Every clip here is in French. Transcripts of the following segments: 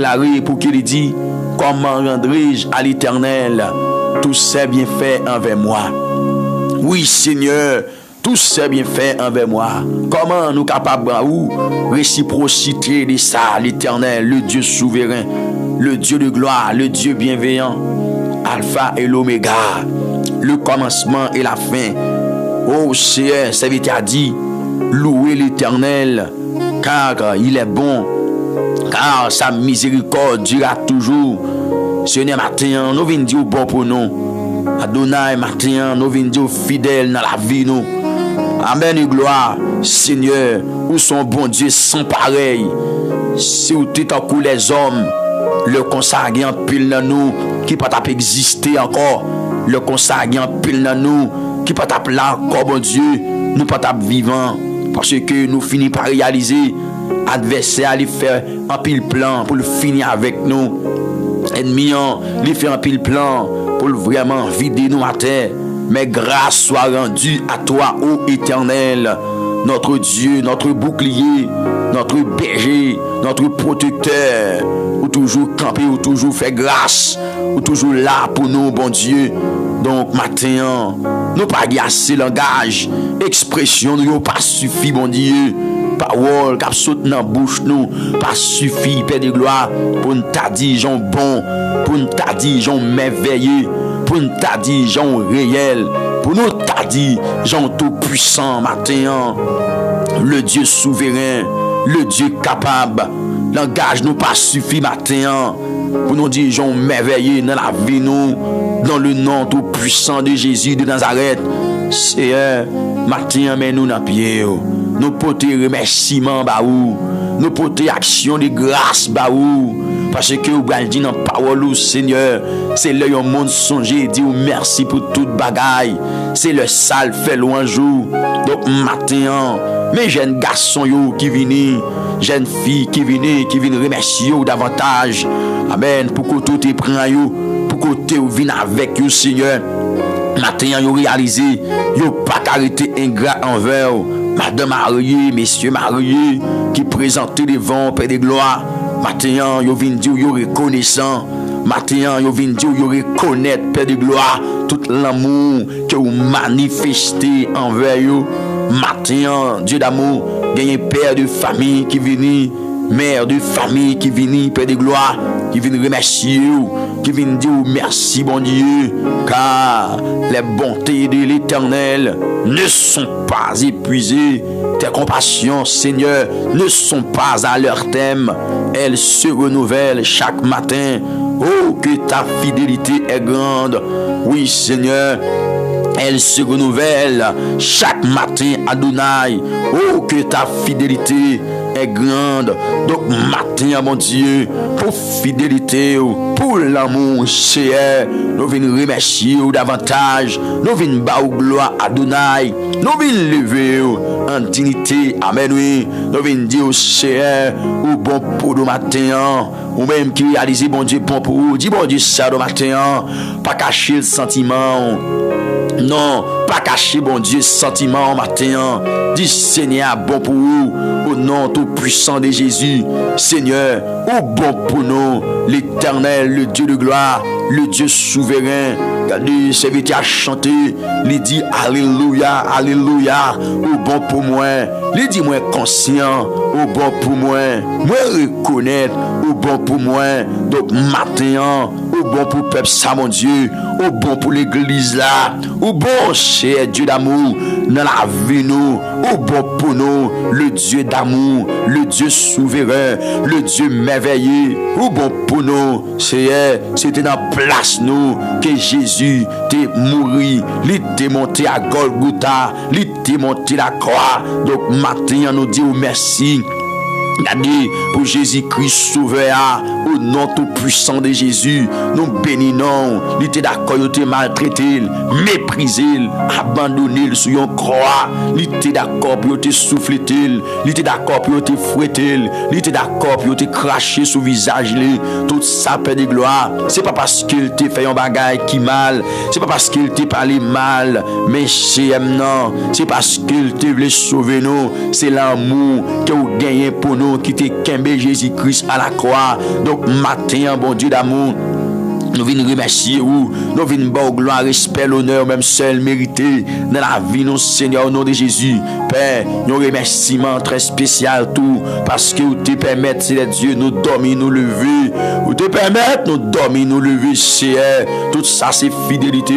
déclaré pour qu'il dit, comment rendrai-je à l'Éternel tous ses bienfaits envers moi? Oui, Seigneur, tous ces bienfaits envers moi. Comment nous capables ou réciprocité de ça, l'Éternel, le Dieu souverain, le Dieu de gloire, le Dieu bienveillant, Alpha et l'Oméga, le commencement et la fin. Oh Seigneur, serviteur a dit, louez l'Éternel, car il est bon, car sa miséricorde durera toujours. Seigneur, matin, nous venons dire bon pour nous. Adonai, matin, nous venons dire fidèles dans la vie, nous. Amen et gloire, Seigneur, où son bon Dieu sans pareil. Si vous êtes en les hommes, le consagré en pile dans nous, qui peut pas exister encore. Le consagré en pile dans nous, qui peut pas là encore, bon Dieu, nous pas vivants. Parce que nous finissons par réaliser, adversaire, il fait un pile plan pour le finir avec nous. Ennemi, il fait un pile plan pour vraiment vider nous à terre. Mais grâce soit rendue à toi, ô Éternel, notre Dieu, notre bouclier, notre berger, notre protecteur, ou toujours camper, ou toujours fait grâce, ou toujours là pour nous, bon Dieu. Donc, matin, nous pas assez langage, expression, nous pas suffi, bon Dieu. Parole qui saute dans la bouche, nous, pas suffi, Père de gloire, pour nous t'a dit, gens bon, pour nous t'a dit, gens merveilleux, pour nous t'a dit, gens réel, pour nous t'a dit, gens tout puissant, matin, le Dieu souverain, le Dieu capable, langage nous pas suffi, matin, pour nous dire, gens merveilleux dans la vie, nous, dans le nom tout puissant de Jésus de Nazareth, Seigneur, matin, mais nous dans pied, nous porter remerciements baou, nous porter action de grâce baou, parce que vous avez dit dans la parole, Seigneur, c'est le monde songer, dit merci pour toute bagaille, c'est le sale fait louange. Donc matin, mes jeunes garçons qui viennent, jeunes filles qui viennent remercier davantage, amen, pour que tout est prend pour que tout vienne avec vous, Seigneur. Matin, vous réalisez, vous pas arrêté ingrat envers Madame mariée, messieurs mariés, qui présentaient devant Père de gloire. Matin, vous venez dire, vous reconnaissant. Matin, vous venez dire, vous reconnaître, Père de gloire, tout l'amour que vous manifestez envers vous. Matin, Dieu d'amour, il y a un père de famille qui vient, mère de famille qui vient, Père de gloire, qui vient remercier vous, qui vient dire merci, bon Dieu, car les bontés de l'Éternel ne sont pas épuisées. Tes compassions, Seigneur, ne sont pas à leur thème. Elles se renouvellent chaque matin. Oh, que ta fidélité est grande. Oui, Seigneur, elle se renouvelle chaque matin, Adonai. Oh, que ta fidélité est grande. Donc, matin, mon Dieu, pour fidélité, pour l'amour, cher, nous venons remercier davantage. Nous venons bas gloire, Adonai. Nous venons lever en dignité. Amen, oui. Nous venons dire, cher, ou bon pour le matin. Ou même qui réalise, bon Dieu, bon pour vous. Dis, bon Dieu, ça, le matin. Pas cacher le sentiment. Non, pas cacher, bon Dieu, sentiment matin. Dis Seigneur, bon pour vous, au nom tout puissant de Jésus. Seigneur, au bon pour nous, l'Éternel, le Dieu de gloire, le Dieu souverain. Regardez, serviteur à chanter, il dit Alléluia, Alléluia, au bon pour moi. Il dit moi conscient, au bon pour moi. Moi reconnaître, au bon pour moi. Donc matin, au bon pour le peuple, ça mon Dieu, au bon pour l'église là, au bon cher Dieu d'amour, dans la vie nous, au bon pour nous, le Dieu d'amour, le Dieu souverain, le Dieu merveilleux, au bon pour nous, c'était dans la place nous que Jésus t'est mouru, il t'est monté à Golgotha, il t'est monté à la croix. Donc matin, nous disons merci. Regardez, pour Jésus-Christ sauveur, au nom tout puissant de Jésus, nous bénissons. Il était d'accord, il était maltraité, méprisé, abandonné sur une croix. Il était d'accord pour te souffler, il était d'accord pour te fouetter, il était d'accord pour te cracher sur le visage. Tout ça, Père de gloire, c'est pas parce qu'il t'a fait un bagage qui mal, c'est pas parce qu'il t'a parlé mal, mais c'est non, c'est parce qu'il t'a voulu sauver nous, c'est l'amour que vous gagnez pour nous. nous qui te kembe Jésus-Christ à la croix. Donc matin, bon Dieu d'amour, nous venons remercier vous, nous venons bon gloire, respect, l'honneur, même seul mérité dans la vie, nous Seigneur, au nom de Jésus. Père, nous remerciement très spécial tout, parce que vous te permettez, c'est Dieu, nous dormir, nous lever, vous te permettez, nous dormir, nous lever, Seigneur. Tout ça c'est fidélité,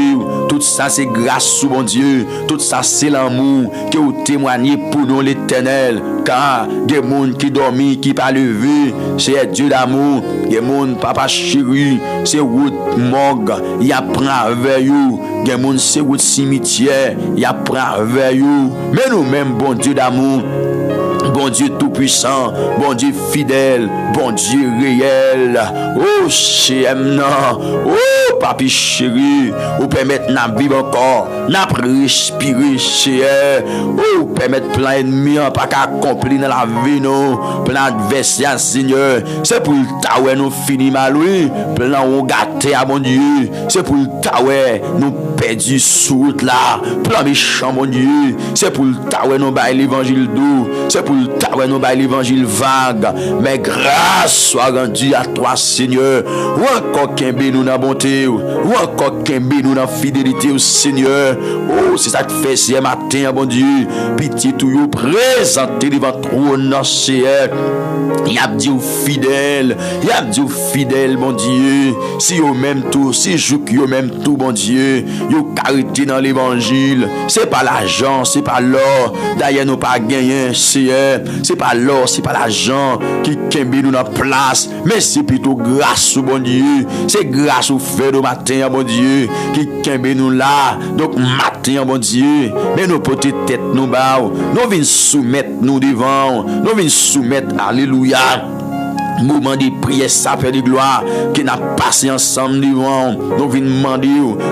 tout ça c'est grâce au bon Dieu, tout ça c'est l'amour que vous témoignez pour nous l'Éternel. Car des gens qui dorment, qui pas levé, c'est Dieu d'amour, des gens, papa chéri, c'est route morgue, il apprend avec vous, des gens, c'est route cimetière, il apprend avec vous. Mais nous-mêmes, bon Dieu d'amour, bon Dieu tout-puissant, bon Dieu fidèle, bon Dieu réel. Oh, chéri, oh, papi chéri, vous permettez de vivre encore, de respirer, chéri. Oh, permettez plein d'ennemis, pas qu'à accomplir dans la vie, non. Plein d'adversaires, Seigneur. C'est pour le temps où nous finissons mal, oui. Plein où gâté à mon Dieu. C'est pour le temps où nous perdons sous route là. Plein méchant, mon Dieu. C'est pour le temps où nous baillons l'évangile doux. C'est pour le temps où nous baillons l'évangile vague. Mais grâce soit rendue à toi, Seigneur. Ou encore qu'un bé nous dans bonté. Ou encore qu'un bé nous dans fidélité au Seigneur. Oh, c'est ça que fait ce matin, mon Dieu. Pitié tout vous présenter devant trône, Seigneur. Il a dit fidèle, il a dit fidèle, mon Dieu. Si vous même tout, si je vous même tout, mon Dieu, vous carité dans l'évangile. C'est pas l'argent, c'est pas l'or. D'ailleurs, nous pas gagné, c'est pas l'or, c'est pas l'argent qui kembe nous dans place, mais c'est plutôt grâce au bon Dieu. C'est grâce au fait de matin, mon Dieu, qui kembe nous là. Donc matin, mon Dieu, mais nous peut-être tête nous bas, nous venons soumettre nous devant, nous venons soumettre, alléluia. Moment de prière, ça fait de gloire, qui n'a passé ensemble devant. Nous venons demander,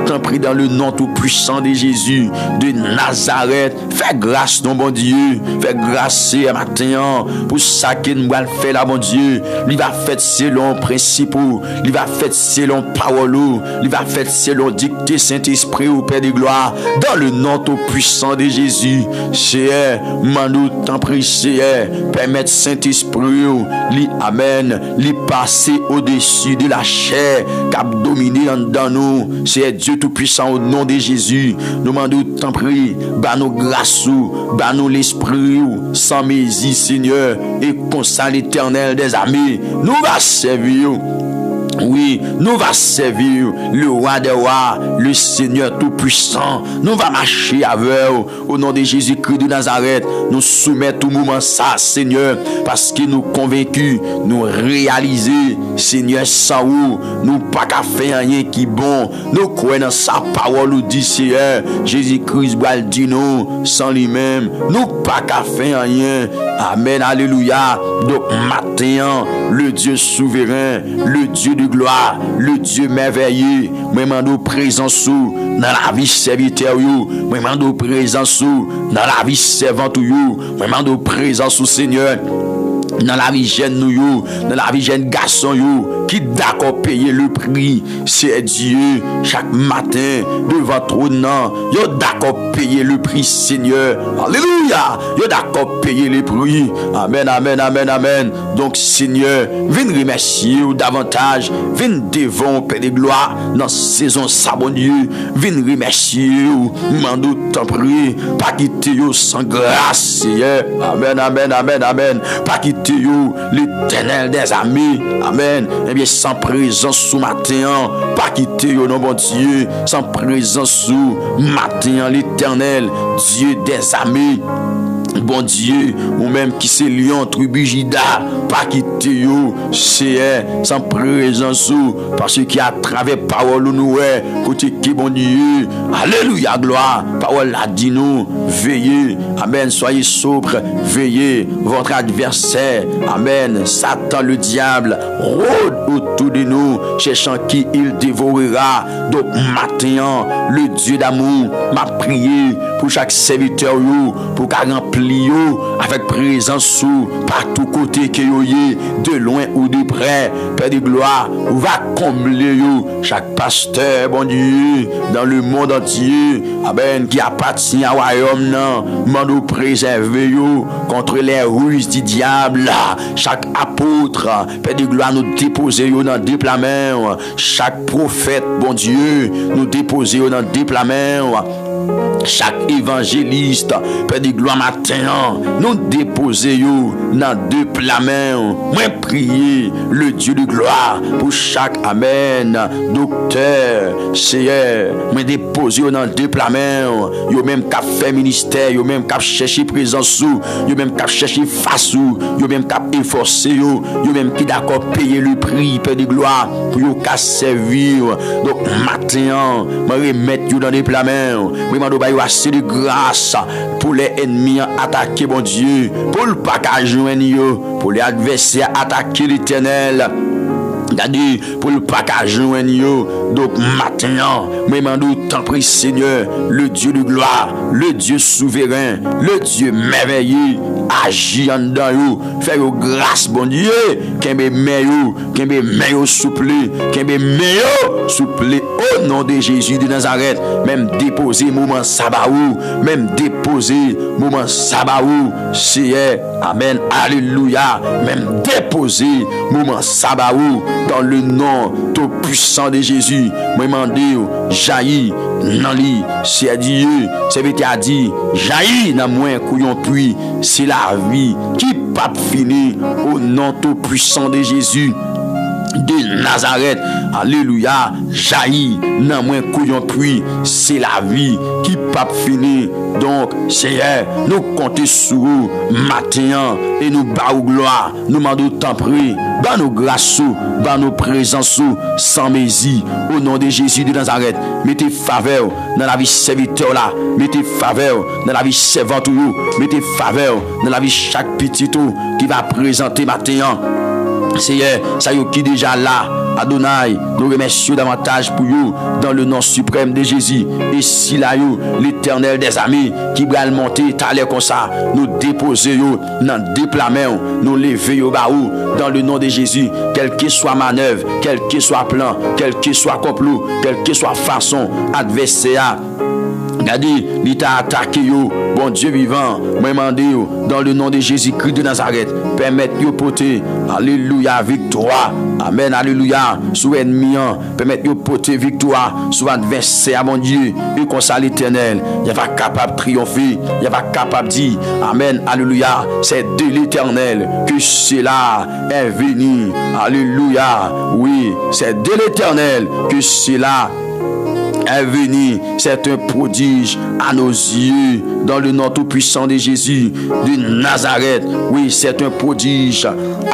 t'en prie dans le nom tout puissant de Jésus, de Nazareth. Fais grâce, non, bon Dieu. Fais grâce ce matin, pour ça que nous allons faire là, bon Dieu. Il va faire selon principe, il va faire selon parole, il va faire selon dictée Saint-Esprit au Père de gloire, dans le nom tout puissant de Jésus. Seigneur, mandou, t'en prie, Seigneur, permettre Saint-Esprit, amen, li passer au-dessus de la chair qui a dominé dans nous. C'est Dieu tout-puissant au nom de Jésus. Nous demandons t'en prie, bah nous grâce, bah nous l'esprit, sans mésie, Seigneur, et comme ça l'Éternel des amis, nous va servir. Oui, nous va servir le roi des rois, le Seigneur tout-puissant. Nous va marcher avec au nom de Jésus-Christ de Nazareth. Nous soumettons tout moment ça, Seigneur, parce que nous convaincus, nous réaliser, Seigneur, sans vous, nous pas qu'à faire rien qui est bon. Nous croyons dans sa parole, nous dit, Seigneur, Jésus-Christ va le dire nous, sans lui-même, nous pas qu'à faire rien. Amen, alléluia. Donc, matin, le Dieu souverain, le Dieu de gloire, le Dieu merveilleux, moi mando présence dans la vie serviteur yo, moi mando présence dans la vie servante yo, moi mando présence au Seigneur dans la vie jeune nous, dans la vie jeune garçon yo, qui d'accord payer le prix, c'est Dieu chaque matin devant trône, yo d'accord payer le prix, Seigneur. Alléluia. Yo d'accord payer le prix. Amen, amen, amen, amen. Donc Seigneur, viens remercier davantage, viens devant Père de gloire dans saison ça, bon Dieu, viens remercier, mando t'en prie, pas quitter yo sans grâce, Seigneur. Amen, amen, amen, amen. Pas quitter l'Éternel des amis, amen. Eh bien, sans présence sous matin, pas quitter non, bon Dieu, sans présence sous matin, l'Éternel, Dieu des amis. Bon Dieu, ou même qui c'est lion, tribu Juda, pas quitter yo, c'est sans présence parce qu'il a travers parole nous côté qui bon Dieu, alléluia, gloire, parole a dit nous, veillez, amen, soyez sobre, veillez, votre adversaire, amen, Satan le diable, rôde autour de nous, cherchant qui il dévorera. Donc matin, le Dieu d'amour m'a prié pour chaque serviteur, pour qu'à remplir avec présence par tous côtés que de loin ou de près. Père de gloire, ou va combler chaque pasteur, bon Dieu, dans le monde entier, amen, qui appartient au royaume, nous préserver contre les ruses du diable. Chaque apôtre, Père de gloire, nous déposer dans des mains. Chaque prophète, bon Dieu, nous déposer dans des mains. Chaque évangéliste, Père de gloire, matin, nous déposer dans deux mains. Moi prier le Dieu de gloire pour chaque amen, docteur, Seigneur, moi déposer dans deux mains. Yo même qu'à faire ministère, yo même qu'à chercher présence, yo même qu'à chercher face, yo même qu'à efforcer, yo même qui d'accord payer le prix, Père de gloire, pour yo qu'à servir. Donc matin, moi remettre dans des mains. Moi assez de grâce pour les ennemis attaquer bon Dieu, pour le pas joindre, pour les adversaires attaquer l'Éternel. Regardez, pour le pas joindre. Donc maintenant, moi demande tant prie Seigneur, le Dieu de gloire, le Dieu souverain, le Dieu merveilleux, agit en dedans yo, fait grâce bon Dieu, qu'embe meilleur souple, qu'embe meilleur souple au nom de Jésus de Nazareth. Même déposer moment sabbat, même déposer moment sabbat, c'est amen, alléluia, même déposer moment sabbat dans le nom tout puissant de Jésus. Moi demande jaillit dans lui, c'est Dieu, c'est vite a dit jaillit dans moins couillon puis c'est la vie qui pas fini au nom tout puissant de Jésus de Nazareth. Alléluia, jaillit dans moins couillon puis c'est la vie qui pas fini. Donc Seigneur, nous comptons sur vous matin et nous bas gloire, nous demandons tant prie, dans nos grâces, dans nos présences sans mésie au nom de Jésus de Nazareth. Mettez faveur dans la vie serviteur là, mettez faveur dans la vie servante, mettez faveur dans la vie chaque petit qui va présenter matin. Seigneur, ça y est qui déjà là, Adonai, nous remercions davantage pour vous dans le nom suprême de Jésus. Et si là l'Éternel des amis qui va monter talent comme ça, nous déposer dans des mains, nous lever dans le nom de Jésus, quelle que soit manœuvre, quel que soit plan, quel que soit complot, quelle que soit façon adversaire. Regardez, l'État attaqué, bon Dieu vivant, moi demande dans le nom de Jésus-Christ de Nazareth, permettre de porter, alléluia, victoire, amen, alléluia, sur ennemi, permettre de porter victoire sur adversaire, mon Dieu, et comme ça l'Éternel, il va capable de triompher, il va capable de dire, amen, alléluia, c'est de l'Éternel que cela est venu, alléluia, oui, c'est de l'Éternel que cela est venu, c'est un prodige à nos yeux dans le nom tout puissant de Jésus de Nazareth. Oui, c'est un prodige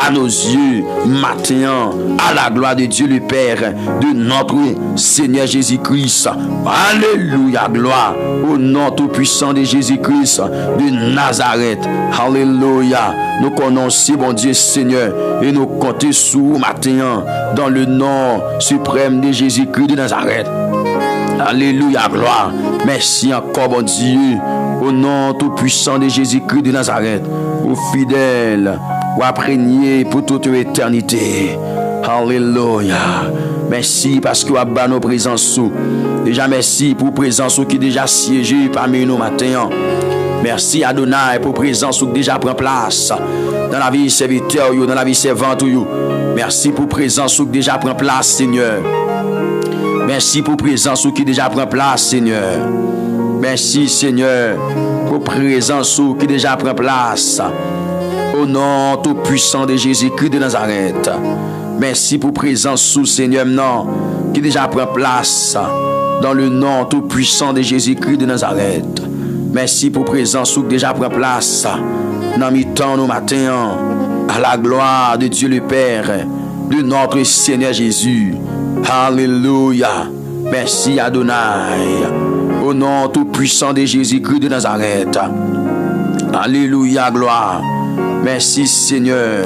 à nos yeux matin, à la gloire de Dieu le Père, de notre Seigneur Jésus-Christ. Alléluia, gloire au nom tout puissant de Jésus-Christ de Nazareth. Alléluia, nous connaissons bon Dieu Seigneur et nous comptons sur matin dans le nom suprême de Jésus-Christ de Nazareth. Alléluia, gloire. Merci encore, bon Dieu, au nom tout puissant de Jésus-Christ de Nazareth, au fidèle, au imprégné pour toute éternité. Alléluia. Merci parce que vous avez nos présences. Déjà, merci pour présence qui déjà siégé parmi nous matin. Merci Adonai pour présence qui déjà prend place dans la vie serviteur, dans la vie servante. Merci pour présence qui déjà prend place, Seigneur. Merci pour présence qui déjà prend place, Seigneur. Merci, Seigneur, pour présence qui déjà prend place. Au nom tout puissant de Jésus-Christ de Nazareth. Merci pour présence, Seigneur, non, qui déjà prend place. Dans le nom tout puissant de Jésus-Christ de Nazareth. Merci pour présence qui déjà prend place. Dans mi-temps, nos matins, à la gloire de Dieu le Père, de notre Seigneur Jésus. Alléluia. Merci Adonai. Au nom tout puissant de Jésus-Christ de Nazareth. Alléluia, gloire. Merci Seigneur.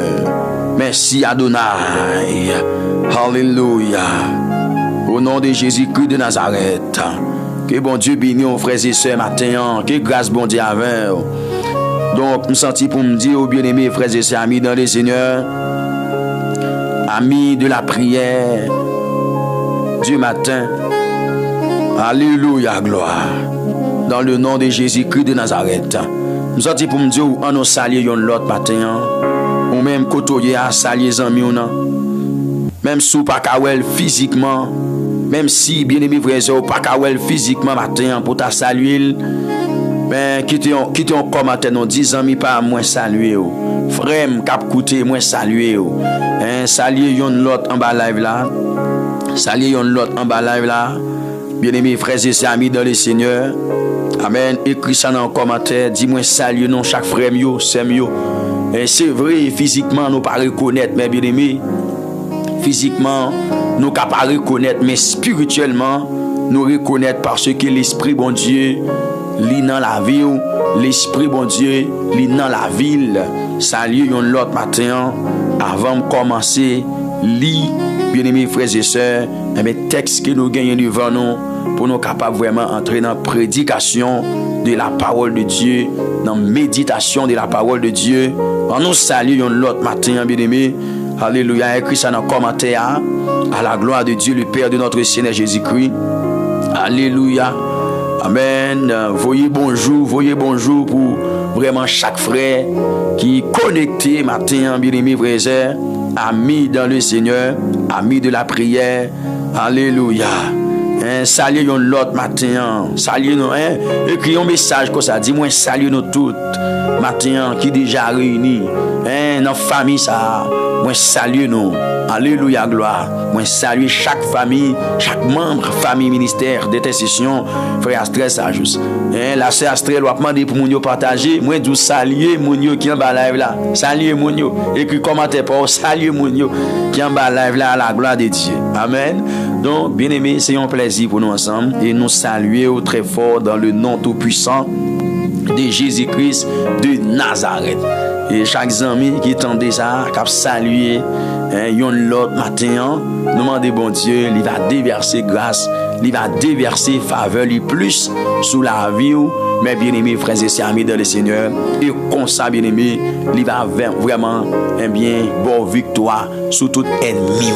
Merci Adonai. Alléluia. Au nom de Jésus-Christ de Nazareth. Que bon Dieu bénisse, frères et sœurs, matin. Que grâce bon Dieu avec. Donc, nous sentons pour me dire, bien-aimés, frères et sœurs, amis dans le Seigneur, amis de la prière du matin. Alléluia, gloire. Dans le nom de Jésus-Christ de Nazareth. Nous sentons pour me dire, on nous salue l'autre matin. Ou même côtoyer à saluer les amis. Même si pas kawel physiquement. Même si, bien-aimés, frères et sœurs, pas kawel physiquement matin pour ta saluer. Ben, quittez un commentaire, non, 10 ans, mi pas moins saluer. Frère, cap coûter, moins saluer. Saluer yon l'autre en bas live là. Saluer yon l'autre en bas live là. Bien-aimés, frères et sœurs, amis dans le Seigneur. Amen. Écris ça dans un commentaire. Dis-moi saluer non chaque frère, yo, c'est yo. C'est vrai, physiquement, nous ne pas reconnaître, mais bien-aimés, physiquement, nous ne pas reconnaître, mais spirituellement, nous reconnaître parce que l'Esprit, bon Dieu, lit dans la ville, l'Esprit bon Dieu lit dans la ville. Salut yon l'autre matin avant de commencer lit, bien-aimés frères et sœurs, mais texte que nous gagnons devant nous pour nous capables vraiment entrer dans la prédication de la parole de Dieu, dans la méditation de la parole de Dieu. On nous salue yon l'autre matin, bien-aimés. Alléluia, écrit ça dans le commentaire. À la gloire de Dieu, le Père de notre Seigneur Jésus-Christ. Alléluia. Amen. Voyez bonjour pour vraiment chaque frère qui est connecté matin, bien-aimés frères et sœurs, amis dans le Seigneur, amis de la prière. Alléluia. Salut l'autre matin. Salut nous. Écris un message comme ça. Dis-moi salut nous toutes. Matin qui déjà réunis. Dans la famille ça. Moi salue nous. Alléluia, gloire. Moi salue chaque famille, chaque membre, famille, ministère d'intercession. Frère Astrel, ça juste. La sœur Astrel, on va demander pour nous partager. Moi, je salue mon qui est en bas live là. Salut mon écrit commentaire pour salut mon qui est en bas live là à la gloire de Dieu. Amen. Donc, bien aimé, c'est un plaisir pour nous ensemble et nous saluer très fort dans le nom tout puissant de Jésus-Christ de Nazareth. Et chaque ami qui entendait ça, qui a salué, yon l'autre matin, nous demandons bon Dieu, il va déverser grâce, il va déverser faveur, il plus sous la vie, mes bien-aimés frères et sœurs amis dans le Seigneur, et comme ça, bien-aimés, il va vraiment, bonne victoire sur tout ennemi,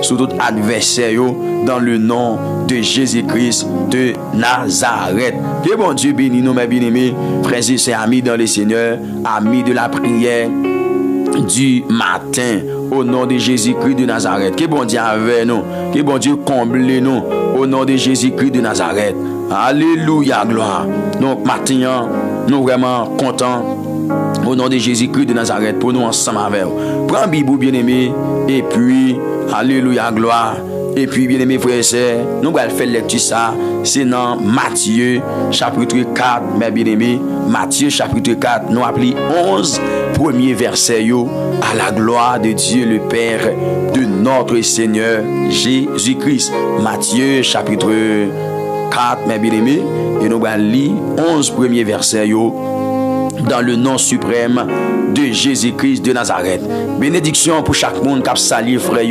sur tout adversaire, dans le nom de Jésus-Christ de Nazareth. Que bon Dieu bénisse nous, mes bien-aimés, frères et sœurs amis dans le Seigneur, amis de la prière du matin, au nom de Jésus-Christ de Nazareth. Que bon Dieu avec nous, que bon Dieu comble nous, au nom de Jésus-Christ de Nazareth. Alléluia, gloire. Donc, matin, nous vraiment contents, au nom de Jésus-Christ de Nazareth, pour nous ensemble avec vous. Prends Bible, bien-aimé, et puis, alléluia, gloire. Et puis, bien aimés frères et sœurs, nous allons faire lecture ça. C'est dans Matthieu chapitre 4, mes bien aimés. Matthieu chapitre 4, nous appelons 11 premiers versets à la gloire de Dieu le Père de notre Seigneur Jésus-Christ. Matthieu chapitre 4, mes bien aimés. Et nous allons lire 11 premiers versets dans le nom suprême de Jésus-Christ de Nazareth. Bénédiction pour chaque monde qui a salué frère.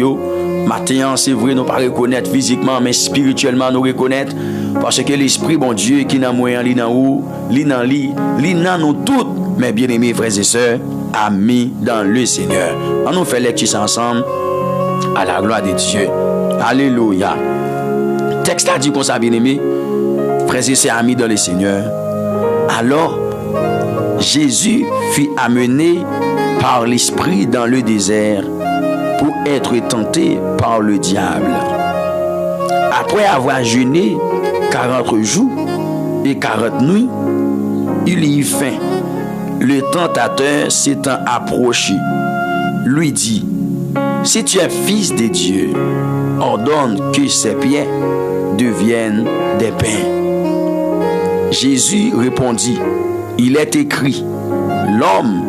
Matin, c'est vrai, nous ne pas reconnaître physiquement, mais spirituellement nous reconnaître. Parce que l'Esprit, bon Dieu, qui n'a moyen, li dans où, li dans nous toutes, mes bien-aimés frères et sœurs, amis dans le Seigneur. On nous fait lecture ensemble à la gloire de Dieu. Alléluia. Texte a dit comme ça, bien-aimés, frères et sœurs, amis dans le Seigneur. Alors, Jésus fut amené par l'Esprit dans le désert pour être tenté par le diable. Après avoir jeûné 40 jours et 40 nuits, il y eut faim. Le tentateur s'étant approché, lui dit: si tu es fils de Dieu, ordonne que ces pierres deviennent des pains. Jésus répondit: il est écrit, l'homme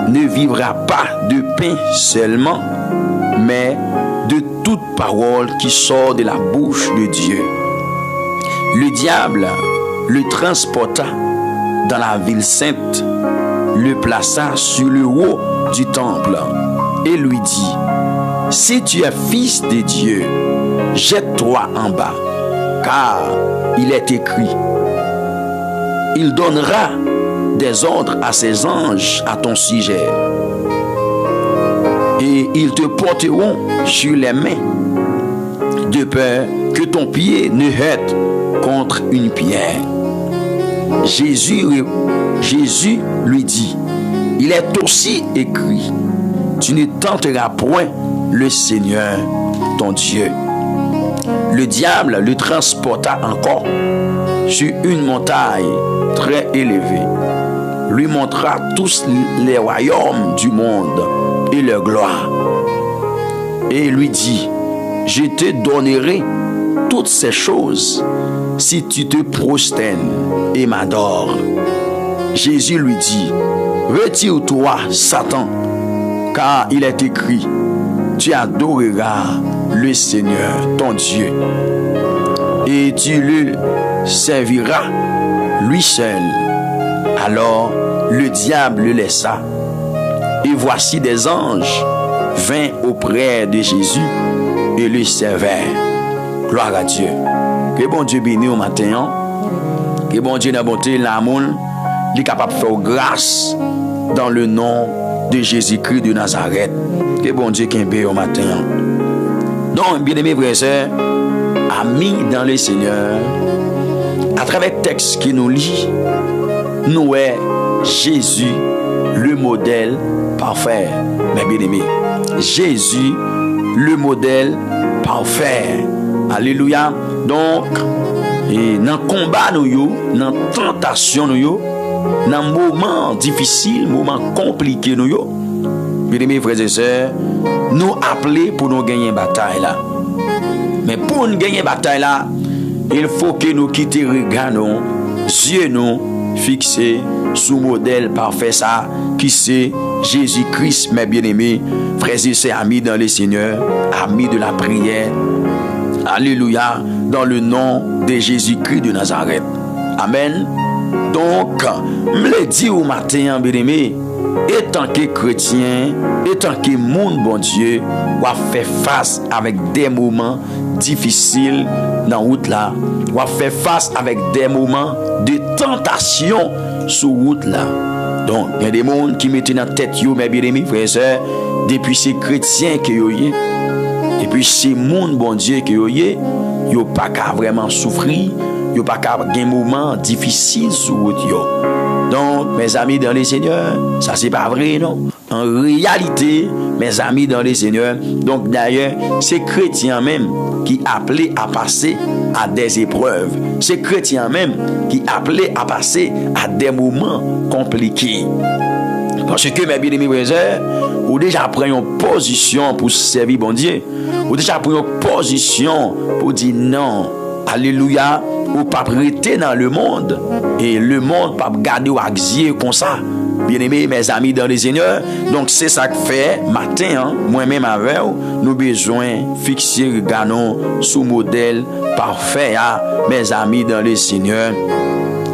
ne vivra pas de pain seulement, mais de toute parole qui sort de la bouche de Dieu. Le diable le transporta dans la ville sainte, le plaça sur le haut du temple et lui dit: si tu es fils de Dieu, jette-toi en bas, car il est écrit, il donnera des ordres à ses anges à ton sujet, et ils te porteront sur les mains, de peur que ton pied ne heurte contre une pierre. Jésus lui dit, il est aussi écrit, tu ne tenteras point le Seigneur ton Dieu. Le diable le transporta encore sur une montagne très élevée, lui montra tous les royaumes du monde et leur gloire, et lui dit, je te donnerai toutes ces choses si tu te prosternes et m'adores. Jésus lui dit, retire-toi, Satan, car il est écrit, tu adoreras le Seigneur ton Dieu, et tu le serviras lui seul. Alors le diable le laissa, et voici des anges vinrent auprès de Jésus et le servèrent. Gloire à Dieu. Que bon Dieu bénisse au matin. Que bon Dieu dans bonté, l'amour, il est capable de faire grâce dans le nom de Jésus-Christ de Nazareth. Que bon Dieu qui bénisse au matin. Donc, bien aimés frères et sœurs, amis dans le Seigneur, à travers le texte qui nous lit, nous est Jésus le modèle parfait. Mais bien aimés, Jésus le modèle parfait. Alléluia. Donc, dans le combat, dans la tentation, dans le moment difficile, moment compliqué, bien aimés frères et sœurs, nous appelons pour nous gagner une bataille là. Mais pour nous gagner une bataille là, il faut que nous quittions le regard, yeux nous fixés sous le modèle parfait ça, qui c'est Jésus-Christ, mes bien-aimés, frères et sœurs, amis dans le Seigneur, amis de la prière. Alléluia, dans le nom de Jésus-Christ de Nazareth. Amen. Donc, je le dis au matin, bien-aimés, étant que chrétien, étant que monde bon Dieu, on va faire face avec des moments difficiles dans la route là, on va faire face avec des moments de tentation sur la route là. Donc, il y a des gens qui mettent dans la tête, mes bien-aimés, frères et sœurs, depuis ces chrétiens qui y a, et puis ces monde bon Dieu qui y a, ils n'ont pas qu'à vraiment souffrir, ils n'ont pas qu'à avoir un moment difficile sur la route. Donc, mes amis dans le Seigneur, ça c'est pas vrai, non? En réalité, mes amis dans le Seigneur, donc d'ailleurs, c'est chrétiens même qui appelaient à passer à des épreuves. C'est chrétiens même qui appelaient à passer à des moments compliqués. Parce que, mes bien-aimés frères, ou déjà pris une position pour servir bon Dieu, ou déjà pris une position pour dire non. Alléluia, ou pas prêter dans le monde, et le monde pas garder ou axier comme ça. Bien-aimés, mes amis dans le Seigneur, donc c'est ça que fait matin, moi-même avec nous besoin fixer regardons sous modèle parfait, mes amis dans le Seigneur,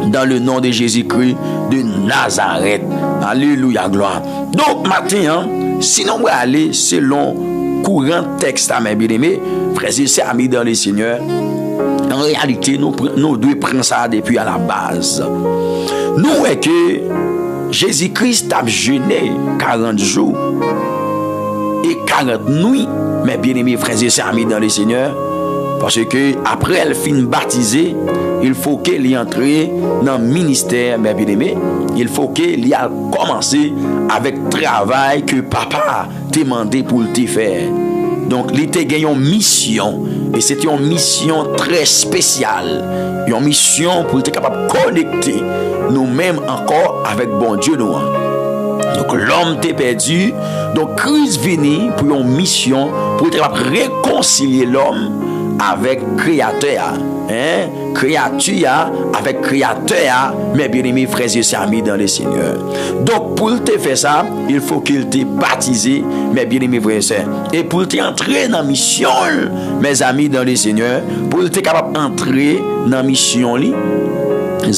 dans le nom de Jésus-Christ de Nazareth. Alléluia, gloire. Donc matin, sinon on va aller selon courant texte à mes bien-aimés, frères et sœurs, amis dans le Seigneur. En réalité, nous devons prendre ça depuis à la base. Nous est que Jésus-Christ a jeûné 40 jours et 40 nuits, mes bien-aimés frères et sœurs, amis dans le Seigneur, parce que après elle finit baptisée, il faut qu'elle y entre dans le ministère, mes bien-aimés. Il faut qu'elle y a commencé avec le travail que papa t'a demandé pour te faire. Donc, il était gagné une mission. Et c'était une mission très spéciale. Une mission pour être capable de connecter nous-mêmes encore avec bon Dieu. Donc, l'homme était perdu. Donc, Christ venait pour une mission pour être capable de réconcilier l'homme avec le Créateur. Créature avec Créateur, mes bien-aimés frères et sœurs, amis dans le Seigneur. Donc pour te faire ça, il faut qu'il te baptisé, mes bien-aimés frères et sœurs. Et pour te entrer dans la mission, mes amis dans le Seigneur, pour te capable d'entrer dans la mission, les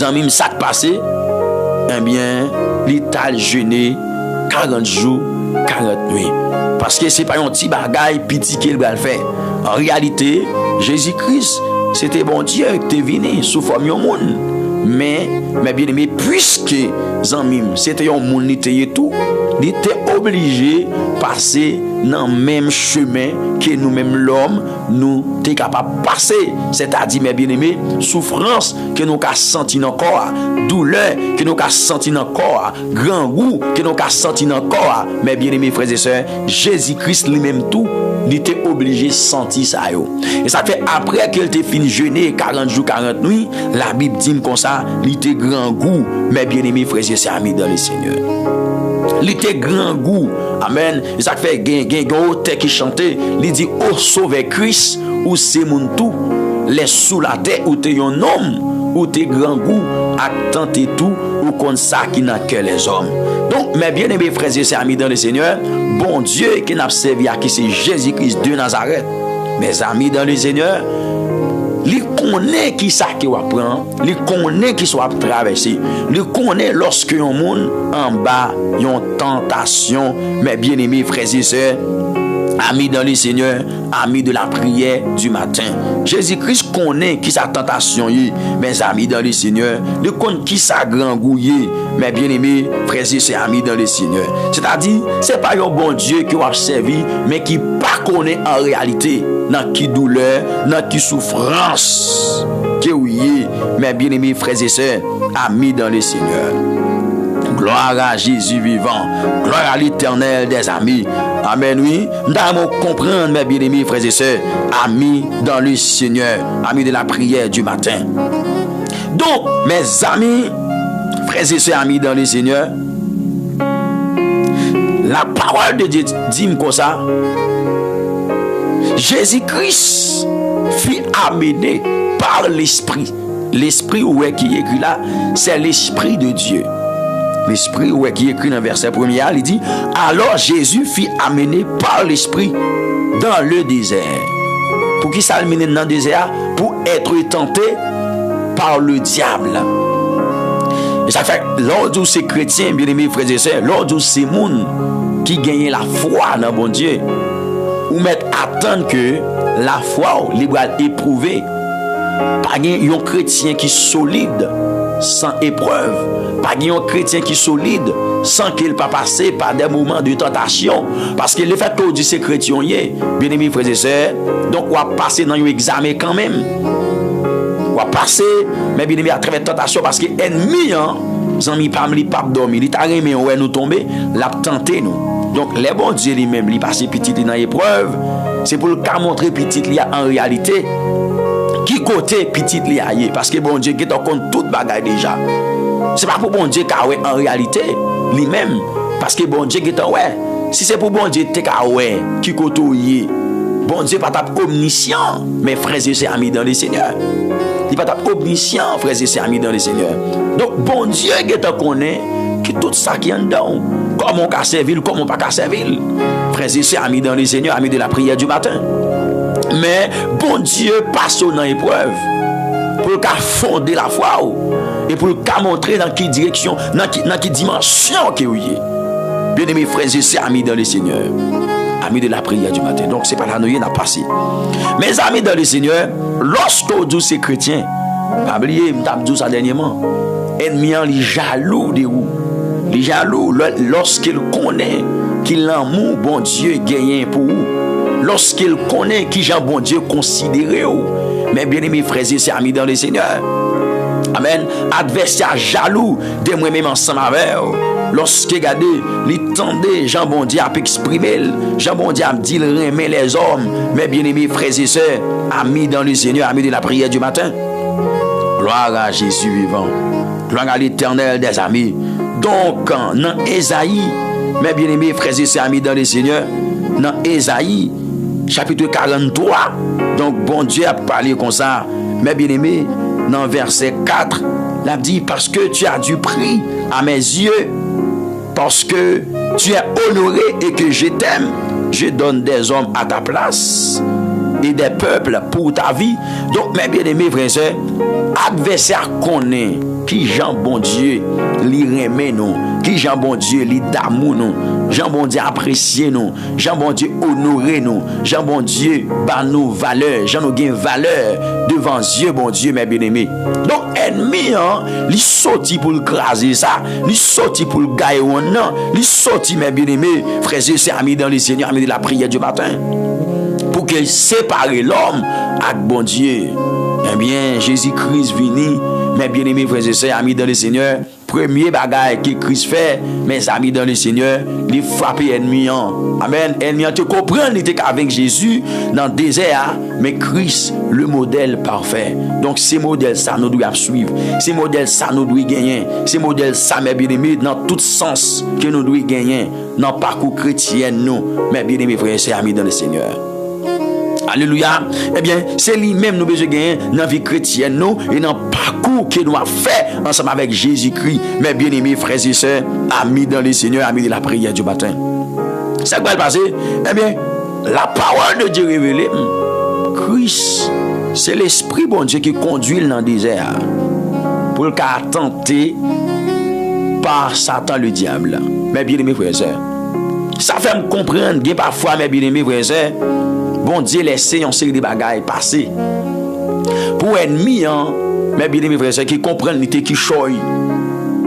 amis, ça qui passé, eh bien, l'État jeûné 40 jours, 40 nuits. Parce que ce n'est pas un petit bagaille petit qu'il va le faire. En réalité, Jésus-Christ c'était bon Dieu qui était venu sous forme de monde. Mais bien aimé, puisque Zanmim, c'était un monde qui était tout, il était obligé de passer dans le même chemin que nous-mêmes, l'homme, nous sommes capables de passer. C'est-à-dire, mes bien-aimés, souffrance que nous avons senti dans le corps, douleur que nous avons senti dans le corps, grand goût que nous avons senti dans le corps. Mes bien-aimés, frères et sœurs, Jésus-Christ lui-même tout, il était obligé de sentir ça. Et ça fait après qu'il était fini jeûner 40 jours, 40 nuits, la Bible dit comme ça, il était grand goût, mes bien-aimés, frères et sœurs, amis dans le Seigneur. Il était grand goût. Amen. Et ça fait un auteur qui chantait. Il dit, oh sauver Christ, ou c'est mon tout. Les sous la terre, ou t'es un homme, ou t'es grand goût, à tenter tout, ou comme ça qui n'a que les hommes. Donc, mes bien-aimés frères et sœurs, amis dans le Seigneur, bon Dieu qui n'a servi à qui c'est Jésus-Christ de Nazareth. Mes amis dans le Seigneur, il connaît qui ça qui va prendre, il connaît qui soit traversé, il connaît lorsque un monde en bas, une tentation, mes bien-aimés frères et sœurs, amis dans le Seigneur, amis de la prière du matin. Jésus-Christ connaît qui sa tentation, mes amis dans le Seigneur, il connaît qui sa grand gouillé, mes bien-aimés frères et sœurs, amis dans le Seigneur. C'est-à-dire, c'est pas un bon Dieu qui va servir, mais qui pas connaît en réalité dans qui douleur, dans qui souffrance, que oui, mes bien-aimés frères et sœurs, amis dans le Seigneur. Gloire à Jésus vivant, gloire à l'Éternel des amis. Amen, oui. Nous devons comprendre, mes bien-aimés frères et sœurs, amis dans le Seigneur, amis de la prière du matin. Donc, mes amis, frères et sœurs, amis dans le Seigneur, la parole de Dieu dit comme ça. Jésus-Christ fut amené par l'Esprit. L'Esprit qui est écrit là, c'est l'Esprit de Dieu. L'Esprit qui est écrit dans le verset 1er, il dit, alors Jésus fut amené par l'Esprit dans le désert. Pour qui ça amené dans le désert? Pour être tenté par le diable. Et ça fait, lors où ces chrétiens, bien aimés frères et sœurs, lors où ces monde qui gagnent la foi dans bon Dieu, ou mettre attendre que la foi libre éprouvée, pas un chrétien qui est solide sans épreuve, pas un chrétien qui est solide sans qu'il pas passer par des moments de tentation, parce que le fait que dit ces chrétiens, bien aimés frères et sœurs, donc on va passer dans un examen quand même, on va passer, mais bien aimé à travers tentation, parce que l'ennemi, zanmi pas dormir, il t'a remis où nous tomber, l'a tenté nous. Donc, les bons Dieu lui-même, il passe petit dans l'épreuve, c'est pour le cas montrer petit en réalité, qui côté petit lié, parce que bon Dieu qui est en compte toute bagaille déjà. C'est pas pour bon Dieu qui en réalité, lui-même, parce que bon Dieu qui est en si c'est pour bon Dieu qui côté bon Dieu pas omniscient, mais frères et sœurs amis dans le Seigneur. Il pas omniscient, frères et sœurs amis dans le Seigneur. Donc, bon Dieu qui est en connaît, qui tout ça qui est en dedans. Comment on peut servir, comment on peut pas servir. Frères et sœurs, amis dans le Seigneur, amis de la prière du matin. Mais bon Dieu passe dans l'épreuve pour fonder la foi et pour montrer dans quelle direction, dans quelle dimension que vous êtes. Bien-aimés frères et sœurs, amis dans le Seigneur, amis de la prière du matin. Donc c'est pas la nuit n'a passé. Mes amis dans le Seigneur, lorsque vous dites ces chrétiens, pas oublier, je dit ça dernièrement, ennemi les jaloux de vous. Les jaloux, lorsqu'il connaît qu'il l'amour bon Dieu gagne pour vous, lorsqu'il connaît qui Jean bon Dieu considéré vous, mais bien aimés frères et sœurs amis dans le Seigneur, amen, adversaire jaloux de moi-même ensemble avec vous, lorsque regardez, il tendait Jean bon Dieu a exprimer, Jean bon Dieu a dit il remet les hommes, mais bien aimés frères et sœurs amis dans le Seigneur, amis de la prière du matin, gloire à Jésus vivant, gloire à l'Éternel des amis. Donc, dans Ésaïe, mes bien-aimés frères et sœurs amis dans le Seigneur, dans Ésaïe, chapitre 43, donc bon Dieu a parlé comme ça, mes bien-aimés, dans verset 4, il a dit, parce que tu as du prix à mes yeux, parce que tu es honoré et que je t'aime, je donne des hommes à ta place, et et des peuples pour ta vie. Donc, mes bien-aimés frères et sœurs, adversaire connaît qui Jean bon Dieu li remet nous, qui Jean bon Dieu li d'amour nous, Jean bon Dieu apprécier nous, Jean bon Dieu honorer nous, Jean bon Dieu ba nous valeur, Jean nous gain valeur devant Dieu bon Dieu mes bien-aimés. Donc ennemi li sorti pour le craser ça, li sorti pour le gagner non, li sorti mes bien-aimés frères et sœurs amis dans le Seigneur, amis de la prière du matin pour qu'il sépare l'homme avec bon Dieu. Eh bien Jésus-Christ vini. Mes bien-aimés frères et sœurs, amis dans le Seigneur, premier bagage que Christ fait, mes amis dans le Seigneur, il frappe l'ennemi. Amen. L'ennemi te comprend, il était avec Jésus dans le désert, mais Christ, le modèle parfait. Donc, ces modèles, ça nous doit suivre. Ces modèles, ça nous doit gagner. Ces modèles, ça, mes bien-aimés, dans tout sens que nous devons gagner, dans le parcours chrétien, nous, mes bien-aimés frères et sœurs, amis dans le Seigneur. Alléluia. Eh bien, c'est lui-même nous besoin de gagner dans la vie chrétienne nous et dans le parcours que nous avons fait ensemble avec Jésus-Christ, mes bien-aimés frères et sœurs, amis dans le Seigneur, amis de la prière du matin. Ça va le passer. Eh bien, la parole de Dieu révélée, Christ, c'est l'Esprit bon Dieu qui conduit dans le désert pour le cas tenté par Satan le diable. Mes bien-aimés frères et sœurs, ça fait me comprendre que parfois, mes bien-aimés frères et sœurs, bon Dieu laisse une série de bagailles passer. Pour ennemi, mes bien-aimés frères et sœurs, qui comprennent qui choy.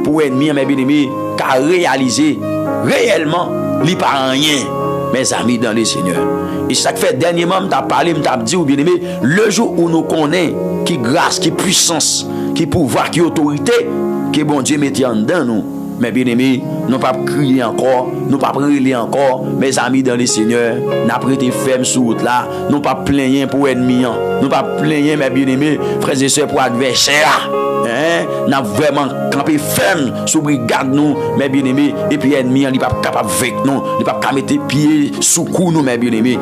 Pour ennemi, mes bien-aimés, qui a réalisé réellement, il pas rien, mes amis dans le Seigneur. Et ça fait dernièrement, je t'ai parlé, je t'ai dit, bien-aimés, le jour où nous connaissons qui grâce, qui puissance, qui pouvoir, qui autorité, que bon Dieu mette en dedans nous. Mes bien-aimés, nous ne pas crier encore, nous ne pas prier encore, mes amis dans le Seigneur, nous pas prêté ferme sur route là, nous ne pas plaigner pour ennemis, nous ne pas plaigner, mes bien-aimés, frères et sœurs, pour adversaires. Nous avons vraiment campé ferme sur brigade nous, mes bien-aimés, et puis ennemis, ils ne sont pas capables avec nous, ils ne sont pas mettre pieds sous cou nous, mes bien-aimés,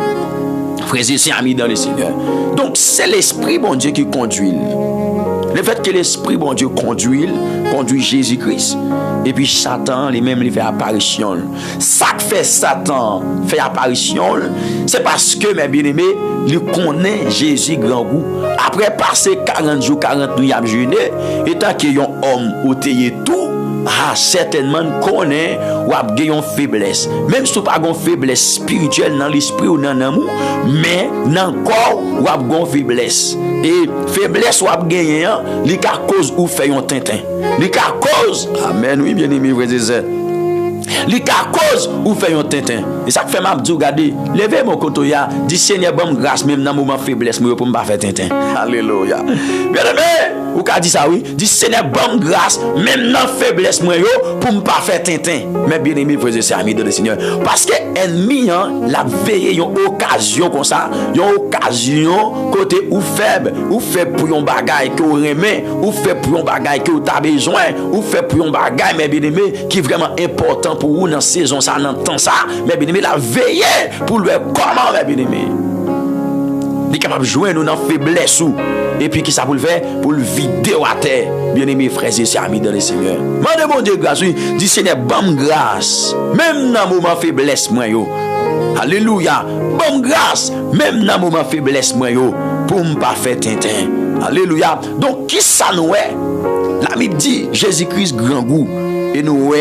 frères et sœurs, amis dans le Seigneur. Donc, c'est l'Esprit bon Dieu qui conduit. Le fait que l'Esprit bon Dieu conduit Jésus-Christ. Et puis Satan, lui-même, il fait apparition. Ça que fait Satan fait apparition, c'est parce que, mes bien-aimés, il connaît Jésus grand goût. Après passer 40 jours, 40 nuits à jeûner, étant qu'il y a un homme où il y tout, certainement connaît ou a une faiblesse. Même si tu n'as pas une faiblesse spirituelle dans l'esprit ou dans l'amour, mais dans le corps ou a une faiblesse. Et faiblesse ou a gagné, il y a cause ou fait un tintin. Il y a cause, amen, oui, bien aimé, frères et sœurs. Il y a cause ou fait un tintin. Et ça fait m'abdou regarder, levez mon côté ya, dit Seigneur bonne grâce même dans moment faiblesse moi pour me pas faire tintin. Alléluia. Bien aimé, ou ka dit ça oui, dit Seigneur bonne grâce même dans faiblesse moi pour me pas faire tintin. Mais bien aimé frères et sœurs amis de le Seigneur, parce que ennemi la veille une occasion comme ça, une occasion côté ou faible pour un bagaille que vous remet, ou fait pour un bagaille que vous avez besoin, ou fait pour un bagaille mais bien aimé qui est vraiment important pour vous dans saison ça dans temps ça. Mais bien aimé la veiller pour le comment mes bien-aimés. Il est capable de jouer nous dans faiblesse et puis qui ça pour le faire pour le vider à terre. Bien-aimés frères et sœurs amis dans le Seigneur. Mandez bon Dieu grâce oui, dit Seigneur bonne grâce même dans moment faiblesse moi yo. Alléluia. Bonne grâce même dans moment faiblesse moi yo pour me pas faire tintin. Alléluia. Donc qui ça nous est? La Bible dit Jésus-Christ grand goût. Et nous,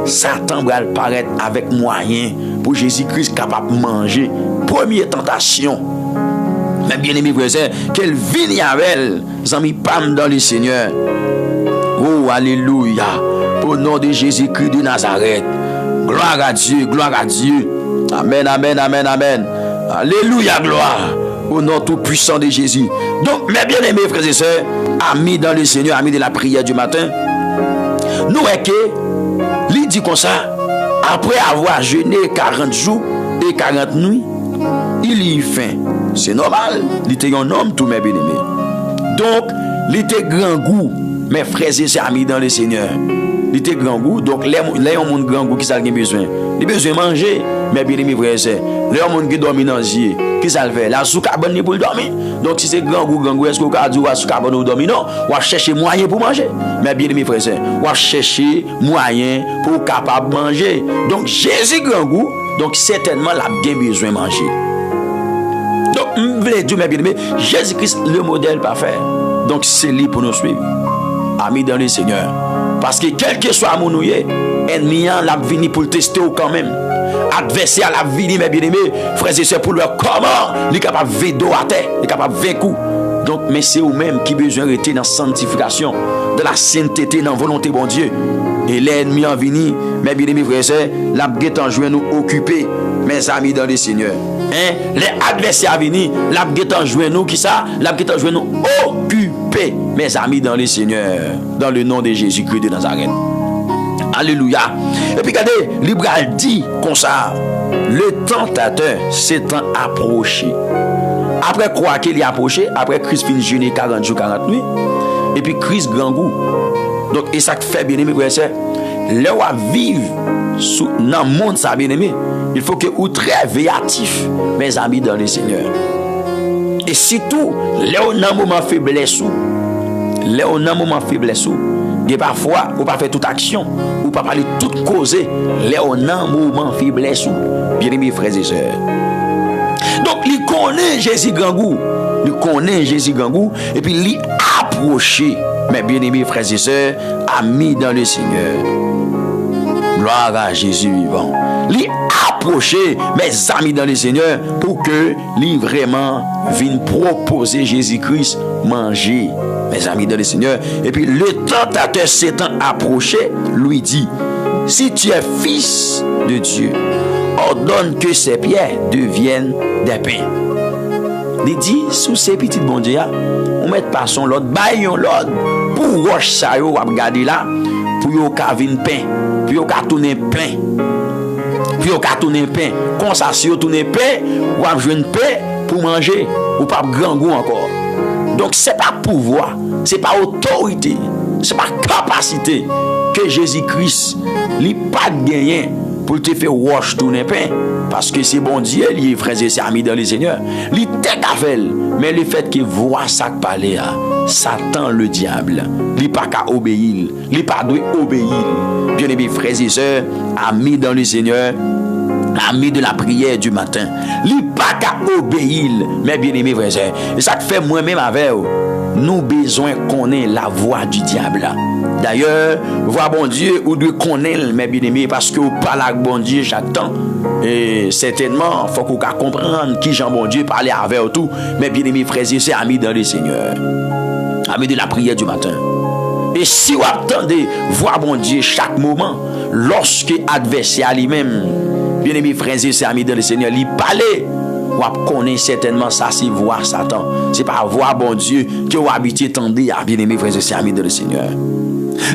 Satan va paraître avec moyens pour Jésus-Christ capable de manger. Première tentation. Mais bien aimé frère, qu'elle vienne avec elle, amis pam dans le Seigneur. Oh, alléluia. Au nom de Jésus-Christ de Nazareth. Gloire à Dieu, gloire à Dieu. Amen, amen, amen, amen. Alléluia, gloire. Au nom tout puissant de Jésus. Donc, mes bien-aimés frères et sœurs, amis dans le Seigneur, amis de la prière du matin, nous est que il dit comme ça, après avoir jeûné 40 jours et 40 nuits, il y faim. C'est normal, il était un homme tout mes bien-aimés. Donc, il était grand goût, mes frères et sœurs amis dans le Seigneur. Il était grand goût, donc les gens ont grand goût qui ça a besoin. Il a besoin de manger, mes bien-aimés frères et sœurs. Les gens qui dorment dans les yeux, qui ça le fait? La soupe carbone pour dormir. Donc si c'est grand goût, est-ce que vous avez dit la soupe carbone pour dormir? Non, on va chercher moyen pour manger. Mais bien aimés frères et sœurs, on va chercher moyen pour capable manger. Donc Jésus grand goût, donc certainement il a bien besoin de manger. Donc Dieu, mes bien-aimés, Jésus-Christ, le modèle parfait. Donc, c'est lui pour nous suivre. Amis dans le Seigneur. Parce que quel que soit mon nouye, ennemi l'a venu pour le tester quand même. Adversaire l'a venu, mes bien-aimés, frères et sœurs, pour leur comment il est capable de védo à terre, il est capable de vaincre. Donc, mais c'est vous-même qui besoin de rester dans la sanctification, dans la sainteté, dans la volonté de bon Dieu. Et l'ennemi en venu, mes bien-aimés frères et sœurs, l'a en joué nous occuper, mes amis dans le Seigneur. Hein? Les adversaires venus, l'a en joué nous, qui ça? L'a en joué nous occuper, mes amis dans le Seigneur, dans le nom de Jésus-Christ de Nazareth. Alléluia. Et puis regardez, l'Ibral dit comme ça, le tentateur s'étant approché. Après quoi qu'il est approché, après Christ finit jeûner 40 jours, 40 nuits, et puis Christ grand goût. Donc, et ça fait bien aimé, frère, là où à vivre dans le monde, ça bien aimé, il faut que vous très véatif, mes amis dans le Seigneur. Et surtout, là où dans un moment faiblesse, là où dans un moment faiblesse, et parfois, vous ne pas faire toute action, ou pas parler toute cause, là où dans un moment faiblesse, bien aimé, frères et sœurs. Donc, il connaît Jésus Gangou. Il connaît Jésus Gangou. Et puis, il approché, mes bien-aimés frères et sœurs, amis dans le Seigneur. Gloire à Jésus vivant. Il approché, mes amis dans le Seigneur, pour que lui vraiment vienne proposer Jésus-Christ manger, mes amis dans le Seigneur. Et puis, le tentateur s'étant approché, lui dit, si tu es fils de Dieu, ordonne que ces pierres deviennent des pains. Il dit, sous ces petits bon Dieu, on met pas son l'autre, baillon l'autre, pour roche ça, yo, regarder là, pour yo ka vin pain, pour yo ka tourner pain, pour yo ka tourner pain. Comme ça, si yo tourner pain, ou a jouer pain pour manger, ou pas grand goût encore. Donc, c'est pas pouvoir, c'est pas autorité, c'est pas capacité que Jésus-Christ, lui pas gagné pour te faire wash tourner pain. Parce que c'est bon Dieu, les frères et sœurs amis dans le Seigneur. Il t'a fait, mais le fait qu'il voit ça parler, Satan le diable, il pas qu'à obéir, il pas doit obéir. Bien aimés frères et sœurs, amis dans le Seigneur, amis de la prière du matin, il pas qu'à obéir, mais bien aimés frères et sœurs. Et ça fait moi-même avec vous. Nous besoin qu'on ait la voix du diable. D'ailleurs, voix bon Dieu, ou de connaître, mes bien-aimés, parce que vous parlez avec bon Dieu chaque temps. Et certainement, il faut qu'on comprenne qui Jean bon Dieu parlait avec vous tout. Mes bien-aimés frères et sœurs, amis dans le Seigneur. Amis de la prière du matin. Et si vous attendez voir bon Dieu chaque moment, lorsque l'adversaire lui-même, bien-aimés frères et sœurs, amis dans le Seigneur, lui parlait, vous connaissez certainement ça, c'est voir Satan. C'est pas voir bon Dieu que vous habitez tendez à bien-aimés frères et sœurs, amis dans le Seigneur.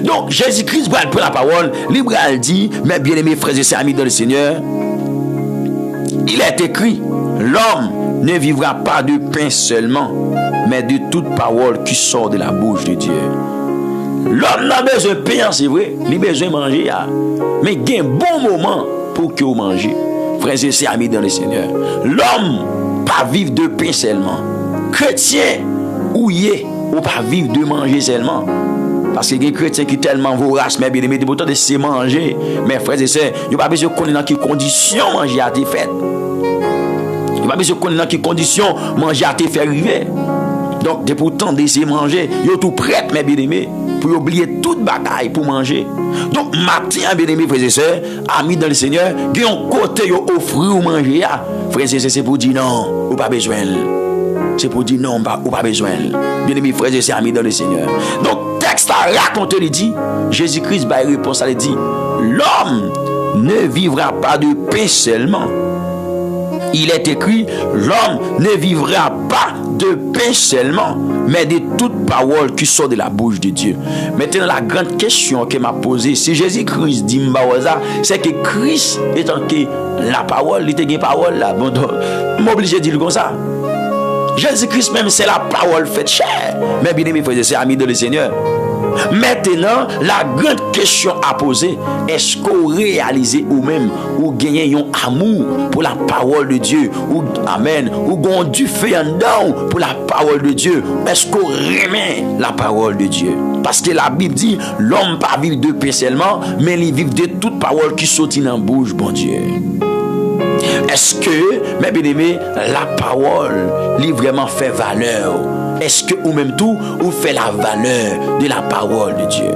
Donc, Jésus-Christ va prendre la parole, libre dit, mes bien-aimés frères et sœurs, amis dans le Seigneur, il est écrit, l'homme ne vivra pas de pain seulement, mais de toute parole qui sort de la bouche de Dieu. L'homme n'a besoin de pain, c'est vrai, il a besoin de manger, mais il y a un bon moment pour que vous mangez. Frères et sœurs, amis dans le Seigneur, l'homme pas vivre de pain seulement. Chrétien, ou pas vivre de manger seulement. Parce que les chrétiens qui sont tellement voraces, mais bien aimés, de de se manger. Mais frères et sœurs, il n'y a pas besoin de connaître dans quelles conditions manger a été fait. Il n'y a pas besoin de connaître dans quelles conditions manger a été fait arriver. Donc, de pourtant, de se manger, il est tout prêt, mes bien aimés, pour oublier toute bagaille pour manger. Donc, matin, bien aimés, frères et sœurs, amis dans le Seigneur, qui ont côté offrir ou manger, frères et sœurs, c'est pour dire non, ou pas besoin. C'est pour dire non, ou pas besoin. Bien aimés, frères et sœurs, amis dans le Seigneur. Donc, texte à raconter, il dit, Jésus-Christ va y répondre, il dit, l'homme ne vivra pas de pain seulement. Il est écrit, l'homme ne vivra pas de pain seulement, mais de toute parole qui sort de la bouche de Dieu. Maintenant, la grande question que m'a posée, si Jésus-Christ dit Mbawaza, c'est que Christ étant que la parole, il était une parole là, bon, m'oblige de dire comme ça. Jésus-Christ même, c'est la parole faite chair. Mais bien aimé, frères et sœurs, amis de le Seigneur. Maintenant, la grande question à poser, est-ce qu'on réalise ou même, ou gagnez un amour pour la parole de Dieu, ou amen, ou qu'on du fait en dedans pour la parole de Dieu, est-ce qu'on remet la parole de Dieu? Parce que la Bible dit, l'homme pas vivre de pain seulement, mais il vit de toute parole qui sortit dans la bouche, bon Dieu. Est-ce que, mes bien-aimés, la parole lui vraiment fait valeur? Est-ce que ou même tout, ou fait la valeur de la parole de Dieu?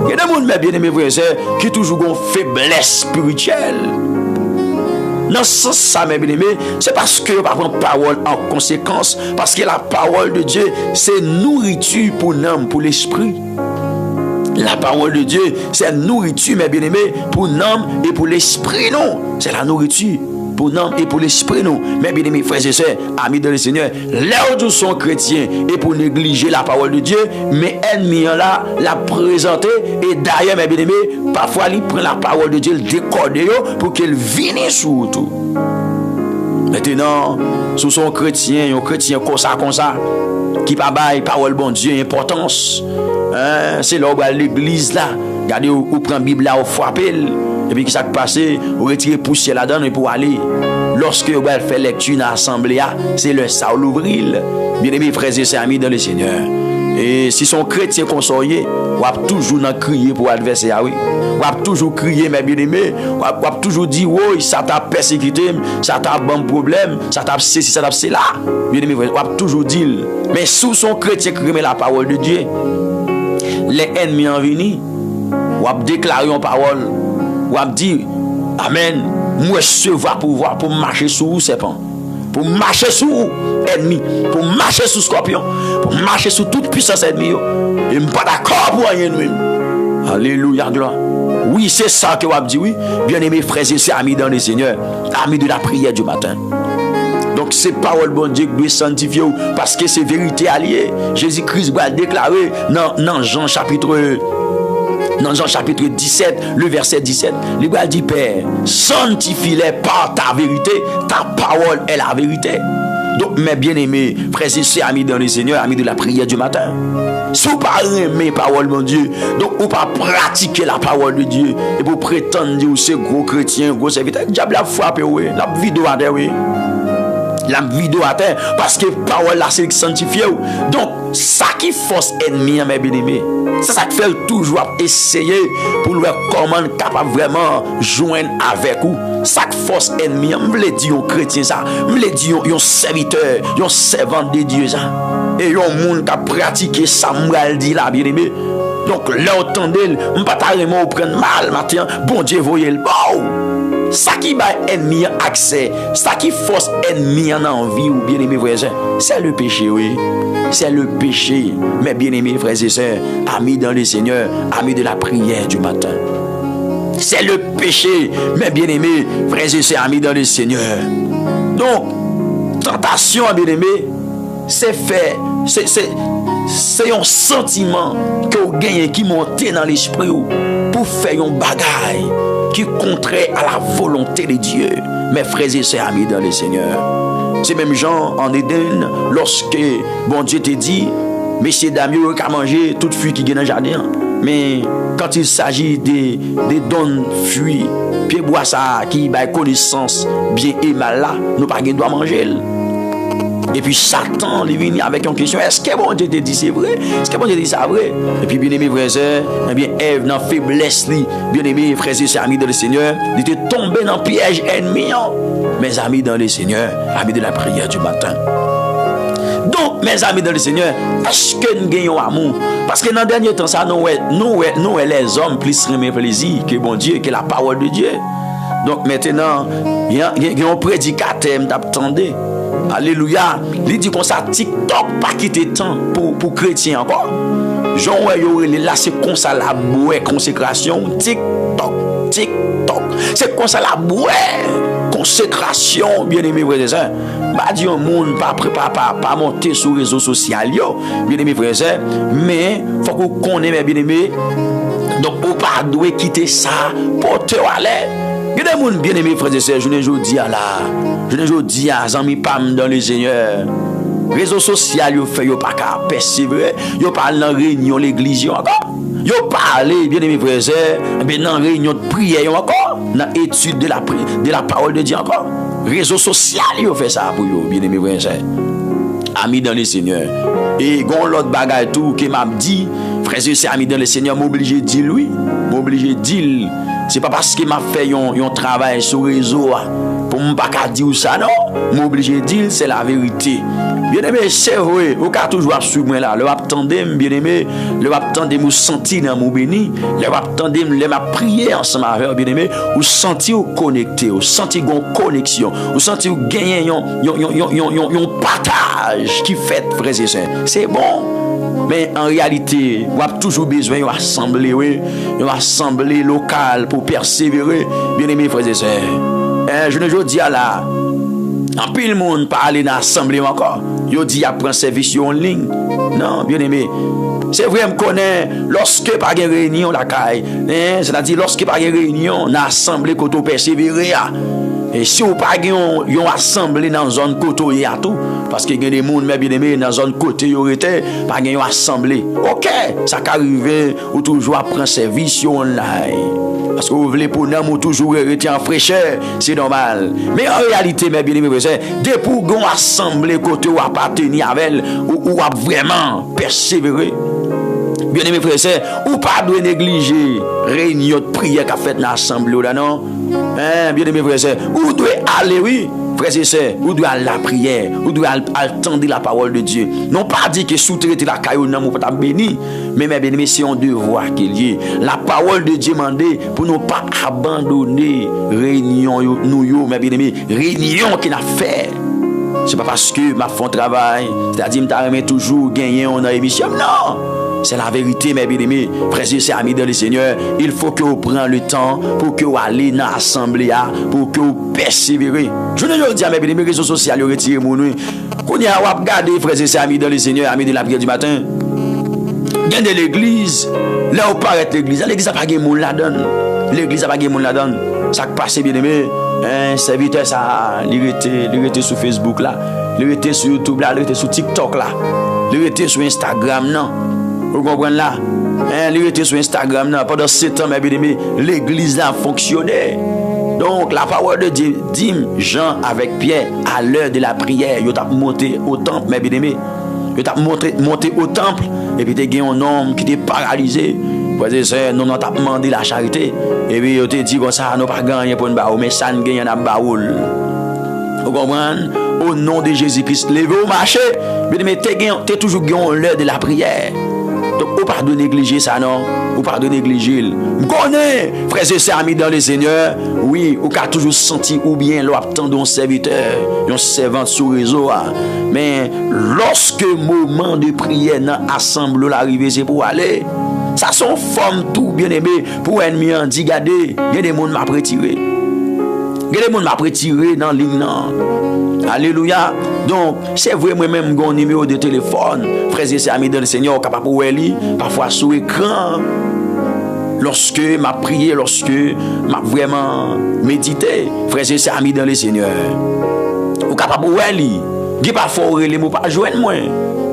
Il y a des gens, mes bien-aimés frères et sœurs, qui toujours ont faiblesse spirituelle. Dans ce sens, ça, mes bien-aimés, c'est parce que par contre, parole en conséquence, parce que la parole de Dieu, c'est nourriture pour l'âme, pour l'esprit. La parole de Dieu, c'est nourriture, mes bien-aimés, pour l'âme et pour l'esprit, non. C'est la nourriture pour l'âme et pour l'esprit, non. Mes bien-aimés, frères et sœurs, amis de le Seigneur, là où sont chrétiens et pour négliger la parole de Dieu, mais ennemis là, la présenter, et d'ailleurs, mes bien-aimés, parfois, ils prennent la parole de Dieu, le décodent pour qu'elle vienne sur tout. Maintenant, sous son chrétien, un chrétien comme ça, qui pas bail parole bon Dieu importance. C'est là où l'église là, regardez où prend la Bible là, où frapper, et puis qui s'est passé, où retirer poussière là-dedans et pour aller. Lorsque vous fait lecture dans l'assemblée, c'est le ça ou l'ouvrir. Bien aimés frères et sœurs, amis dans le Seigneur. Et si son chrétien consoyé, on va toujours crier pour l'adversaire, oui. On va toujours crier, mes bien-aimés. On va toujours dire, oui, ça t'a persécuté, ça t'a bon problème, ça t'a ceci, ça t'a cela. Bien-aimés, on va toujours dire. Mais sous son chrétien qui remet la parole de Dieu, les ennemis en venus, on va déclarer une parole, on va dire, Amen, moi je vais pouvoir pour marcher sur le serpent. Pour marcher sur ennemi, pour marcher sur scorpion, pour marcher sur toute puissance ennemi. Et je ne suis pas d'accord pour rien. Alléluia, gloire. Oui, c'est ça que je dis, oui. Bien-aimés frères et sœurs, amis dans le Seigneur, amis de la prière du matin. Donc, c'est parole bon Dieu qui doit sanctifier parce que c'est vérité alliée. Jésus-Christ va déclarer dans Jean chapitre 17, le verset 17, il va dire, Père, sanctifie-les par ta vérité, ta parole est la vérité. Donc, mes bien-aimés, frères et sœurs, amis dans le Seigneur, amis de la prière du matin, si vous ne parlez pas de parole de Dieu, donc vous ne pas pratiquer la parole de Dieu, et vous prétendez que c'est gros chrétien, gros serviteur, le diable a frappé, oui, la vidéo à terre, oui. La vidéo à terre, parce que la parole là, c'est sanctifié. Donc, ça qui force ennemi, mes bien-aimés, ça qui fait toujours essayer pour voir comment capable vraiment joindre avec vous. Ça qui force ennemi, je me dis un chrétien, ça, je me dis un serviteur, un servant de Dieu, ça. Et un monde qui a pratiqué ça, je dit là, bien-aimé. Donc, là, entendez, je ne peux pas prendre mal, matin, bon Dieu, voyez le bon. Ça qui va ennemi accès, ça qui force ennemi en envie ou bien aimé frères et sœurs, c'est le péché, oui. C'est le péché, mes bien-aimés frères et sœurs, amis dans le Seigneur, amis de la prière du matin. C'est le péché, mes bien-aimés frères et sœurs, amis dans le Seigneur. Donc, tentation, bien-aimés, c'est fait, c'est un sentiment que vous gagnez qui monte dans l'esprit pour faire un bagaille qui est contraire à la volonté de Dieu. Mes frères et sœurs, amis dans le Seigneur. C'est même Jean en Éden, lorsque bon Dieu te dit, messieurs dames, vous n'avez qu'à manger toute fruit qui est dans le jardin. Mais quand il s'agit des dons fruits, puis bois ça qui a connaissance bien et mal là, nous pas doit manger. Et puis Satan il vient avec une question, est-ce que bon Dieu te dit c'est vrai? Est-ce que bon Dieu te dit c'est vrai? Et puis bien aimé frères et sœurs, eh bien Ève dans faiblesse li, bien aimé frères et sœurs, amis dans le Seigneur, il était tombé dans le piège ennemi. Mes amis dans le Seigneur, amis de la prière du matin. Donc mes amis dans le Seigneur, est-ce que nous gagnons amour? Parce que dans le dernier temps ça nous les hommes plus remet plaisir que bon Dieu, que la parole de Dieu. Donc maintenant, il y a un prédicateur m'attendait. Alléluia. Il dit qu'on ça TikTok pas quitter temps pour chrétiens encore. Jean là c'est comme ça la bouée consécration TikTok. C'est comme ça la bouée consécration bien-aimé frères et sœurs. Bah dit un monde pas monter sur les réseaux sociaux bien-aimé frères et sœurs, mais faut qu'on connaisse bien-aimé. Donc on pas doit quitter ça pour te aller. Il y a des gens bien aimés frères et sœurs, je ne dis à là. Je ne dis à amis pam dans le Seigneur. Réseaux sociaux, ils fait yo pas qu'à persévérer, yo parle dans réunion l'église encore. Yo parle bien aimés frères et sœurs, ben dans réunion de prière encore, dans étude de la parole de Dieu encore. Réseaux sociaux, yo fait ça pour yo bien aimés frères et sœurs. Amis dans le Seigneur. Et gon l'autre bagaille tout que m'a dit, frères et sœurs, amis dans le Seigneur, m'obligé dire lui, m'obligé dire C'est pas parce que m'a fait un travail sur réseau pour me pas dire ça non, m'obligé dire c'est la vérité. Bien-aimé, c'est vrai, au cas toujours suivre moi là, le attendez bien-aimé, le attendez me sentir dans mon béni, le attendez le m'a prier ensemble avec bien-aimé, ou sentir connecté, ou sentir une connexion, ou sentir gagner un partage qui fait frères et sœurs. C'est bon. Mais en réalité, on a toujours besoin d'une assemblée, oui, une assemblée locale pour persévérer, bien-aimés frères et sœurs. Je ne dis à la, en pile monde pas aller dans l'assemblée encore. Yo dit à prendre service en ligne. Non, bien-aimé. C'est vrai, je connais, lorsque pas de réunion la caille, c'est-à-dire lorsque pas de réunion, dans l'assemblée qu'on persévérer. Et si vous pas une assemblée dans une zone côté à tout, parce qu'il y a des gens mais bien aimés dans zone côté yo était pas une assemblée. OK, ça qu'arrive ou toujours prendre service online. Parce que vous voulez pour nous toujours rester en fraîcheur, c'est normal. Mais en réalité, mes bien-aimés, dès pour une assemblée côté ou appartenir avec elle, ou à vraiment persévérer. Bien-aimés frères, ou pas de négliger réunion de prière qu'a fait dans l'assemblée là non. Bien-aimés frères, ou doit aller oui. Frères et sœurs, vous devez aller à la prière, vous devez attendre la parole de Dieu. Non pas dire que sous-traiter la caillou non pour béni, mais mes bien-aimés, c'est un devoir qu'il y ait. La parole de Dieu m'a dit pour ne pas abandonner réunion nous mes bien-aimés, réunion qu'il a fait. C'est pas parce que ma fond travail, c'est-à-dire que je toujours gagner en émission. Non! C'est la vérité, mes bien-aimés, frères et sœurs, amis dans le Seigneur. Il faut que vous preniez le temps pour que vous allez dans l'assemblée, pour que vous persévérez. Je ne dis à mes bien-aimés, les réseaux sociaux, retirez mon nom. Quand vous regardez, frères et sœurs, amis dans le Seigneur, amis de la prière du matin, regardez l'église. Là où paraît l'église, l'église n'a pas de monde là-dedans. L'église n'a pas de monde là-dedans. Ça passe, bien-aimés. Serviteur, ça, il était sur Facebook là, il était sur YouTube là, il était sur TikTok là, il était sur Instagram non. Vous comprenez là? Il était sur Instagram là. Pendant 7 ans, mes bien-aimés, l'église a fonctionné. Donc, la parole de Dieu dit, Jean avec Pierre, à l'heure de la prière, ils ont monté au temple, mes bien-aimés. Ils ont monté au temple, et puis il y a un homme qui était paralysé. Nous avons demandé la charité. Et puis, ils ont dit comme ça, nous n'avons pas gagné pour une baoule, mais ça nous gagne dans la baoule. Vous comprenez? Au nom de Jésus-Christ, levez au marché. Mais tu as toujours gagné l'heure de la prière. Donc, on ne peut pas négliger ça, non? On ne peut pas négliger. Vous connaissez, frères et sœurs, amis dans le Seigneur, oui, on a toujours senti ou bien l'obtention d'un serviteur, d'un servant sur le réseau. Mais lorsque le moment de prière dans l'assemblée arrive, c'est pour aller. Ça sont forme tout bien aimé pour ennemi en dit regardez, il y a des gens qui m'ont retiré. Il y a des gens qui m'ont retiré dans la ligne. Alléluia. Donc, c'est vrai, moi-même, j'ai un numéro de téléphone. Frères et sœurs, amis dans le Seigneur, capable de voir, parfois sur l'écran. Lorsque m'a prié, lorsque m'a vraiment médité, frères et sœurs, amis dans le Seigneur. Ou capable de voir, il parfois les mots pas joindre moi.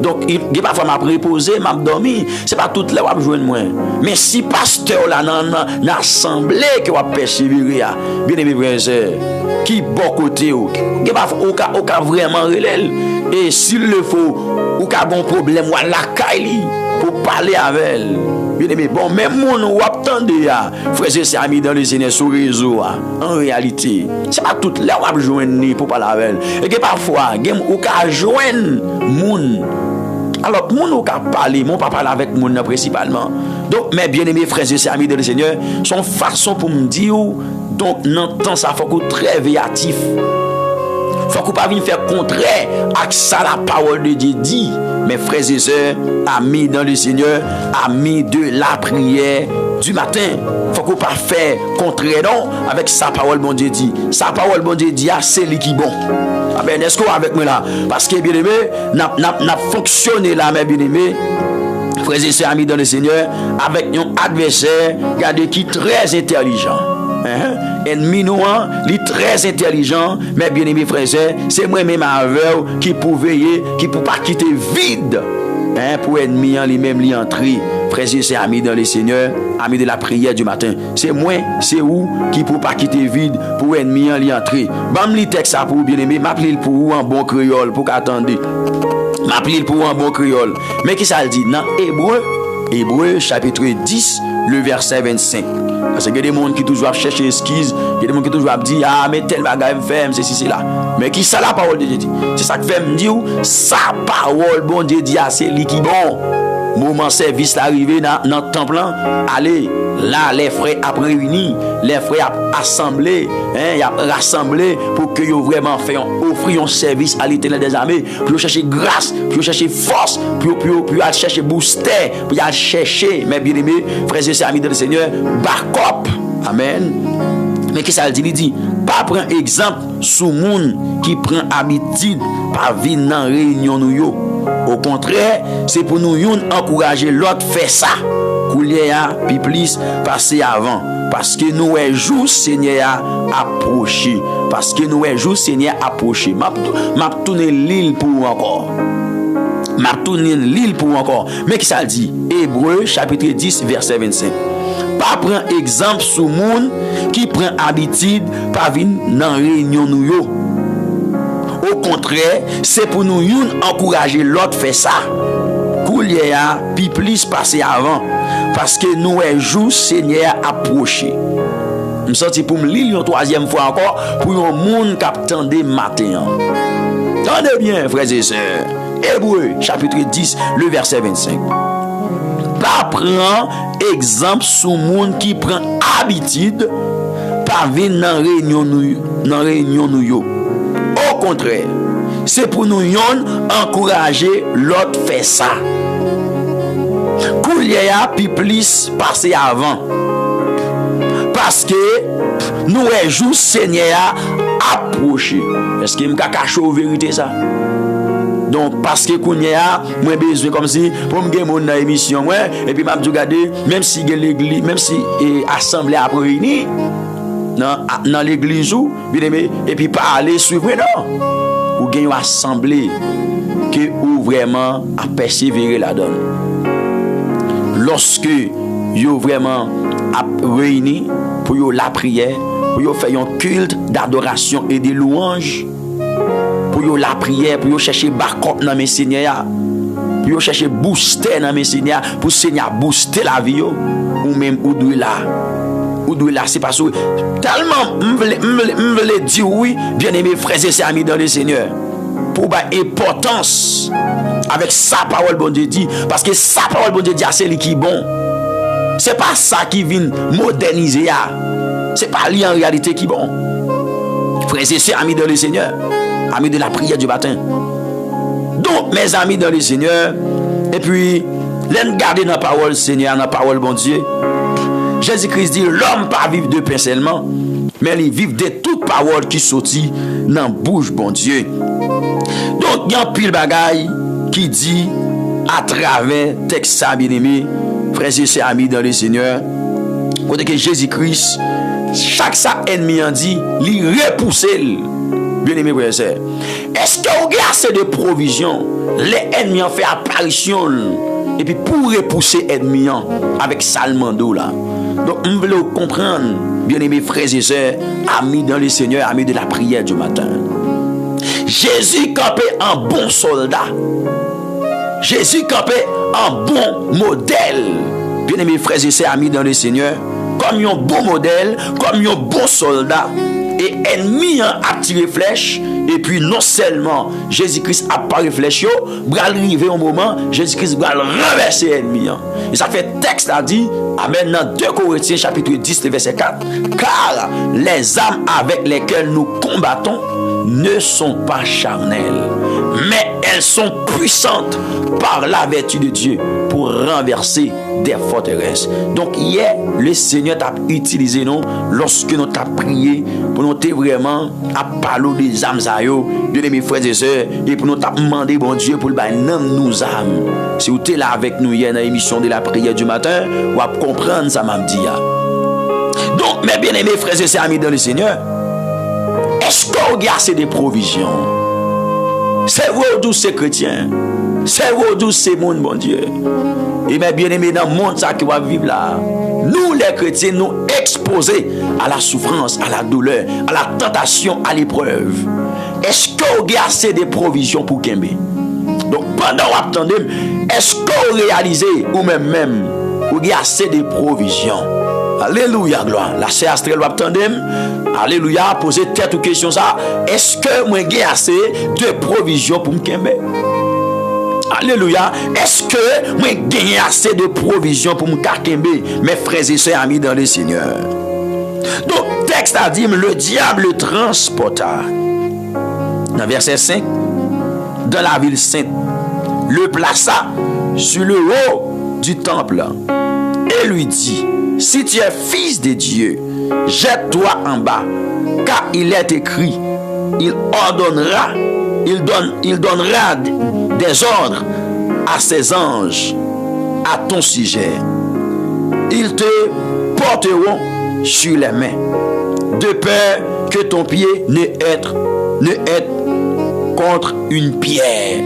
Donc il parfois m'a reposé, m'a dormi, c'est pas toute là où joindre moi. Mais si pasteur là dans l'assemblée qui va persévérer, bien aimé frères et sœurs, qui bon côté ou ka vraiment relève et s'il le faut ou ka bon problème ou la caille pour parler avec elle. Bien aimé, bon, même mon ou attendez, frères et sœurs, amis dans le Seigneur sur le réseau, en réalité, c'est pas toute là où joindre pour parler avec elle. Et que parfois, ou ka joindre moun. Alors, moun ou ka parler, mon pas parler avec moun principalement. Donc, mes bien-aimés frères et sœurs, amis dans le Seigneur, son façon pour me dire, donc, dans temps, ça faut qu'on très véatif. Faut qu'on pas venir faire contraire à ça la parole de Dieu dit. Mes frères et sœurs, amis dans le Seigneur, amis de la prière du matin. Faut qu'on pas faire contraire non avec sa parole bon Dieu dit. Sa parole bon Dieu dit, c'est lui qui bon. Ah ben est-ce qu'on avec moi là? Parce que bien aimé, n'a fonctionné là, mes bien aimés. Frères et sœurs, amis dans le Seigneur, avec un adversaire, regardez qui très intelligent. Ennemi noir, il est très intelligent, mais bien aimé frères et sœurs, c'est moi-même avec qui pour veiller, qui pour pas quitter vide, pour ennemi lui-même lui entrer. Frères et sœurs, amis dans le Seigneur, amis de la prière du matin, c'est moi, c'est où qui pour pas quitter vide, pour ennemi lui entrer. Bam li texte ça pour bien aimé, m'appelle pour vous en bon créole pour qu'attendez. M'appelle pour un bon créole. Mais qui ça le dit dans hébreu? Hébreux chapitre 10, le verset 25. Parce qu'il y a des gens qui toujours cherchent excuses, il y a des gens qui toujours disent ah mais tel bagage fait, c'est ceci, c'est là. Mais qui ça la parole de Dieu dit? C'est ça que fait me dire, sa parole, bon Dieu dit c'est lui qui bon. Moment service l'arrivée dans le temple, allez, là les frères a réuni, les frères a assemblé, y a rassemblé pour que yo vraiment fait offrir un service à l'Éternel des armées, pour chercher grâce, pour chercher force, pour chercher booster, pour chercher, mes bien-aimés, frères et sœurs amis dans le Seigneur, backup. Amen. Mais qu'est-ce qu'il dit? Pas prendre exemple sur monde qui prend habitude pas venir dans réunion nous yo. Au contraire, c'est pour nous encourager l'autre faire ça. Couler à puis plus passer avant. Parce que nous est jour Seigneur approché. Parce que nous est jour Seigneur approché. M'a tourner l'île pour encore. M'a tourner l'île pour encore. Mais qui ça dit? Hébreux chapitre 10 verset 25. Pas prendre exemple sur monde qui prend habitude pas venir dans réunion nous yo. Au contraire, c'est pour nous encourager l'autre faire ça. Couler à puis plus passer avant. Parce que nous est jour Seigneur approché. Je me sens pour me lire une troisième fois encore pour un monde qui attendait matin. Tendez bien, frères et sœurs. Hébreux chapitre 10, le verset 25. Pas prendre exemple sur monde qui prend habitude pas venir dans réunion nous. Au contraire, c'est pour nous encourager l'autre faire ça. Couler à puis plus passer avant. Parce que nous est jour Seigneur approché. Est-ce que m'ka caché la vérité ça? Donc parce que Kounia moi besoin comme si pour me gagner mon émission moi et puis m'a regarder même si l'église même si assemblée a réuni dans l'église ou bien aimé et puis pas aller suivre non ou gagner assemblée que ou vraiment à persévérer la donne lorsque yo vraiment a réuni pour yo la prière pour yo faire un culte d'adoration et de louange pour yo la prière pour yo chercher backup dans mes seigneurs pour yo chercher booster dans mes seigneurs pour Seigneur booster la vie yo ou même ou doit là c'est parce que tellement me dire oui bien-aimés frères et sœurs amis dans le Seigneur pour ba importance avec sa parole bon Dieu dit parce que sa parole bon Dieu dit c'est lui qui bon c'est pas ça qui vient moderniser c'est pas lui en réalité qui bon frères et sœurs amis dans le Seigneur amis de la prière du matin donc mes amis dans le Seigneur et puis l'en garder dans la parole Seigneur dans la parole bon Dieu Jésus-Christ dit l'homme pas vivre de pain seulement mais il vivre de toute parole qui sortit dans bouche bon Dieu. Donc il y a un pile bagaille qui dit à travers texte ça bien-aimé frères et sœurs amis dans le Seigneur côté que Jésus-Christ chaque ça ennemi en dit il repousser bien-aimé frères et sœurs. Est-ce que vous avez assez de provisions les ennemis ont fait apparition et puis pour repousser ennemi avec salmando là. Donc, on veut comprendre, bien-aimés frères et sœurs, amis dans le Seigneur, amis de la prière du matin. Jésus campait un bon soldat. Jésus campait un bon modèle. Bien-aimés frères et sœurs, amis dans le Seigneur, comme un bon modèle, comme un bon soldat. Et ennemi a tiré flèche. Et puis non seulement Jésus-Christ a parlé flèche, il va arriver au moment, Jésus-Christ va renverser l'ennemi. Et ça fait texte a dit, amen, dans 2 Corinthiens chapitre 10, verset 4. Car les armes avec lesquelles nous combattons ne sont pas charnelles, mais elles sont puissantes par la vertu de Dieu pour renverser des forteresses. Donc hier, le Seigneur t'a utilisé nous lorsque nous t'a prié pour nous vraiment à parler des âmes à yo, bien-aimés frères et sœurs, et pour nous t'a demandé bon Dieu pour le nom nous âmes. Si vous êtes là avec nous hier dans l'émission de la prière du matin, vous allez comprendre ça m'a dit. Donc mes bien-aimés frères et sœurs amis dans le Seigneur, est-ce qu'on a assez de provisions? C'est vous tous ces chrétiens. C'est vous tous ces mondes, mon Dieu. Et mes bien-aimés dans le monde qui va vivre là, nous les chrétiens, nous exposés à la souffrance, à la douleur, à la tentation, à l'épreuve. Est-ce qu'on a assez de provisions pour Kembe? Donc pendant que vous attendez, est-ce que vous réalisez ou même vous avez assez de provisions? Alléluia, gloire. La sœur Astrid vous attendez. Alléluia, posez tête aux questions ça. Est-ce que moi j'ai assez de provisions pour me kembe? Alléluia. Est-ce que moi j'ai assez de provisions pour me kembe? Mes frères et sœurs amis dans le Seigneur. Donc, texte a dit, le diable le transporta. Dans verset 5, dans la ville sainte, le plaça sur le haut du temple et lui dit, si tu es fils de Dieu, jette-toi en bas, car il est écrit, il donnera des ordres à ses anges à ton sujet. Ils te porteront sur les mains, de peur que ton pied ne heurte contre une pierre.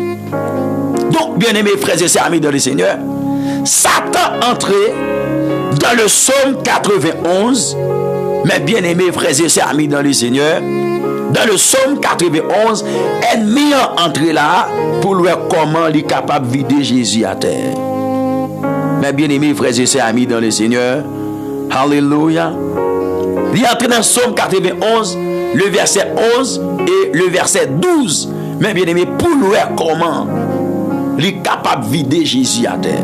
Donc, bien-aimés frères et sœurs amis dans le Seigneur, Satan entré dans le psaume 91, mais bien-aimés frères et sœurs amis dans le Seigneur, dans le psaume 91, ennemi entré là pour voir comment il est capable de vider Jésus à terre. Mais bien-aimés frères et sœurs amis dans le Seigneur, alléluia. Il est entré dans le psaume 91, le verset 11 et le verset 12. Mais bien aimé, pour voir comment il est capable de vider Jésus à terre.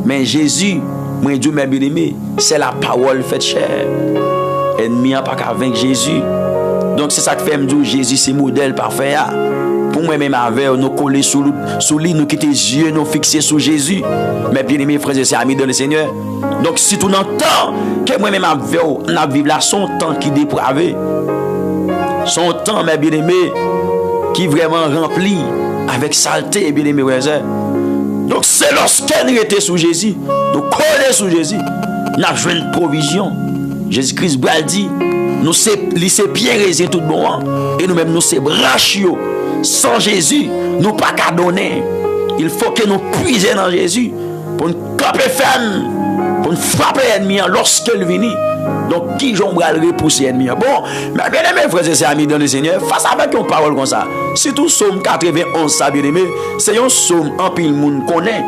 Mais Jésus, moi je dis, mais bien aimé, c'est la parole faite chair. Ennemi n'a pas qu'à vaincre Jésus. Donc c'est ça que fait me dire, Jésus c'est modèle parfait. Pour moi-même avec nous coller sous lui, nous quitter les yeux, nous fixer sur Jésus. Mais bien aimé, frères et sœurs amis dans le Seigneur. Donc si tout temps que moi-même avec on a vécu là son temps qui dépravé. Son temps, mes bien-aimés, qui est vraiment rempli avec saleté, bien-aimés, frères et sœurs. Donc c'est lorsqu'elle était sous Jésus, nous collons sous Jésus, nous avons une provision. Jésus-Christ a dit, nous sommes bien raisés tout bon, et nous-mêmes nous sommes branchés. Sans Jésus, nous pas qu'à donner. Il faut que nous puisions dans Jésus pour nous camper ferme, pour nous frapper l'ennemi lorsqu'il vient. Donc, qui j'en va repousser l'ennemi? Bon, mais bien aimé, frères et sœurs amis dans le Seigneur, face avec une parole comme ça, si tout psaume 91, ça bien aimé, c'est un psaume en pile monde connaît.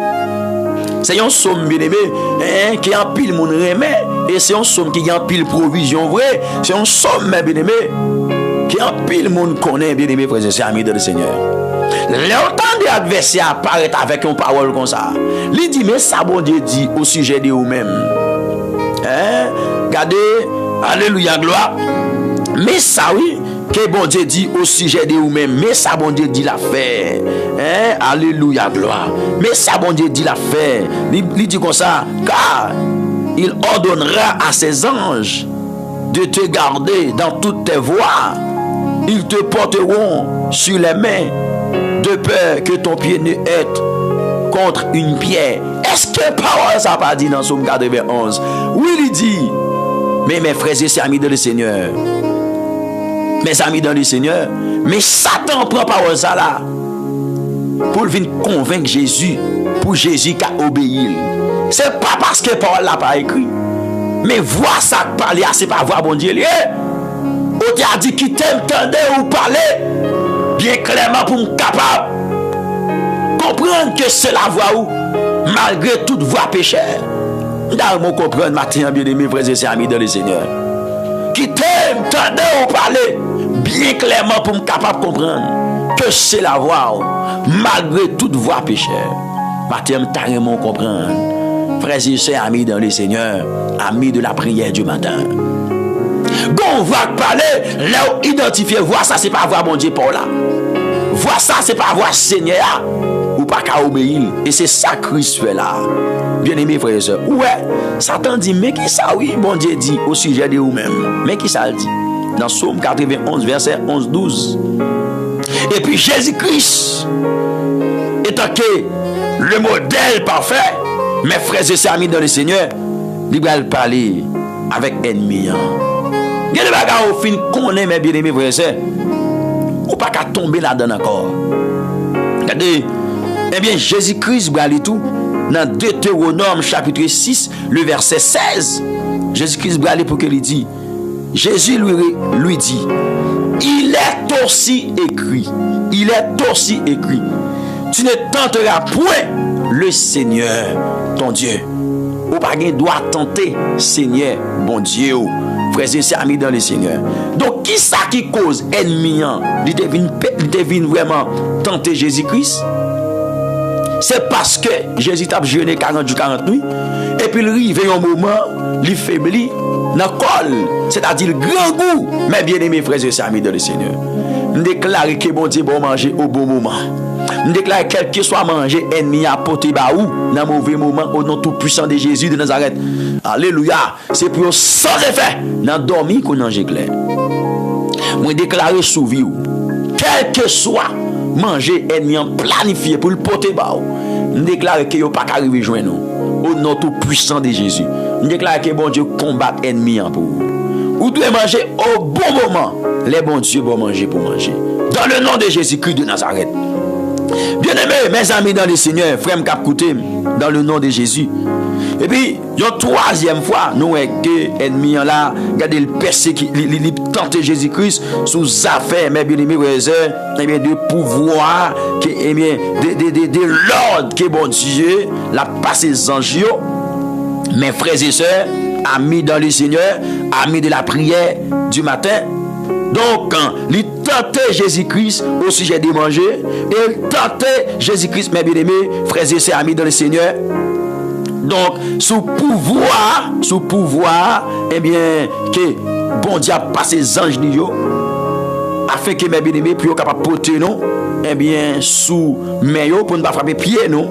C'est un psaume bien aimé, qui en pile monde remet, et c'est un psaume qui en pile provision vrai. C'est un psaume bien aimé, qui en pile monde connaît, bien aimé, frères et sœurs amis dans le Seigneur. Longtemps des adversaires apparaissent avec une parole comme ça. Il dit, mais ça, bon Dieu dit au sujet de vous-même. Regardez, alléluia, gloire. Mais ça, oui, que bon Dieu dit au sujet de vous-même. Mais ça, bon Dieu dit l'affaire. Alléluia, gloire. Mais ça, bon Dieu dit l'affaire. Il dit comme ça, car il ordonnera à ses anges de te garder dans toutes tes voies. Ils te porteront sur les mains, de peur que ton pied ne heurte contre une pierre. Est-ce que parole ça pas dit dans Psaume 91? Oui, il dit. Mais mes frères et sœurs amis dans le Seigneur, mes amis dans le Seigneur, mais Satan prend parole ça là pour venir convaincre Jésus, pour Jésus qui a obéi. C'est pas parce que parole là pas écrit, mais voir ça parler, c'est pas voir bon Dieu. On t'a dit qu'il t'entendait ou parler bien clairement pour me capable comprendre que c'est la voix où malgré toute voix péchère. Nous comprendre matin bien aimé frères et sœurs amis dans le Seigneur. Qui t'entendait ou parler bien clairement pour me capable comprendre que c'est la voix où malgré toute voix péchère. Matin carrément comprendre. Frères et sœurs amis dans le Seigneur, amis de la prière du matin. Gon voix parler, là où identifier voix ça c'est pas voix bon Dieu pour là. Voix ça c'est pas voix Seigneur ou pas qu'à obéir et c'est ça Christ fait là. Bien-aimés frères et sœurs. Ouais, Satan dit mais qui ça oui bon Dieu dit au sujet de vous-même. Mais qui ça le dit? Dans Psaume 91 verset 11-12. Et puis Jésus-Christ étant que le modèle parfait, mes frères et sœurs amis dans le Seigneur, il va parler avec ennemi. Il y a des bagages au fin qu'on est, mes bien-aimés frères et sœurs. Ou pas qu'à tomber là-dedans encore. Regardez, eh bien, Jésus-Christ va aller tout dans Deutéronome chapitre 6, le verset 16. Jésus-Christ va aller pour qu'il dit. Jésus lui dit, il est aussi écrit, tu ne tenteras point le Seigneur, ton Dieu. Ou pas doit tenter Seigneur, bon Dieu. Frères et sœurs, amis dans le Seigneur. Donc, qui ça qui cause ennemi? Il devine vraiment tenter Jésus-Christ. C'est parce que Jésus a jeûné 40 jours, 40 nuits. Et puis, il arrive un moment, il faiblit dans le col. C'est-à-dire le grand goût. Mais bien aimés, frères et sœurs, amis dans le Seigneur. Je déclare que bon Dieu va manger au bon moment. Je déclare que quel que soit manger, ennemi à porter baou dans un mauvais moment au nom tout puissant de Jésus de Nazareth. Alléluia. C'est pour sans effet dans dormir qu'on a clair. Moi déclare sous vie, quel que soit manger ennemi planifié pour le porter baou. Je déclare que yo pas arriver joindre nous au nom tout puissant de Jésus. Je déclare que bon Dieu combat ennemi pour vous. Vous devez manger au bon moment. Les bons dieux vont manger pour manger. Dans le nom de Jésus-Christ de Nazareth. Bien-aimés, mes amis dans le Seigneur, frères cap écouter dans le nom de Jésus. Et puis, une troisième fois, nous que ennemi là, regardez le persécuter, il tente Jésus-Christ sous affaires, mes bien-aimés, et bien de pouvoir, et bien de l'ordre que bon Dieu l'a passé aux anges. Mes frères et sœurs, amis dans le Seigneur, amis de la prière du matin. Donc, il tentait Jésus-Christ au sujet de manger. Et il tentait Jésus-Christ, mes bien-aimés, frères et sœurs, amis dans le Seigneur. Donc, sous pouvoir, eh bien, que bon Dieu a passé les anges, afin que mes bien-aimés puissent capables de porter nous, eh bien, sous maillot pour ne pas frapper pied, nous.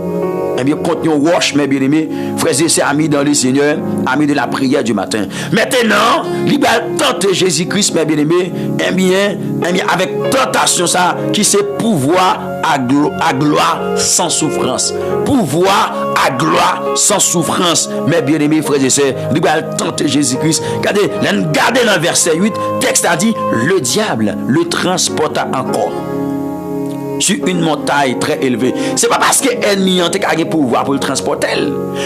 Eh bien, contenu wash, mes bien-aimés, frères et sœurs, amis dans le Seigneur, amis de la prière du matin. Maintenant, libère tente Jésus-Christ, mes bien-aimés, eh bien, avec tentation, ça, qui c'est pouvoir à gloire sans souffrance. Pouvoir à gloire sans souffrance, mes bien-aimés, frères et sœurs, libère tente Jésus-Christ. Regardez dans le verset 8, texte a dit, le diable le transporta encore sur une montagne très élevée. C'est pas parce que l'ennemi a un pouvoir pour le transporter,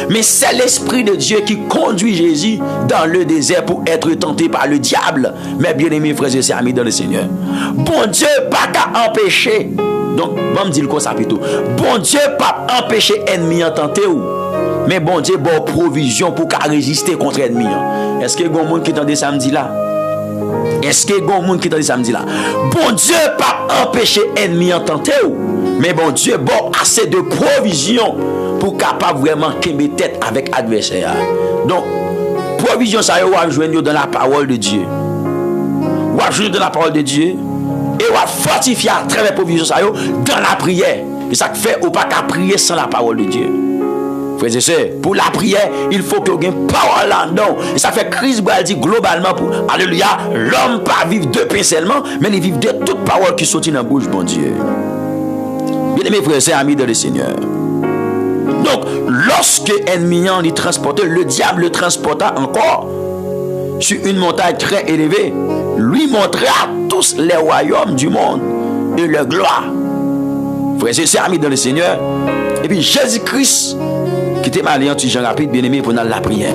mais c'est l'Esprit de Dieu qui conduit Jésus dans le désert pour être tenté par le diable. Mes bien-aimés frères et sœurs, amis dans le Seigneur, bon Dieu pas qu'à empêcher. Donc, on me dit comme ça plutôt. Bon Dieu pas empêcher l'ennemi en tenter ou. Mais bon Dieu bon provision pour qu'à résister contre l'ennemi. Est-ce que y a un monde qui entend samedi là? Est-ce que y a un monde qui entend samedi là? Bon Dieu pas empêcher l'ennemi en tenter ou. Mais bon Dieu bon assez de provision pour capable vraiment qu'aimer tête avec adversaire. Donc, provision ça y va joindre dans la parole de Dieu. Va joindre dans la parole de Dieu. Et on va fortifier à travers provision ça dans la prière. Et ça fait ou pas qu'à prier sans la parole de Dieu. Frères et sœurs, pour la prière, il faut que y ait une parole là-dedans. Et ça fait Christ dit globalement pour alléluia, l'homme pas vivre de pain seulement, mais il vit de toute parole qui sortit dans la bouche bon Dieu. Bien-aimés frères et sœurs, amis de le Seigneur. Donc, lorsque l'ennemi lui transportait, le diable le transporta encore sur une montagne très élevée, lui montrait à tous les royaumes du monde et leur gloire. Frères et sœurs, amis dans le Seigneur. Et puis Jésus-Christ, qui était mal en Jean rapide, bien aimé, pendant la prière.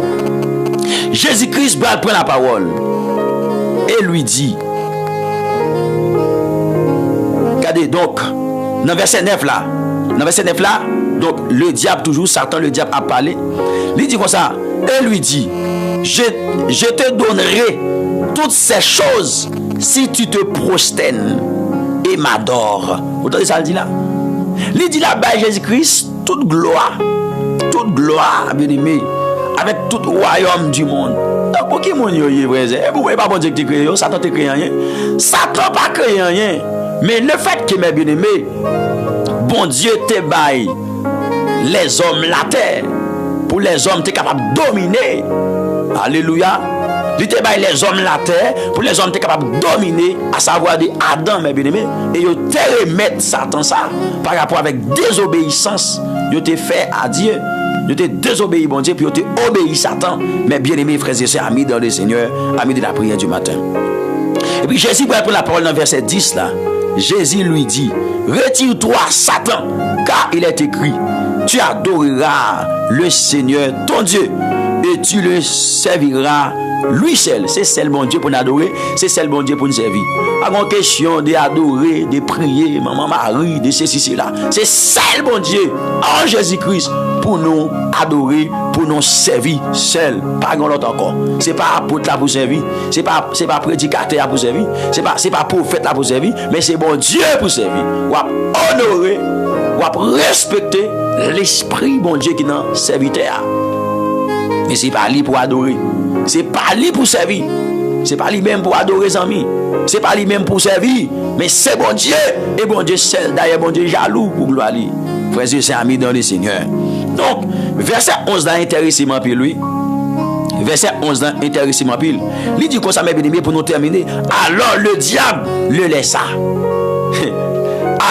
Jésus-Christ va prendre la parole et lui dit, regardez donc, dans verset 9 là, donc le diable, toujours Satan, le diable a parlé. Il dit comme ça, et lui dit, je te donnerai toutes ces choses si tu te prosternes et m'adores. Vous entendez ça, il dit là? Il dit là-bas, Jésus-Christ, toute gloire, bien aimé, avec tout royaume du monde. Donc, pour qui mon yo y est vrai? Vous voyez pas bon Dieu qui te crée, Satan te crée rien. Satan pas créé rien. Mais le fait que mes bien-aimés, bon Dieu te baille les hommes la terre, pour les hommes tu es capable de dominer. Alléluia. Il te baille les hommes la terre, pour les hommes tu es capable de dominer, à savoir de Adam, mes bien-aimés. Et ils te remettent Satan ça, par rapport avec désobéissance, ils te fait à Dieu. Ils te désobéi, bon Dieu, puis ils te obéi Satan. Mes bien-aimés frères et sœurs, amis dans le Seigneur, amis de la prière du matin. Et puis Jésus va prendre la parole dans verset 10 là. Jésus lui dit, retire-toi Satan, car il est écrit, tu adoreras le Seigneur ton Dieu et tu le serviras Lui seul, c'est seul bon Dieu pour nous adorer, c'est seul bon Dieu pour nous servir. Pas une question d'adorer, de prier, maman Marie, de ceci, cela. C'est seul bon Dieu en Jésus-Christ pour nous adorer, pour nous servir seul. Pas grand l'autre encore. C'est pas apôtre là pour servir, c'est pas prédicateur pour servir, c'est pas prophète là pour servir, mais c'est bon Dieu pour servir. Ou honorer, ou respecter l'esprit bon Dieu qui est dans le serviteur. Mais c'est pas lui pour adorer. C'est pas lui pour servir. C'est pas lui même pour adorer les amis. C'est pas lui même pour servir. Mais c'est bon Dieu. Et bon Dieu seul. D'ailleurs, bon Dieu jaloux pour gloire lui. Frères et sœurs, amis dans le Seigneur. Donc, verset 11 là, intéressement pour lui. Verset 11 là, intéressement pour lui. Il dit comme ça, mes bien-aimés, pour nous terminer. Alors le diable le laissa.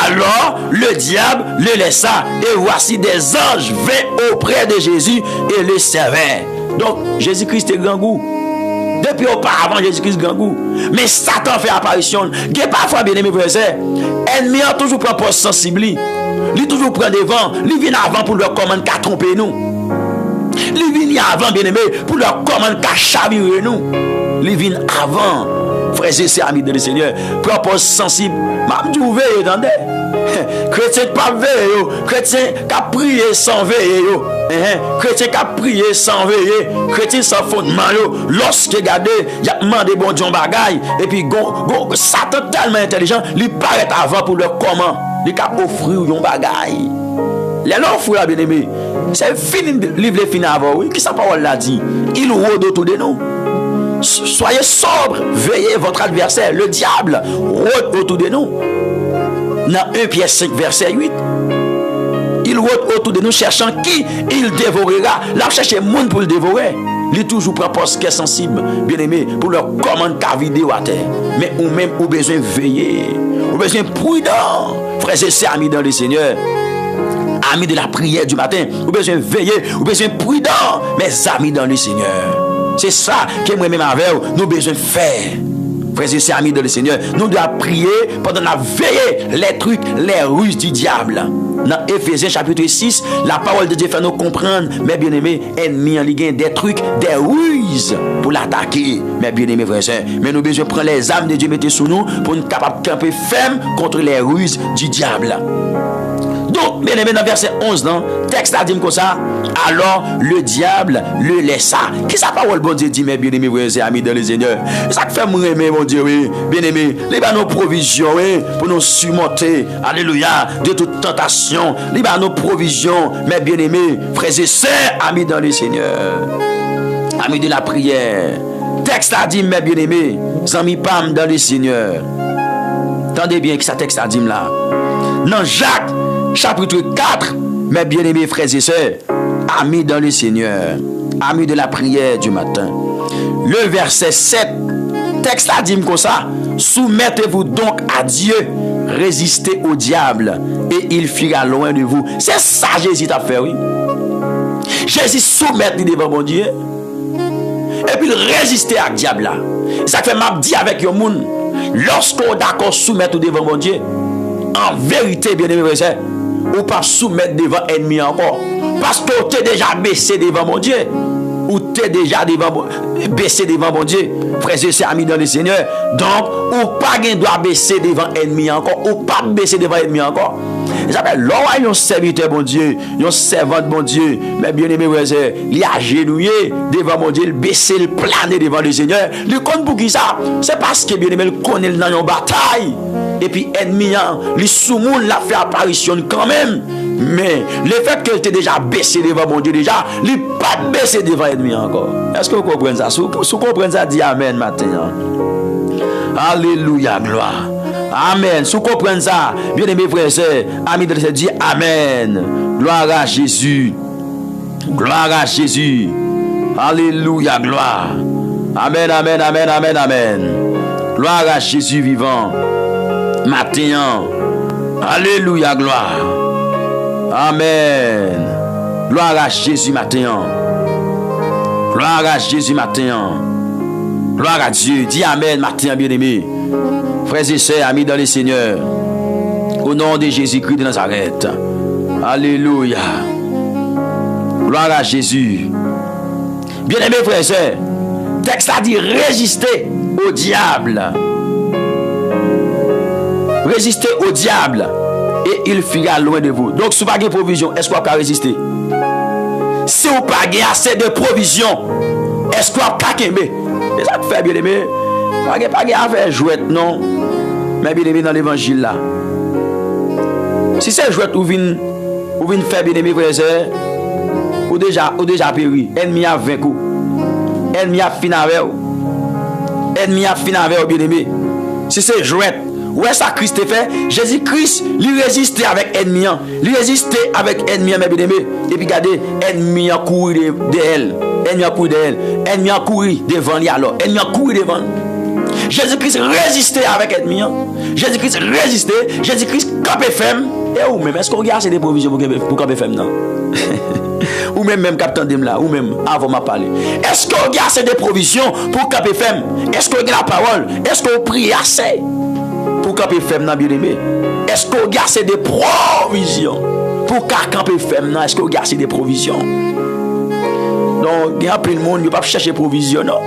Alors le diable le laissa. Et voici des anges vinrent auprès de Jésus et le servaient. Donc, Jésus-Christ est grand goût. Depuis auparavant, Jésus-Christ est grand goût. Mais Satan fait apparition. Il y a parfois, bien aimé, frère, ennemi a toujours pris un poste sensible. Il toujours prend devant. Il vient avant pour leur commande qu'à tromper nous. Il vient avant, bien aimé, pour leur commande qu'à chavirer nous. Il vient avant, frères et sœurs, amis de le Seigneur, pour un poste sensible. M'a dit, vous veillez, attendez. Chrétien qui pas veillé, chrétien qui a prié sans veiller, chrétien qui a prié sans veiller, chrétien sans fondement, lorsque regardez, il a demandé bon Dieu bagaille, et puis Satan tellement intelligent, il paraît avant pour leur comment, il a offrir un bagaille. Les offrir, bien aimé, c'est fini, livre fini avant, oui, qui sa parole l'a dit, il rôde autour de nous. Soyez sobre, veillez votre adversaire, le diable rôde autour de nous. Dans 1 Pierre 5, verset 8, il rôde autour de nous cherchant qui il dévorera. Là, chercher monde pour le dévorer. Il toujours prend poste qui est sensible, bien aimé, pour leur commande qu'à vider à terre. Mais ou même, ou besoin veiller, ou besoin prudent, frères et sœurs, amis dans le Seigneur, amis de la prière du matin, ou besoin veiller, ou besoin prudent, mes amis dans le Seigneur. C'est ça que moi-même avec nous besoin faire. Frères et sœurs, amis de le Seigneur, nous devons prier pendant la veille les trucs, les ruses du diable. Dans Éphésiens chapitre 6, la parole de Dieu fait nous comprendre, mes bien-aimés, ennemis en ligue, des trucs, des ruses pour l'attaquer, mes bien-aimés frères et sœurs. Mais nous devons prendre les âmes de Dieu, mettre sous nous pour nous capables de camper ferme contre les ruses du diable. Donc, bien aimé, dans verset 11, non, texte a dit comme ça. Alors le diable le laissa. Qui sa parole, bon Dieu, dit, mes bien-aimés, frères et amis dans le Seigneur. Ça fait moi aimer, mon Dieu, oui. Bien-aimé, les nos provisions, oui, pour nous surmonter, alléluia, de toute tentation. Les nos provisions, mes bien-aimés, frères et sœurs, amis dans le Seigneur. Amis de la prière. Texte a dit, mes bien-aimés, amis pam dans le Seigneur. Tendez bien que ça texte a dit là. Dans Jacques, chapitre 4, mes bien-aimés frères et sœurs, amis dans le Seigneur, amis de la prière du matin. Le verset 7, texte a dit comme ça. Soumettez-vous donc à Dieu, résistez au diable, et il fuira loin de vous. C'est ça Jésus a fait, oui. Jésus soumettre devant mon Dieu, et puis résister à diable là. Ça fait m'a dit avec le monde, lorsqu'on d'accord soumettre devant mon Dieu, en vérité, bien aimé, ou pas soumettre devant ennemi encore. Parce que tu es déjà baissé devant mon Dieu. Ou tu es déjà baissé devant mon Dieu. Frères et sœurs, amis dans le Seigneur. Donc, ou pas doit baisser devant ennemi encore. Ou pas baisser devant ennemi encore. Ça s'appelle l'oreille, un serviteur, bon Dieu. Un servant, bon Dieu. Mais bien aimé, frères et sœurs, il est agenouillé devant mon Dieu. Il baissé, il plané devant le Seigneur. Il compte pour qui ça? C'est parce que bien aimé, il connaît dans une bataille. Et puis ennemi, les sous-moun l'a fait apparition quand même. Mais le fait qu'elle était déjà baissé devant mon Dieu déjà, il n'est pas baissé devant l'ennemi encore. Est-ce que vous comprenez ça? Si vous comprenez ça, dis Amen maintenant. Alléluia, gloire. Amen. Si vous comprenez ça, bien aimés frères et sœurs, amis de Dieu, dis Amen. Gloire à Jésus. Gloire à Jésus. Alléluia, gloire. Amen, amen, amen, amen, amen. Gloire à Jésus vivant. Matin. Alléluia, gloire. Amen. Gloire à Jésus matin. Gloire à Jésus matin. Gloire à Dieu. Dis Amen matin, bien-aimé. Frères et sœurs, amis dans le Seigneur. Au nom de Jésus-Christ de Nazareth. Alléluia. Gloire à Jésus. Bien-aimé, frères et sœurs. Texte a dit résister au diable. Résister au diable et il fuira loin de vous. Donc, si vous n'avez pas de provision, est-ce que vous pouvez résister? Si vous n'avez pas assez de provision, est-ce que vous pouvez aimer? C'est ça que fait bien aimé. Vous n'avez pas à faire jouet, non? Mais bien aimé dans l'évangile là. Si c'est jouet ou vient faire bien aimé, frères et sœurs, ou déjà péri. Ennemi a vaincu. Ennemi a fini avec vous. Ennemi a fini avec vous, bien aimé. Si c'est jouet. Où est-ce que Christ fait? Jésus-Christ lui résistait avec ennemi. Lui résistait avec ennemi, mes bien-aimés. Et puis regardez, ennemi a couru de elle. Ennemi a couru de elle. Ennemi a couru devant lui alors. Ennemi a couru devant. Jésus-Christ résistait avec ennemi. Jésus-Christ résistait. Jésus-Christ campait ferme. Et ou même, est-ce qu'on regarde des provisions pour camper ferme, non? Ou même captain Dem là, ou même avant ma parler. Est-ce qu'on regarde des provisions pour camper ferme? Est-ce qu'on regarde la parole? Est-ce qu'on prie assez? Pour camper ferme, bien aimé. Est-ce que vous gardez des provisions? Pour camper ferme, est-ce que vous gardez des provisions? Donc, il y a plein de monde, il ne va pas chercher provision, non?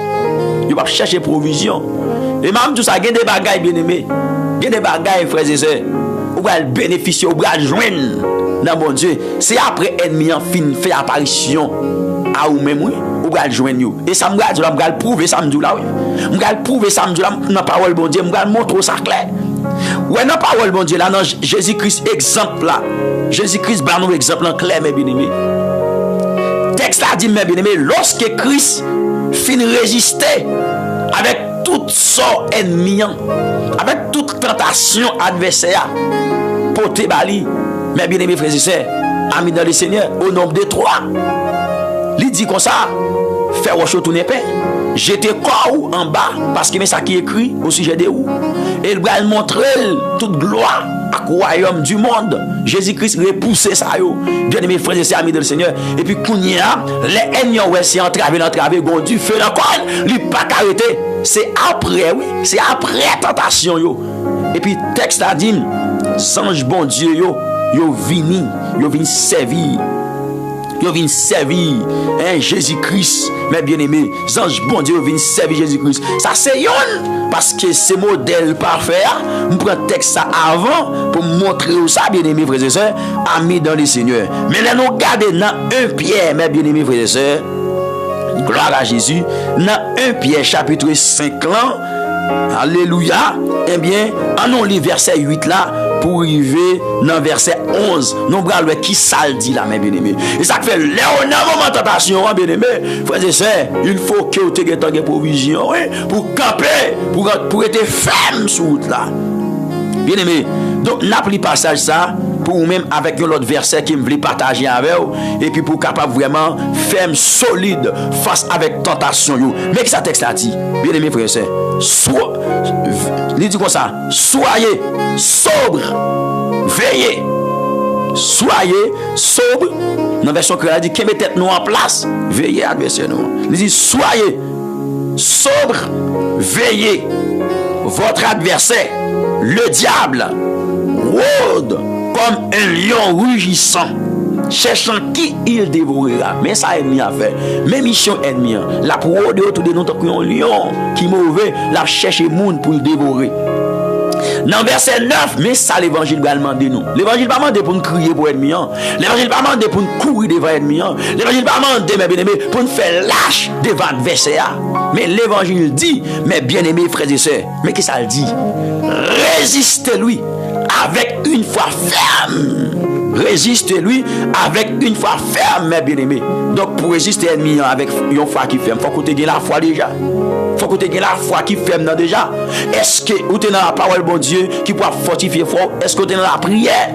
Il ne va pas chercher provision. Et même tout ça, il y a des bagailles, bien aimé. Il y a des bagailles, frères et sœurs. Vous allez bénéficier, vous allez joindre dans mon Dieu. C'est après ennemi en fin fait apparition à vous-même, oui. Vous allez joindre. Et ça me va prouver samedi là, oui. Je vais prouver samedi là dans la parole bon Dieu. Je vais montrer ça clair. Ouais, dans la parole bon Dieu là, dans Jésus-Christ exemple là. Jésus-Christ bat nous exemple en clair, mes bien-aimés. Texte a dit, mes bien-aimés, lorsque Christ finit résister avec toute sorte ennemi, avec toute tentation adversaire, pour te bali, mes bien-aimés frères et sœurs, amis dans le Seigneur, au nombre de 3. Il dit comme ça, faire au chaud tourner paix. J'étais quoi en bas, parce que c'est ça qui est écrit au sujet de où. Et il va montrer toute gloire à royaume du monde. Jésus-Christ repoussé ça, bien aimé frères et sœurs, amis de le Seigneur. Et puis, Kounia, les ennemis, ouais, c'est entravé, du feu dans le corps, il n'a pas arrêté. C'est après, oui, c'est après tentation, yo. Et puis, texte a dit, ange bon Dieu, yo vini servir. Yo vient servir Jésus-Christ, mes bien-aimés. Ange bon Dieu vient servir Jésus-Christ. Ça c'est yon parce que c'est modèle parfait. Je prends le texte ça avant pour montrer ça, bien-aimés frères et sœurs, amis dans le Seigneur. Mais là nous regardons dans 1 Pierre, mes bien-aimés frères et sœurs. Gloire à Jésus. Dans 1 Pierre chapitre 5 là. Alléluia. Eh bien, en lit verset 8 là. Pour arriver dans verset 11, nous allons qui ça dit là, mes bien-aimés. Et ça fait moment tentation, bien-aimés. Frères et sœurs, il faut que vous ayez des provisions pour camper, pour être ferme sur route là. Bien-aimés, donc n'appelez passage ça pour vous-même avec un autre verset qui me voulait partager avec vous et puis pour capable vraiment ferme, solide face avec tentation. Mais que ça texte a dit, bien-aimés frères et sœurs, il dit comme ça, soyez sobre, veillez. Soyez sobre. Dans la version créole, il dit, qui met tête nous en place, veillez adversaire nous. Il dit, soyez sobre, veillez. Votre adversaire, le diable, rôde comme un lion rugissant, cherchant qui il dévorera. Mais ça ennemi a fait. Mais mission ennemi, la pour rôder autour de nous tant qu'un lion qui mauvais, la chercher monde pour le dévorer. Dans verset 9, mais ça l'évangile va demander nous. L'évangile va demander pour nous crier pour l'ennemi. L'évangile va demander pour nous courir devant l'ennemi. L'évangile va demander, mes bien-aimés, pour nous faire lâche devant l'adversaire. Mais l'évangile dit, mes bien-aimés frères et sœurs, mais qu'est-ce que ça dit? Résistez-lui avec une foi ferme. Résistez-lui avec une foi ferme, mes bien-aimés. Donc pour résister à l'ennemi avec une foi qui ferme, il faut que tu aies la foi déjà. Il faut que tu aies la foi qui ferme déjà. Est-ce que tu es dans la parole de Dieu qui peut fortifier fort? Est-ce que tu es dans la prière?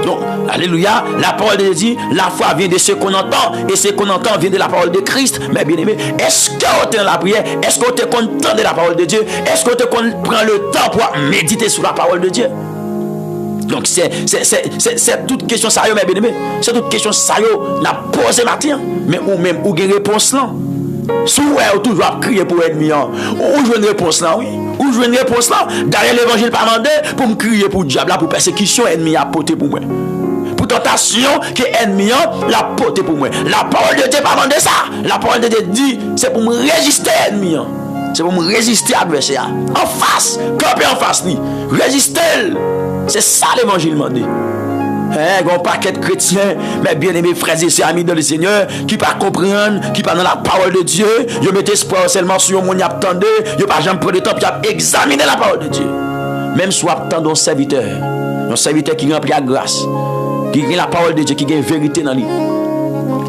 Donc, alléluia, la parole de Dieu dit, la foi vient de ce qu'on entend, et ce qu'on entend vient de la parole de Christ. Mais bien aimé, est-ce que tu es dans la prière? Est-ce que tu es content de la parole de Dieu? Est-ce que tu prends le temps pour méditer sur la parole de Dieu? Donc c'est toute question ça, mes bien aimés. C'est toute question ça, n'a posé matin. Mais ou même, ou une réponse là. Si vous toujours crier pour l'ennemi, ou jouer une réponse là, oui. Ou jouer une réponse là. Derrière l'évangile pas demandé pour me crier pour le diable, pour persécution ennemi à porter pour moi. pour tentation que ennemi la porté pour moi. La parole de Dieu pas demandé ça. La parole de Dieu dit c'est pour me résister ennemi. C'est pour me résister à l'adversaire. En face, camper en face lui. Résister. C'est ça l'évangile m'a dit. Un paquet de chrétiens, mes bien-aimés frères et sœurs, amis dans le Seigneur, qui pas comprendre, qui pas dans la parole de Dieu, ils mettent espoir seulement sur mon attendez, ils pas jamais prendre le temps pour examiner la parole de Dieu. Même si vous attendez un serviteur qui remplit la grâce, qui a la parole de Dieu, qui a la vérité dans lui.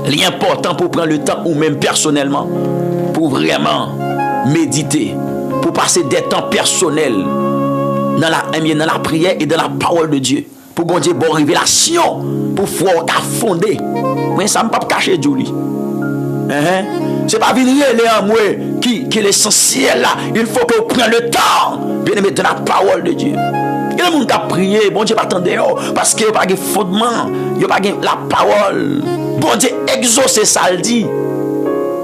L'important pour prendre le temps ou même personnellement, pour vraiment méditer, pour passer des temps personnels dans la prière et dans la parole de Dieu. Pour bon Dieu, bonne révélation, pour foi fondée. Mais ça ne peut pas cacher Julie. C'est pas venir en moi qui est l'essentiel là. Il faut que vous preniez le temps, bien aimé, de la parole de Dieu. Il y a des gens qui ont prié, bon Dieu, pas attendre parce qu'il n'y a pas de fondement, il n'y a pas de la parole. Bon Dieu, exaucer ça le dit.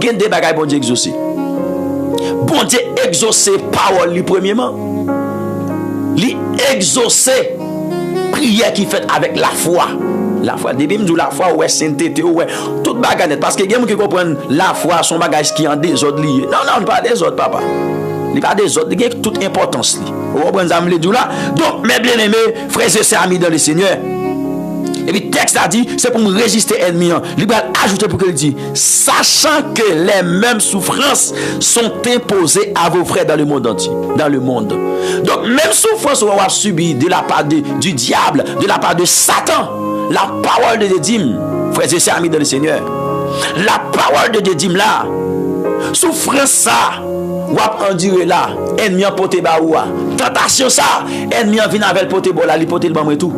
Il y a des bagages, bon Dieu, exaucer. Bon Dieu, exaucer parole, lui, premièrement. Lui, exaucer. Prière qui fait avec la foi. La foi, depuis que la foi, ouais, sainteté, ouais, toute bagarre. Parce que les gens qui comprennent la foi, son bagage qui est en désordre lié. Non, pas désordre, papa. Il n'y a pas désordre, il y a toute importance. Vous comprenez ça, donc, mes bien-aimés, frères et sœurs, amis dans le Seigneur. Et puis, le texte a dit, c'est pour me résister ennemi. Il va ajouter pour que il dit, sachant que les mêmes souffrances sont imposées à vos frères dans le monde entier. Dans le monde. Donc, même souffrance qu'on va subir de la part du diable, de la part de Satan, la parole de Dieu, frères et sœurs, amis dans le Seigneur, la parole de Dieu là, souffrance ça, ou à dire là, ennemi en poté baoua, tentation ça, ennemi en vient avec le poté bola, li poté le bam et tout.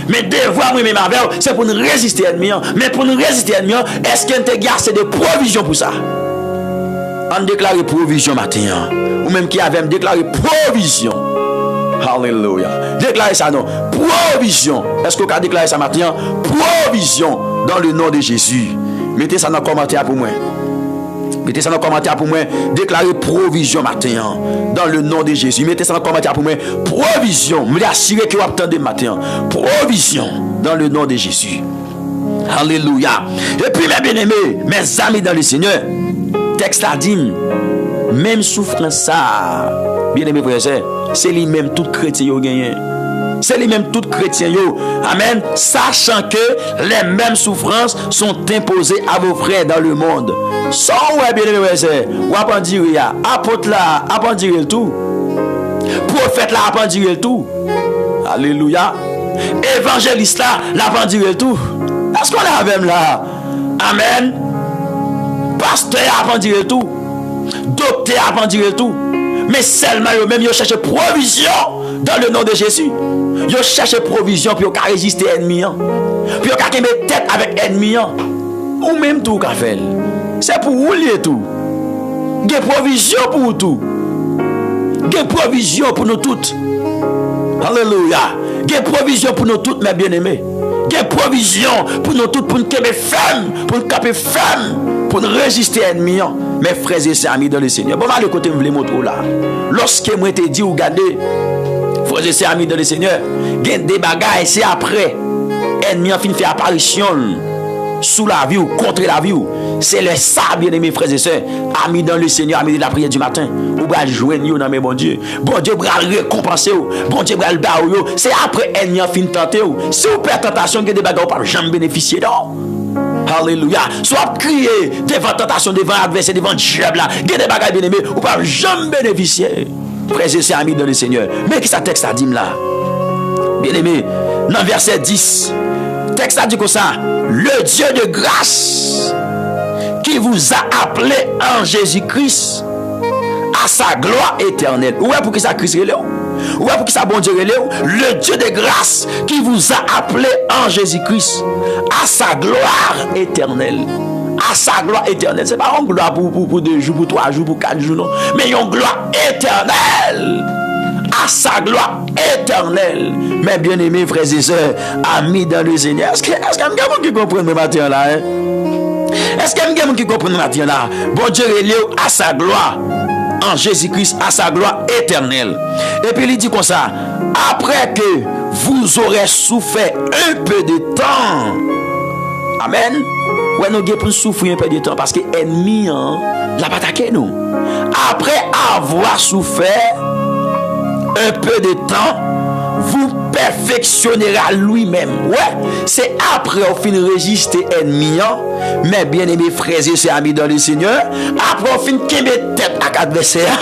Mais devoir moi même avec c'est pour nous résister ennemi. Mais pour nous résister ennemi, est-ce qu'il y a assez de provision pour ça? On déclare provision matin. Ou même qui avait déclaré provision. Alléluia. Déclarez ça non. Provision. Est-ce que vous avez déclaré ça matin? Provision dans le nom de Jésus. Mettez ça dans le commentaire pour moi. Mettez ça dans le commentaire pour moi. Déclarez provision matin. Dans le nom de Jésus. Mettez ça dans le commentaire pour moi. Provision. Me l'assurer que vous attendez matin. Provision. Dans le nom de Jésus. Alléluia. Et puis mes bien-aimés, mes amis dans le Seigneur. Texte a dit. Même souffrance ça. Bien-aimés frères, c'est lui-même tout chrétien qui gagne. C'est lui-même tout chrétien. Amen. Sachant que les mêmes souffrances sont imposées à vos frères dans le monde. Sans ouais bien aimé frère, ou à dire apôtre là, à dire le tout. Prophète là, à dire le tout. Alléluia. Évangéliste là, à dire le tout. Est-ce qu'on est avec là? Amen. Pasteur à dire le tout. Docteur à dire le tout. Mais seulement eux même ils cherchent provision dans le nom de Jésus. Ils cherchent provision pour résister à l'ennemi. Pour qu'ils mettent tête avec l'ennemi. Ou même tout qu'a fait. C'est pour vous lier tout. Il y a provision pour vous tout. Il y a provision pour nous toutes. Alléluia. Il y a provision pour nous toutes, mes bien-aimés. Il y a provision pour nous toutes, pour nous camper ferme, pour nous camper ferme, pour nous résister à l'ennemi. Mes frères et sœurs amis dans le Seigneur. Bon, mal le côté, je voulais montrer là. Lorsque moi t'ai dit, regardez, frères et sœurs amis dans le Seigneur, il y a des bagages, c'est après. L'ennemi a fini de faire apparition sous la vie ou contre la vie. C'est le ça, bien aimés frères et sœurs, amis dans le Seigneur, amis de la prière du matin. Ou va joindre dans mes bon Dieu. Bon Dieu va récompenser. Bon Dieu va le barrer. C'est après l'ennemi a fini de tenter. Si vous perdez tentation, il y a des bagages, vous ne pouvez jamais bénéficier d'eux. Alléluia. Soit crier devant tentation, devant adversaire, devant diable. Il y a des bagages bien aimés, vous ne pouvez jamais bénéficier. Frères et sœurs, amis dans le Seigneur. Mais qui ça texte a dit là? Bien aimé, dans verset 10, texte a dit comme ça. Le Dieu de grâce qui vous a appelé en Jésus-Christ à sa gloire éternelle. Où est pour qui ça Christ est là? Où est pour qui ça bon Dieu est là? Le Dieu de grâce qui vous a appelé en Jésus-Christ à sa gloire éternelle. À sa gloire éternelle. C'est pas une gloire pour 2 jours, pour 3 jours, pour 4 jours, non. Mais une gloire éternelle. À sa gloire éternelle. Mes bien-aimés frères et sœurs, amis dans le Seigneur. Est-ce qu'il y a quelqu'un qui comprend le matin là? Est-ce qu'il y a quelqu'un qui comprend le matin là? Bon Dieu est lié à sa gloire. En Jésus-Christ, à sa gloire éternelle. Et puis il dit comme ça. après que vous aurez souffert un peu de temps. Amen. Ouais, nous devons souffrir un peu de temps parce que l'ennemi l'a attaqué nous. Après avoir souffert un peu de temps, vous perfectionnera lui-même. Ouais, c'est après au fin résister ennemi, mais bien aimés frères et sœurs amis dans le Seigneur, après au fin qui met tête à adversaire,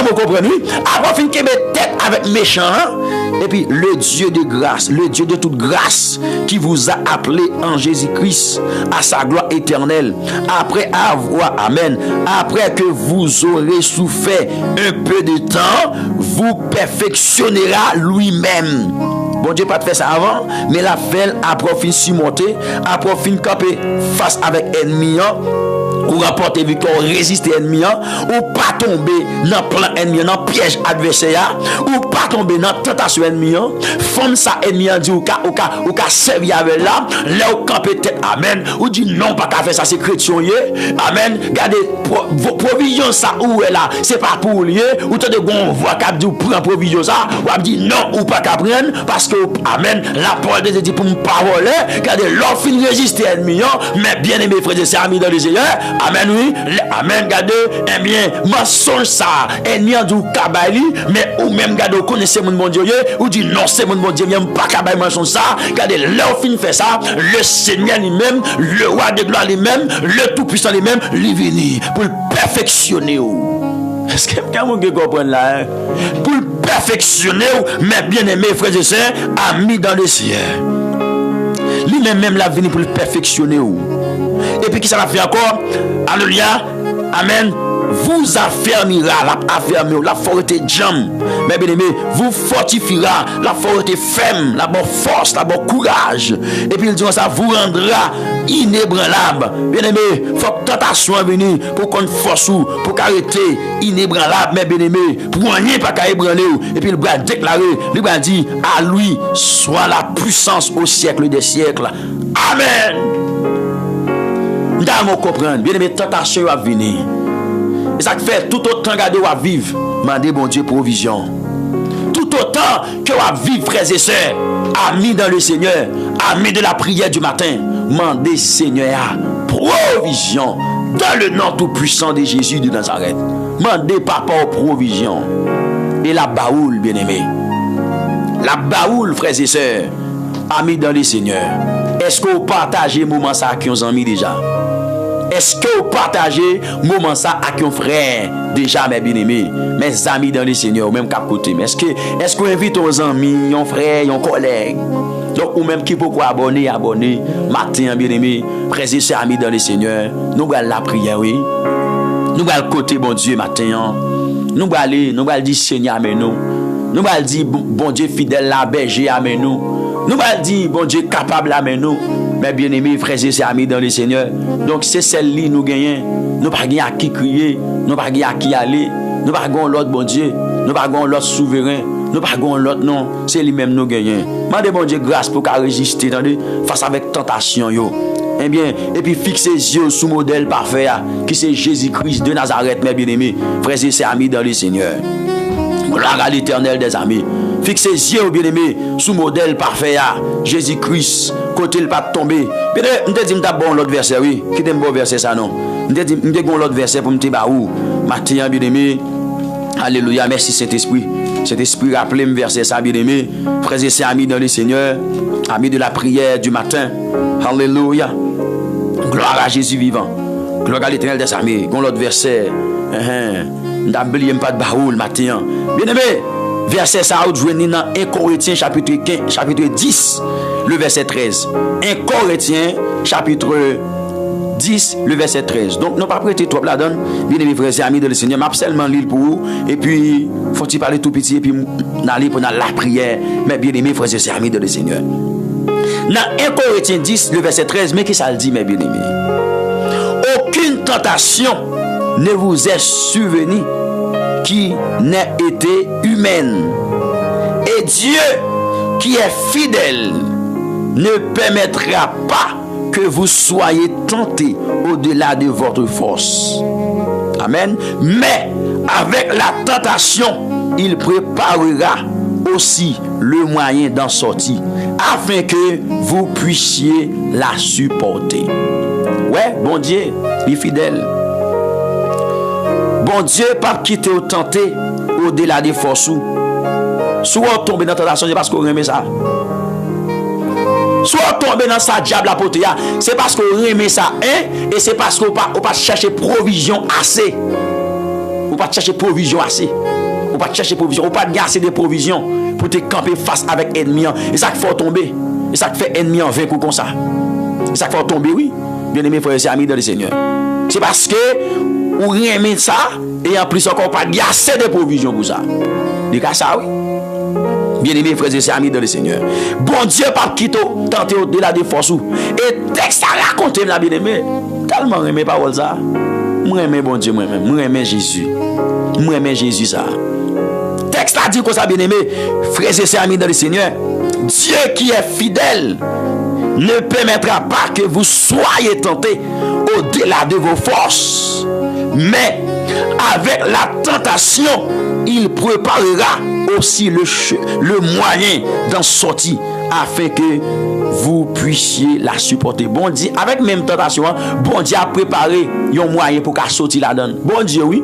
vous comprenez? Après au fin qui met tête avec méchant, et puis le Dieu de grâce, le Dieu de toute grâce qui vous a appelé en Jésus-Christ à sa gloire éternelle, après avoir, amen, après que vous aurez souffert un peu de temps, vous perfectionnera lui-même. Bon Dieu pas de faire ça avant, mais la fait après fin surmonter, après fin camper face avec ennemi, ou rapporter victoire, résister ennemi, ou pas tomber dans plan ennemi, dans piège adversaire, ou pas tomber dans tentation ennemi, femme ça ennemi dit ou ka servir avec là ou camper tête, amen, ou dit non pas qu'à faire ça c'est chrétien, amen, regardez vos provisions ça où est là, c'est pas pour lier, ou t'as de bon voix qu'a dit ou prend provision ça, ou dit non ou pas qu'à prendre parce que amen, la parole de Dieu dit pour me parole, regardez l'offre résister ennemi, mais bien aimé frères et sœurs amis dans le Seigneur. Amen, oui. Amen, gade. Eh bien, mensonge ça. Ennemi a dit kabali, mais ou même gade, vous connaissez mon Dieu, ou dit non, c'est mon Dieu, même pas kabali mensonge ça. Gade, leur fin fait ça. Le Seigneur lui-même, le roi de gloire lui-même, le tout-puissant lui-même, lui venir pour le perfectionner. Est-ce que vous comprenez là? Pour le perfectionner, mais bien aimé, frères et sœurs, amis dans le ciel. Lui-même l'a venu pour le perfectionner. Et puis qui ça va faire encore? Alléluia. Amen. Vous affermira la forte jam. Mais bien aimé, vous fortifiera la forte ferme, la bonne force, la bonne courage. Et puis il dit ça vous rendra inébranlable. Bien aimé, faut que tentation venir pour qu'on force ou pour arrêter inébranlable. Mais bien aimé, pour rien pas qu'à ébranler. Et puis il va déclarer, il va dire à lui soit la puissance au siècle des siècles. Amen. Nous comprendre, bien aimé, tentation va venir. Et ça fait tout autant que vous vivre, demandez bon Dieu provision. Tout autant que vous vivre, frères et sœurs, amis dans le Seigneur, amis de la prière du matin, demandez Seigneur provision dans le nom tout puissant de Jésus de Nazareth. Demandez papa provision. Et la baoule, bien aimé, la baoule, frères et sœurs, amis dans le Seigneur. Est-ce que vous partagez moment ça avec vos amis déjà? Est-ce que vous partagez moment ça avec vos frères déjà, mes bien-aimés, mes amis dans le Seigneur, ou même qu'à côté? Est-ce que vous invitez vos amis, vos frères, vos collègues? Donc, ou même qui peut abonner, matin, bien-aimés, frères et sœurs, amis dans le Seigneur, nous allons la prière, oui. Nous allons côté bon Dieu matin. Nous allons dire Seigneur, amen nous. Nous allons dire bon Dieu fidèle, la berger, amen nous. Nous allons dire bon Dieu capable, amen nous. Mes bien-aimés, frères et sœurs, amis dans le Seigneur. Donc, c'est celle-là nous gagnons. Nous ne pouvons pas à qui crier. Nous ne pouvons pas à qui aller. Nous ne pouvons pas l'autre bon Dieu. Nous ne pouvons pas l'autre souverain. Nous ne pouvons pas l'autre non. C'est lui-même nous gagnons. Mandez bon Dieu grâce pour qu'à résister face avec tentation. Eh bien, et puis fixez les yeux sous modèle parfait qui c'est Jésus-Christ de Nazareth, mes bien-aimés, frères et sœurs, amis dans le Seigneur. Gloire à l'Éternel des amis. Fixez les yeux, bien-aimés, sous modèle parfait Jésus-Christ, côté le pas tomber. Bien, je te dis, bon l'autre verset, oui. Qui t'aime bon verset ça, non? Je te dis, bon l'autre verset pour me dire, où? Matin, bien-aimé. Alléluia, merci Saint-Esprit. Saint-Esprit, rappelez-moi verset ça, bien-aimé. Frères et sœurs, amis dans le Seigneur, amis de la prière du matin. Alléluia. Gloire à Jésus vivant. Gloire à l'Éternel des armées. Gon l'autre verset. N'oubliez pas de baoul matin. Bien-aimé, verset ça vous jouez dans 1 Corinthiens chapitre 10, le verset 13. 1 Corinthiens chapitre 10, le verset 13. Donc, nous pas prêter trop la donne. Bien-aimés frères et amis de le Seigneur, m'a seulement lire pour vous. Et puis, faut-il parler tout petit et puis aller pour la prière. Mais bien-aimés frères et amis de le Seigneur. Dans 1 Corinthiens 10, le verset 13, mais qui ça le dit, mes bien-aimés? Aucune tentation ne vous est survenue qui n'ait été humaine. Et Dieu, qui est fidèle, ne permettra pas que vous soyez tentés au-delà de votre force. Amen. Mais avec la tentation, il préparera aussi le moyen d'en sortir, afin que vous puissiez la supporter. Ouais, bon Dieu, il est fidèle. Bon Dieu, pas quitter ou tenter au-delà des forces. Soit tomber dans la tentation, c'est parce qu'on aime ça. Soit tomber dans sa diable à poter, c'est parce qu'on aime ça, hein? Et c'est parce qu'on pas chercher provision assez. On pas chercher provision assez. On pas chercher provision, on pas gasser des provisions pour te camper face avec ennemi. Et ça qu'il faut tomber. Et ça fait ennemi en vaincu comme ça. Et ça qu'il faut tomber, oui. Bien aimé frères et amis dans le Seigneur. C'est parce que on aime ça et en plus encore pas gasser des provisions pour ça. Des cas ça, oui. Bien aimé frères et amis dans le Seigneur. Bon Dieu pas quitter tenter au-delà des forces. Et texte à raconter la bien aimé. Tellement aimé parole ça. Moi aimé bon Dieu moi-même. Moi aimé Jésus. Moi aimé Jésus ça. Texte a dit comme ça bien aimé frères et amis dans le Seigneur. Dieu qui est fidèle ne permettra pas que vous soyez tentés au-delà de vos forces. Mais avec la tentation, il préparera aussi le moyen d'en sortir afin que vous puissiez la supporter. Bon Dieu, avec même tentation, bon Dieu a préparé un moyen pour qu'elle sortir la donne. Bon Dieu, oui.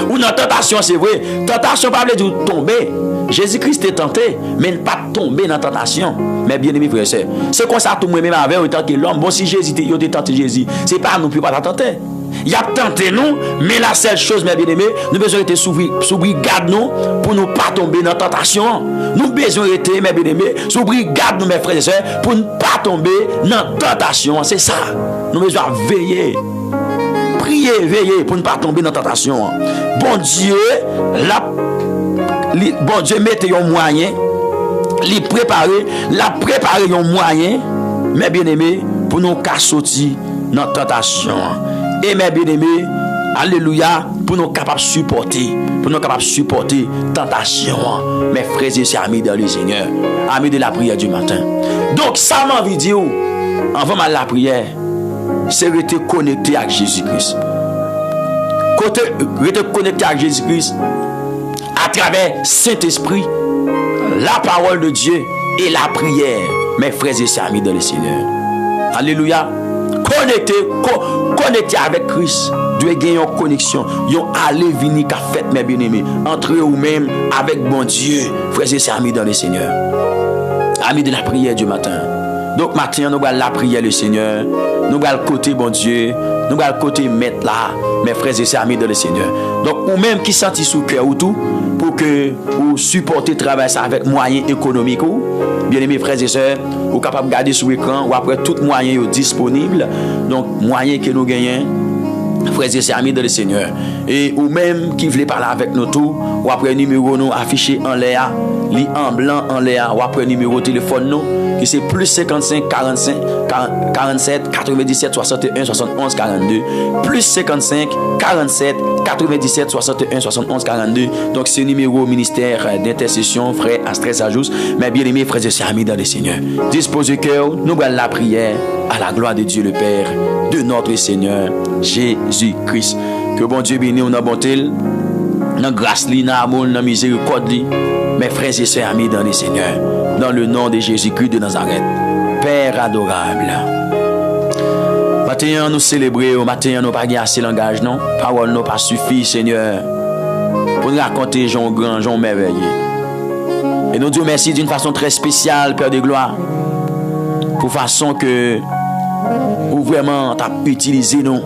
Ou dans tentation, c'est vrai. Tentation, pas veut dire tomber. Jésus-Christ est tenté, mais pas tomber dans la tentation. Mais bien aimé frère, c'est comme ça tout le monde même avec autant que l'homme. Bon, si Jésus était tenté Jésus, c'est pas nous plus pas tenter. Il a tenté nous, mais la seule chose, mes bien-aimés, nous besoin d'être sous brigade nous pour ne pas tomber dans la tentation. Nous besoin d'être, mes bien-aimés, sous brigade nous, mes frères et sœurs, pour ne pas tomber dans la tentation. C'est ça. Nous besoin veiller. Prier, veiller pour ne pas tomber dans la tentation. Bon Dieu, bon Dieu mette un moyen, la préparer un moyen, mes bien-aimés, pour nous sortir dans la tentation. Et mes bien-aimés, alléluia, pour nous capables de supporter, tentation. Mes frères et sœurs, amis dans le Seigneur, amis de la prière du matin. Donc, ça m'a envie de dire, avant la prière, c'est rester connecté avec Jésus-Christ. Rester connecté avec Jésus-Christ à travers Saint-Esprit, la parole de Dieu et la prière. Mes frères et sœurs, amis dans le Seigneur. Alléluia. Connecté avec Christ. Dieu gagne une connexion. Yon aller venir qu'a fait mes bien-aimés. Entre vous-même avec bon Dieu. Frères et sœurs, amis dans le Seigneur. Amis de la prière du matin. Donc matin, nous allons la prière le Seigneur. Nous allons le côté bon Dieu. Nous allons le côté mettre là. Mes frères et sœurs, amis dans le Seigneur. Donc ou même qui sentit sous cœur ou tout. Pour que vous supportez travailler ça avec moyens économiques. Bien aimés frères et sœurs, vous êtes capable de garder sur l'écran ou après tout moyen disponible. Donc moyen que nous gagnons, frères et sœurs, amis dans le Seigneur. Et ou même qui voulez parler avec nous tout, ou après numéro nous affiché en l'air, li en blanc en l'air, ou après numéro téléphone nous, qui c'est plus 55 45 47 97 61 71 42, plus 55 47 97 61 71 42. Donc c'est numéro ministère d'intercession frère Astrès Ajous. Mais bien aimés frères et sœurs, amis dans le Seigneur, disposez cœur, nous allons la prière à la gloire de Dieu le Père, de notre Seigneur Jésus-Christ. Que bon Dieu bénisse dans bonté, dans grâce, dans amour, dans miséricorde, mes frères et sœurs, amis dans le Seigneur, dans le nom de Jésus-Christ de Nazareth, Père adorable. Maintenant nous célébrer, maintenant nous pas assez langage non, parole nous pas suffit Seigneur pour nous raconter Jean grand, Jean merveilleux. Et nous disons merci d'une façon très spéciale, Père de gloire, pour façon que ou vraiment t'as utilisé nous,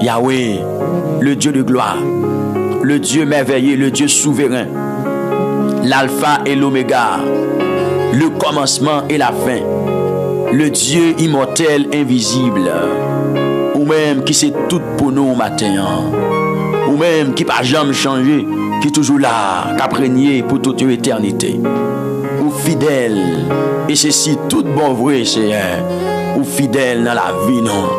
Yahweh, le Dieu de gloire, le Dieu merveilleux, le Dieu souverain, l'alpha et l'oméga, le commencement et la fin, le Dieu immortel, invisible, ou même qui c'est tout pour nous matin, ou même qui pas jamais changé, qui est toujours là, qui a régné pour toute une éternité, ou fidèle, et ceci tout bon vrai, Seigneur, ou fidèle dans la vie, non,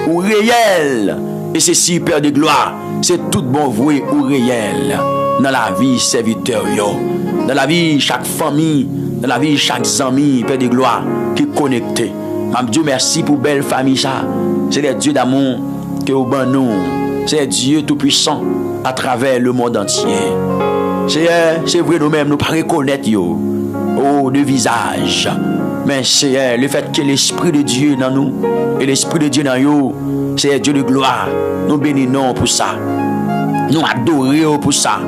ou réel, et ceci, Père de gloire, c'est tout bon vrai ou réel dans la vie serviteur, dans la vie chaque famille, dans la vie chaque ami, Père de gloire, qui est connecté. Dieu merci pour belle famille ça. C'est le Dieu d'amour que au ban nous. C'est Dieu tout puissant à travers le monde entier. C'est vrai, nous-mêmes, nous ne pas reconnaître yo. Oh, de visage. Mais c'est le fait que l'Esprit de Dieu dans nous, et l'Esprit de Dieu dans nous, c'est Dieu de gloire. Nous bénissons pour ça. Nous adorons pour ça.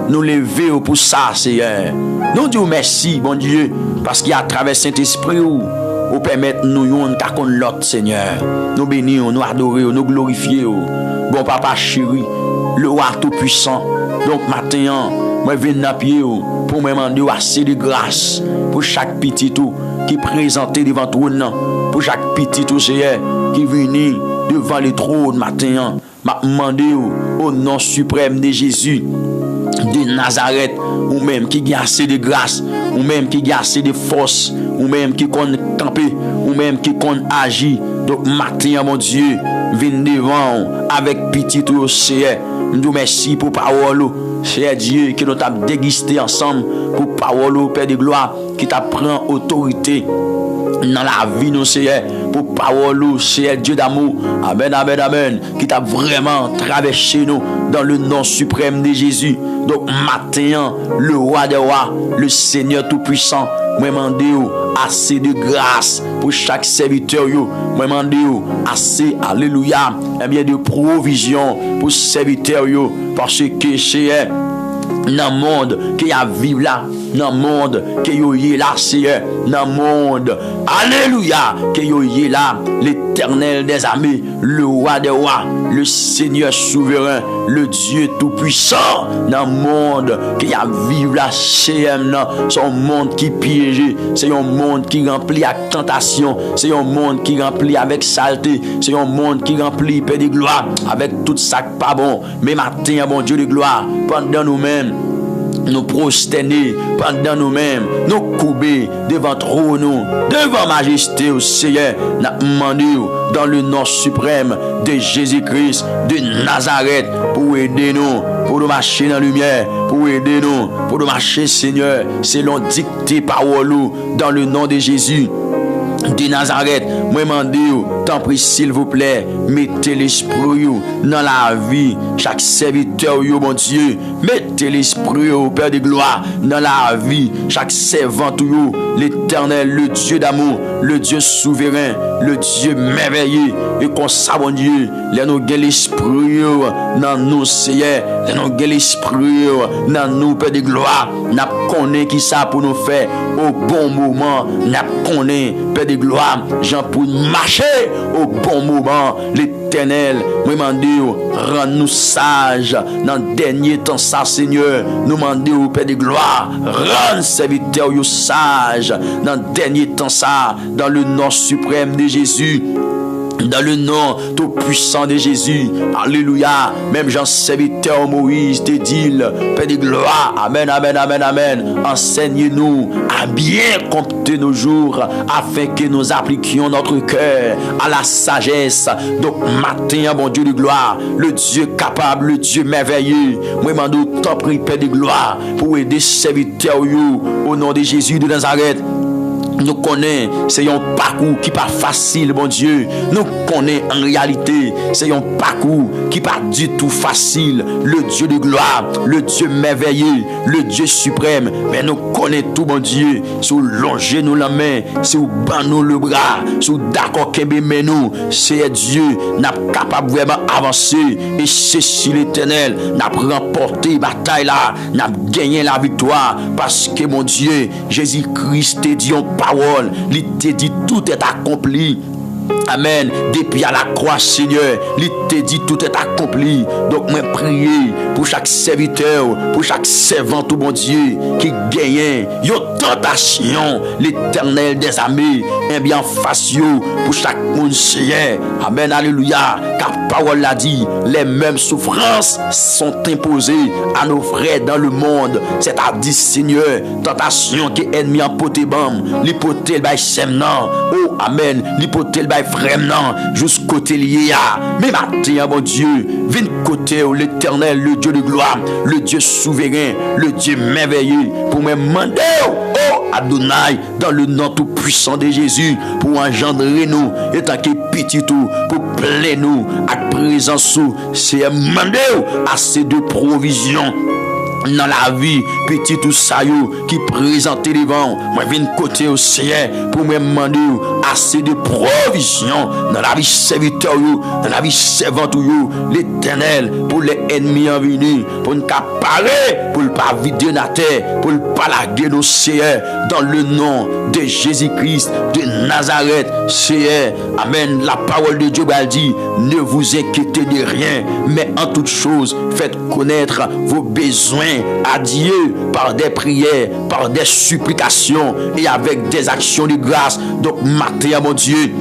Nous levons pour ça, Seigneur. Nous disons merci, bon Dieu, parce qu'à travers Saint-Esprit, vous permettez nous de connaître l'autre, Seigneur. Nous bénissons, nous adorons, nous glorifions. Bon Papa chéri, le roi tout-puissant. Donc maintenant, moi je viens dans pied pour me demander assez de grâce pour chaque petit tout qui est présenté devant toi, pour chaque petit tout, Seigneur, qui vient devant le trône maintenant. M'a demandé au nom suprême de Jésus de Nazareth, ou même qui a assez de grâce, ou même qui a assez de force, ou même qui compte camper, ou même qui compte agir. Donc matin, mon Dieu, viens devant avec pitié tout, Seigneur. Nous merci pour parole, Seigneur Dieu, qui nous t'a dégusté ensemble pour parole, Père de gloire, qui t'a pris autorité dans la vie, nous, Seigneur, pour parole, Seigneur Dieu d'amour. Amen, amen, amen. Qui t'a vraiment traversé nous dans le nom suprême de Jésus. Donc, matin, le roi des rois, le Seigneur tout-puissant, moi, demandez assez de grâce pour chaque serviteur. Moi, demandez assez, alléluia, et bien de provision pour serviteur. Parce que, Seigneur, dans le monde qui a vivre là, dans le monde qui est là, Seigneur, dans le monde, alléluia, qui est là, l'Éternel des armées, le roi des rois, le Seigneur souverain, le Dieu tout-puissant, dans le monde qui a vivre là, Seigneur, c'est un monde qui piège, c'est un monde qui remplit avec tentation, c'est un monde qui remplit avec saleté, c'est un monde qui remplit, Père de gloire, avec tout ça pas bon. Mais matin, bon Dieu de gloire, pendant nous-mêmes, nous prosterner, pendant nous-mêmes, nous couper devant trône, devant majesté au Seigneur, nous demandons dans le nom suprême de Jésus-Christ de Nazareth pour aider nous, pour nous marcher dans la lumière, pour aider nous, pour nous marcher, Seigneur, selon dicté parole dans le nom de Jésus de Nazareth. Moi demande, tant pis s'il vous plaît, mettez l'esprit dans la vie chaque serviteur, mon Dieu, mettez l'esprit au Père de gloire dans la vie chaque servant, l'Éternel, le Dieu d'amour, le Dieu souverain, le Dieu merveilleux. Et qu'on ça, mon Dieu, les nous gagne l'esprit dans nous, Seigneur, les nous gagne l'esprit dans nous, Père de gloire. N'a connaît qui ça pour nous faire au bon moment, n'a connaît, Père de gloire, Jean pour marcher au bon moment. L'Éternel, moi demande, rends-nous sages dans le dernier temps, ça, Seigneur. Nous demandons au Père de gloire, rends serviteur sage dans le dernier temps, ça, dans le nom suprême de Jésus. Dans le nom tout puissant de Jésus, alléluia. Même Jean serviteur Moïse te dit, Père de gloire, amen, amen, amen, amen. Enseigne-nous à bien compter nos jours, afin que nous appliquions notre cœur à la sagesse. Donc matin, bon Dieu de gloire, le Dieu capable, le Dieu merveilleux, moi demande tant prie, Père de gloire, pour aider serviteur au nom de Jésus de Nazareth. Nous connaissons, c'est un parcours qui n'est pas facile, bon Dieu. Nous connaissons en réalité, c'est un parcours qui n'est pas du tout facile. Le Dieu de gloire, le Dieu merveilleux, le Dieu suprême. Mais nous connaissons tout, bon Dieu. Sous longer nous la main, sous ban nous le bras, sous d'accord qu'ébé nous, c'est Dieu, n'a capable vraiment avancer. Et c'est si l'Éternel n'a remporté la bataille là, n'a gagné la victoire. Parce que mon Dieu, Jésus-Christ te dit en parole, il te dit tout est accompli. Amen. Depuis à la croix, Seigneur, il te dit tout est accompli. Donc, moi, prier pour chaque serviteur, pour chaque servant, tout bon Dieu, qui gagne une tentation, l'Éternel des armées, et bien face pour chaque monde, Seigneur. Amen. Alléluia. Car parole l'a dit, les mêmes souffrances sont imposées à nos frères dans le monde. C'est-à-dire, Seigneur, tentation qui est ennemi en poté bam, l'hypothèse by semnan. Oh, amen. L'hypothèse by frèmnan, jusqu'au côté lié. Mais matin, mon Dieu, viens côté l'Éternel, le Dieu de gloire, le Dieu souverain, le Dieu merveilleux, pour me demander, oh Adonai, dans le nom tout puissant de Jésus, pour engendrer nous, et tant que petit tout, pour plaire nous, à présence, c'est demander assez de provision. dans la vie, petit tout ça qui présente devant, moi viens côté au Seigneur pour me demander assez de provision dans la vie serviteur, dans la vie servante, l'Éternel, pour les ennemis en venir, pour ne pas parler, pour ne pas vider la terre, pour ne pas laguer nos Seigneur, dans le nom de Jésus-Christ de Nazareth, Seigneur. Amen. La parole de Dieu dit, ne vous inquiétez de rien, mais en toute chose, faites connaître vos besoins à Dieu par des prières, par des supplications et avec des actions de grâce. Donc, matin, mon Dieu,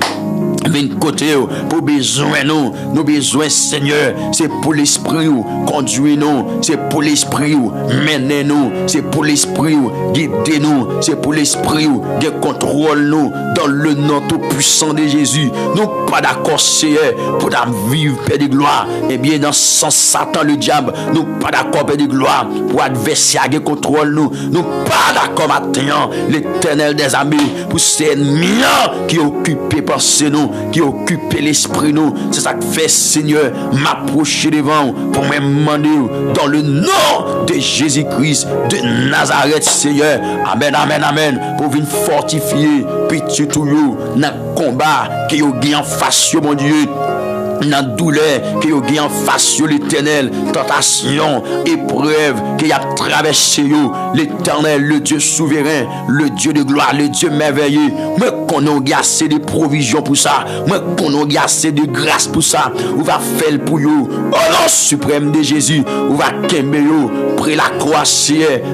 viens côté pour besoin nous, nos besoins Seigneur, c'est pour l'esprit conduire nous, c'est pour l'esprit mener nous, c'est pour l'esprit guider nous, c'est pour l'esprit de contrôle nous dans le nom tout puissant de Jésus. Nous pas d'accord Seigneur pour vivre paix de gloire. Et bien dans ce sens Satan le diable, nous pas d'accord paix de gloire pour adversaire qui contrôle nous. Nous pas d'accord maintenant l'Éternel des armées pour ces ennemis qui occupent pensée nous, qui occupe l'esprit nous. C'est ça que fait Seigneur m'approcher devant pour me demander dans le nom de Jésus-Christ de Nazareth Seigneur. Amen, amen, amen. Pour venir fortifier petit tout dans le combat qui est en face mon Dieu. Dans douleur que vous avez en face de l'Éternel, tentation, épreuve que vous avez traversé, l'Éternel, le Dieu souverain, le Dieu de gloire, le Dieu merveilleux. Moi, qu'on a assez de provisions pour ça. Moi, qu'on a assez de grâce pour ça. On va faire pour vous. Au nom suprême de Jésus, on va qu'aimer près la croix.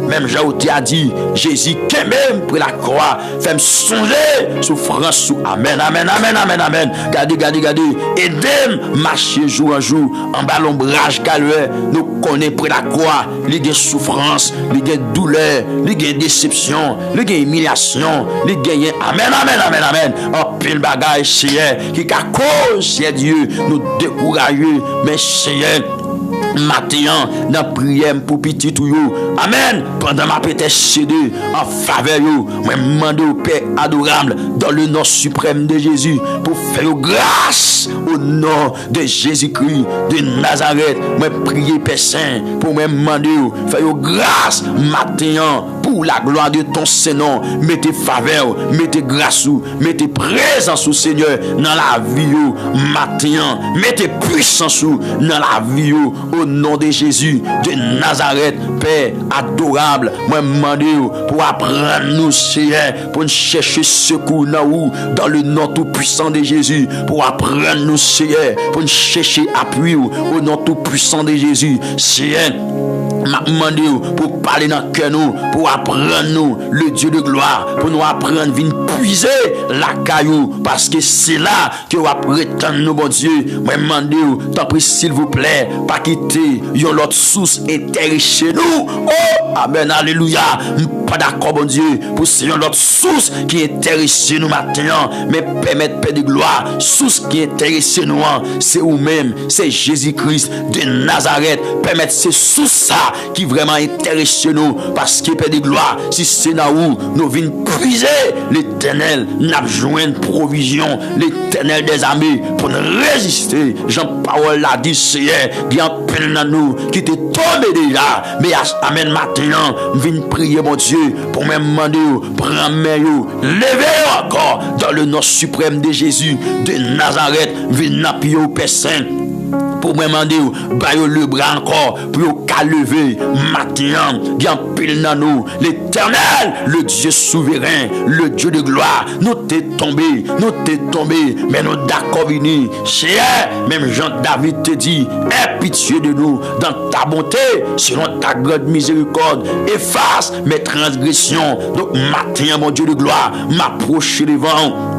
Même Jésus a dit, Jésus qu'aime près la croix. Fais-moi songer souffrance. Amen, amen, amen, amen, amen. Gardez, gardez, gardez. Aidez marcher jour en jour en bas l'ombrage calvaire. Nous connaissons près la croix les gains souffrance, les gains douleur, les gains déception, les gains humiliation, les gains amen amen amen amen en pile bagaille Seigneur qui a cause Dieu nous décourager mais Seigneur matin dans prière pour petit tout yo. Amen. Pendant ma pété cédé en faveur yo, moi demande au Père adorable dans le nom suprême de Jésus pour faire grâce au nom de Jésus-Christ de Nazareth. Moi prier Père Saint pour me demander faire grâce matin pour la gloire de ton Saint-Nom. Mettez faveur, mettez grâce, mettez présence au Seigneur dans la vie matin. Mettez puissance dans la vie au nom de Jésus de Nazareth. Père adorable, moi demande pour apprendre nous Seigneur, pour nous chercher secours dans le nom tout puissant de Jésus, pour apprendre nous Seigneur, pour nous chercher appui au nom tout puissant de Jésus. Seigneur, m'a demandé pour parler dans le cœur nous, pour apprendre nous le Dieu de gloire, pour nous apprendre à venir puiser la caillou, parce que c'est là que vous prétendre nous bon Dieu. Moi demandé t'en prie s'il vous plaît, pas quitter yon l'autre source intérêt chez nous. Oh amen, alléluia. Pas d'accord bon Dieu pour c'est yon l'autre source qui intéresse nous maintenant, mais permettre paix de gloire, source qui intéresse nous, c'est vous-même, c'est Jésus-Christ de Nazareth. Permettre ces sources ça qui vraiment intéresse nous, parce que paix de gloire, si c'est là où nous venons puiser l'Éternel, n'a besoin de provision, l'Éternel des armées pour nous résister. Jean-Paul l'a dit, Seigneur, qui en peine dans nous, qui t'est tombé déjà, mais amen maintenant, viens prier mon Dieu pour me demander, prends main, levez encore dans le nom suprême de Jésus de Nazareth, viens appuyer au Père Saint. Pour me demander, baille le bras encore, pour qu'à lever, matin, bien pile dans nous, l'Éternel, le Dieu souverain, le Dieu de gloire, nous t'es tombé, mais nous d'accord venu, cher, même Jean-David te dit, aie pitié de nous, dans ta bonté, selon ta grande miséricorde, efface mes transgressions. Donc, matin, mon Dieu de gloire, m'approche devant.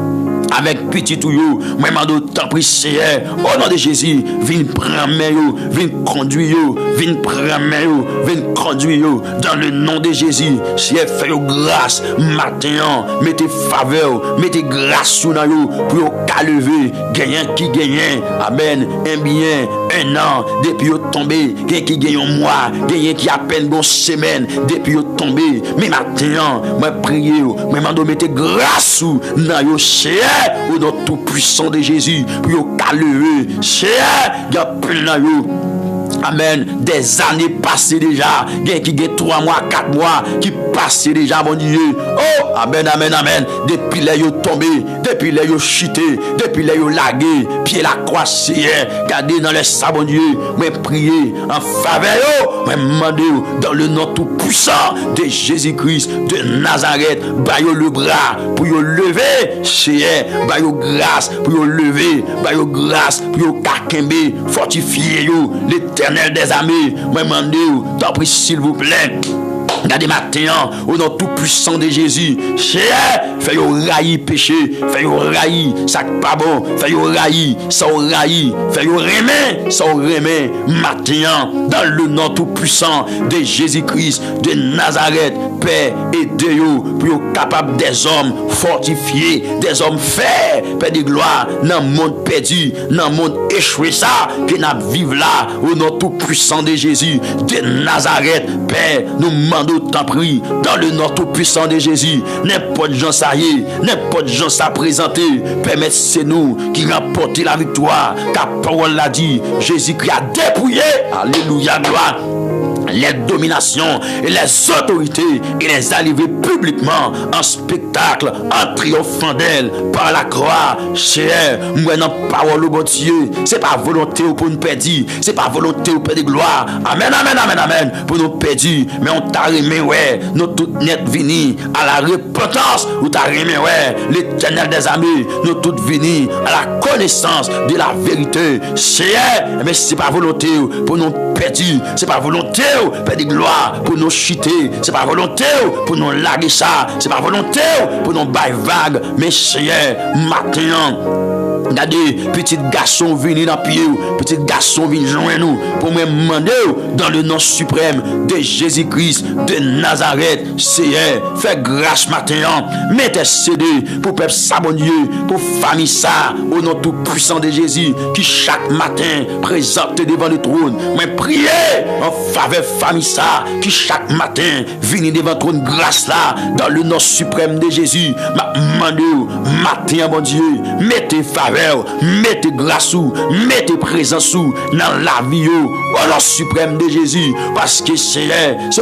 Avec petit tuyau, moi mando tant prie Seigneur, au nom de Jésus, viens prendre yo, viens conduire yo, viens prendre yo, viens conduire yo, dans le nom de Jésus. Seigneur, fais grâce matin, mettez faveur, mettez grâce sur nous pour qu'à lever, gagnant qui gagne, amen, un bien, un an, depuis yo tombé, gagnant qui gagne un mois, gagnant qui à peine bon semaine, depuis yo tombé, mais matin, moi prier, moi mando mettez grâce sur nous, Seigneur. Au nom tout puissant de Jésus, pour qu'à lever, cher, il y a plein de Amen. Des années passées déjà. Qui gagne 3 mois, 4 mois. Qui passent déjà, mon Dieu. Oh, amen, amen, amen. Depuis les yo tombé. Depuis les yo chuté. Depuis les yo lagué. Pied la croix, Seigneur. Gardez dans les sables, mon Dieu. Mais priez en faveur yo. Mais demandez dans le nom tout puissant de Jésus-Christ de Nazareth. Bayo le bras pour yo lever. Seigneur. Bayo grâce pour yo lever. Bayo grâce pour yo kakembe. Fortifier yo. L'Éternel des armées, moi demandez, t'en prie s'il vous plaît. Regardez maintenant, au nom tout puissant de Jésus, fais yo raï péché, fais yo raï ça pas bon, fais yo raï ça raï, fais yo remet, ça remet maintenant dans le nom tout puissant de Jésus-Christ de Nazareth, Père aidez yo pour yo capable des hommes fortifiés, des hommes faits, Père de gloire dans le monde perdu, dans le monde échoué ça que n'a vivre là au nom tout puissant de Jésus de Nazareth, Père, nous demandons t'en prie, dans le nom tout puissant de Jésus, n'importe gens ça y est, n'importe gens ça présenté, permettez c'est nous qui remportons la victoire, car parole l'a dit, Jésus-Christ a dépouillé, alléluia, gloire, les dominations et les autorités et les a livrées publiquement en spectacle, en triomphant d'elle par la croix. Cher, moi non parole au bon Dieu, c'est pas volonté pour nous perdre, c'est pas volonté pour perdre gloire. Amen, amen, amen, amen, pour nous perdre, mais on t'a remis, ouais, nous tout net vini à la repentance, ou t'a remis, ouais, l'Éternel des armées, nous tout vini à la connaissance de la vérité. Cher, mais c'est pas volonté pour nous perdre, c'est pas volonté Père de gloire pour nous chuter, c'est pas volonté pour nous laguer ça, c'est pas volonté pour nous bailler vague, mais Seigneur, maintenant, regardez, petit garçon venu dans pied, petit garçon venu joindre nous pour me demander dans le nom suprême de Jésus-Christ de Nazareth, Seigneur, fais grâce maintenant, mettez CD pour peuple ça, bon Dieu, pour famille ça, au nom tout puissant de Jésus, qui chaque matin présente devant le trône, mais priez en faveur famille ça, qui chaque matin vient devant le trône grâce là, dans le nom suprême de Jésus, m'a demandé matin, bon Dieu, mettez faveur, mettez grâce ou, mettez présence ou dans la vie au nom suprême de Jésus, parce que c'est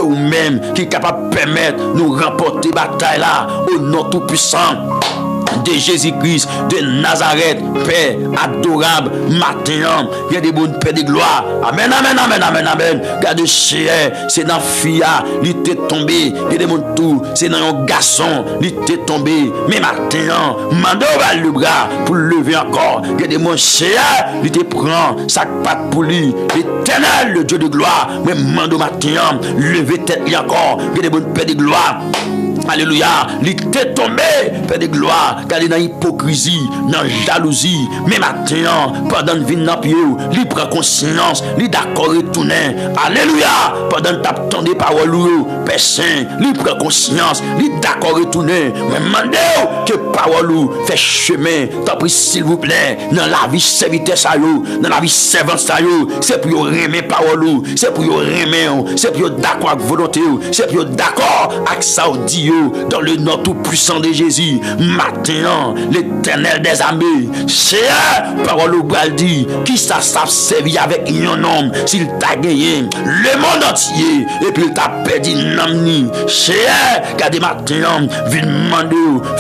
vous-même qui est capable de permettre nous remporter bataille là, au nom tout puissant de Jésus-Christ de Nazareth, Père adorable, maintenant, il y a des bonnes paix de gloire. Amen, amen, amen, amen, amen. Regardez, c'est dans Fia, il était tombé, il y a des bonnes tout, c'est dans un garçon, il était tombé, mais maintenant, mando le bras pour lever encore. Il y a des bonnes il te prend, sa patte pour lui, l'Éternel, le Dieu de gloire, mais mando maintenant, lever tête encore, il y a des bonnes paix de gloire. Alléluia, il était tombé, Père de gloire, car il est dans l'hypocrisie, dans la jalousie, mais maintenant, pendant qu'il vient dans le pied, il prend conscience, il est d'accord retourner. Alléluia, pendant qu'il t'attend des paroles, Père Saint, il prend conscience, il est d'accord retourner. Mais demandez que parole fait chemin, t'en prie s'il vous plaît, dans la vie serviteur, dans la vie servante, c'est pour remettre parole, c'est pour remettre, c'est pour d'accord avec volonté, c'est pour d'accord avec ça, Dieu. Dans le nom tout puissant de Jésus, maintenant, l'Éternel des armées, c'est parole au bras dit, qui ça servir avec un homme, s'il t'a gagné le monde entier, et puis il t'a perdu l'amni, c'est regardez maintenant, viens demander,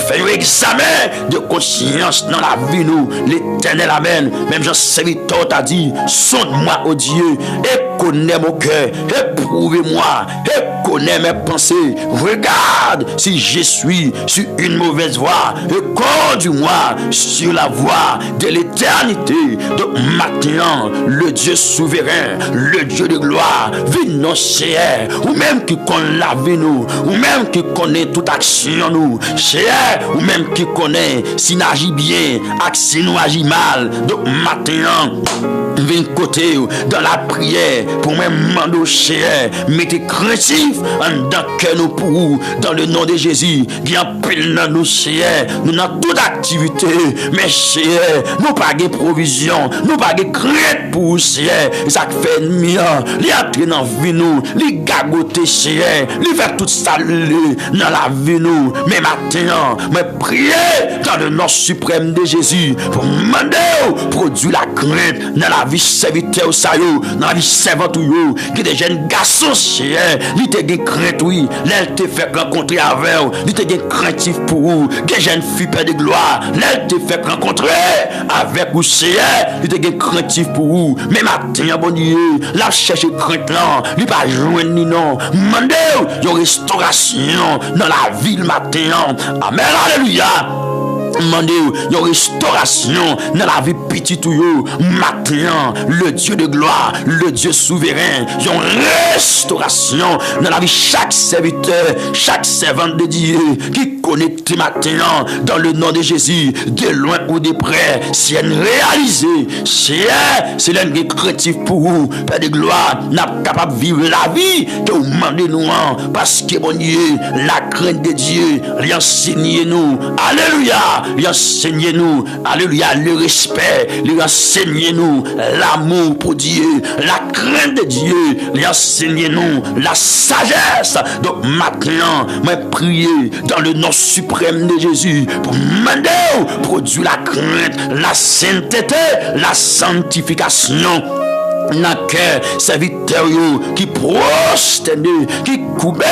fais un examen de conscience dans la vie, nous, l'Éternel, amen, même Jean serviteur t'a dit, sonde-moi, oh Dieu, et connais mon cœur, éprouvez-moi, et connais mes pensées, regarde si je suis sur une mauvaise voie et conduis-moi sur la voie de l'éternité. Donc maintenant, le Dieu souverain, le Dieu de gloire, viens nous cher, ou même qui connaît la vie nous, ou même qui connaît toute action nous, cher, ou même qui connaît si nous agit bien, si nous agit mal. Donc maintenant, viens côté dans la prière pour me demander cher, mettez craintif en dans que nous pour dans le nom de Jésus. Qui en pile dans nous, Seigneur. Nous dans toute activité, mais Seigneur, nous pas de provision, nous pas de crainte pour Seigneur. Ça fait ennemi, il entre dans la vie nous, il gagote Seigneur, il fait tout ça dans la vie nous. Mais maintenant, mais prier dans le nom suprême de Jésus pour demander produire la crainte dans la vie serviteur dans la vie servante qui des jeunes garçons Seigneur, il te des crainte oui, elle te fait rencontrer avec, il te des craintif pour vous, des jeunes filles de gloire, elle te fait rencontrer avec vous Seigneur, il te des craintif pour vous. Mais maintenant bon Dieu, la cherche crainte là, il pas joindre ni non. Demandez une restauration dans la ville matin. Amen, alléluia. Demandez une restauration dans la vie petite ou matin, le Dieu de gloire, le Dieu souverain, une restauration dans la vie chaque serviteur, chaque servante de Dieu qui connecte maintenant dans le nom de Jésus, de loin ou de près, si elle réalise, c'est l'un des créatifs pour vous, Père de gloire, n'a pas capable de vivre la vie que vous demandez nous, parce que bon Dieu, la crainte de Dieu, enseignez-nous, alléluia, enseignez-nous, alléluia, le respect, enseignez-nous l'amour pour Dieu, la crainte de Dieu, enseignez-nous la sagesse. Donc maintenant, moi prier dans le nom suprême de Jésus pour demander produire la crainte, la sainteté, la sanctification. N'a que serviteur qui prosterne, qui coube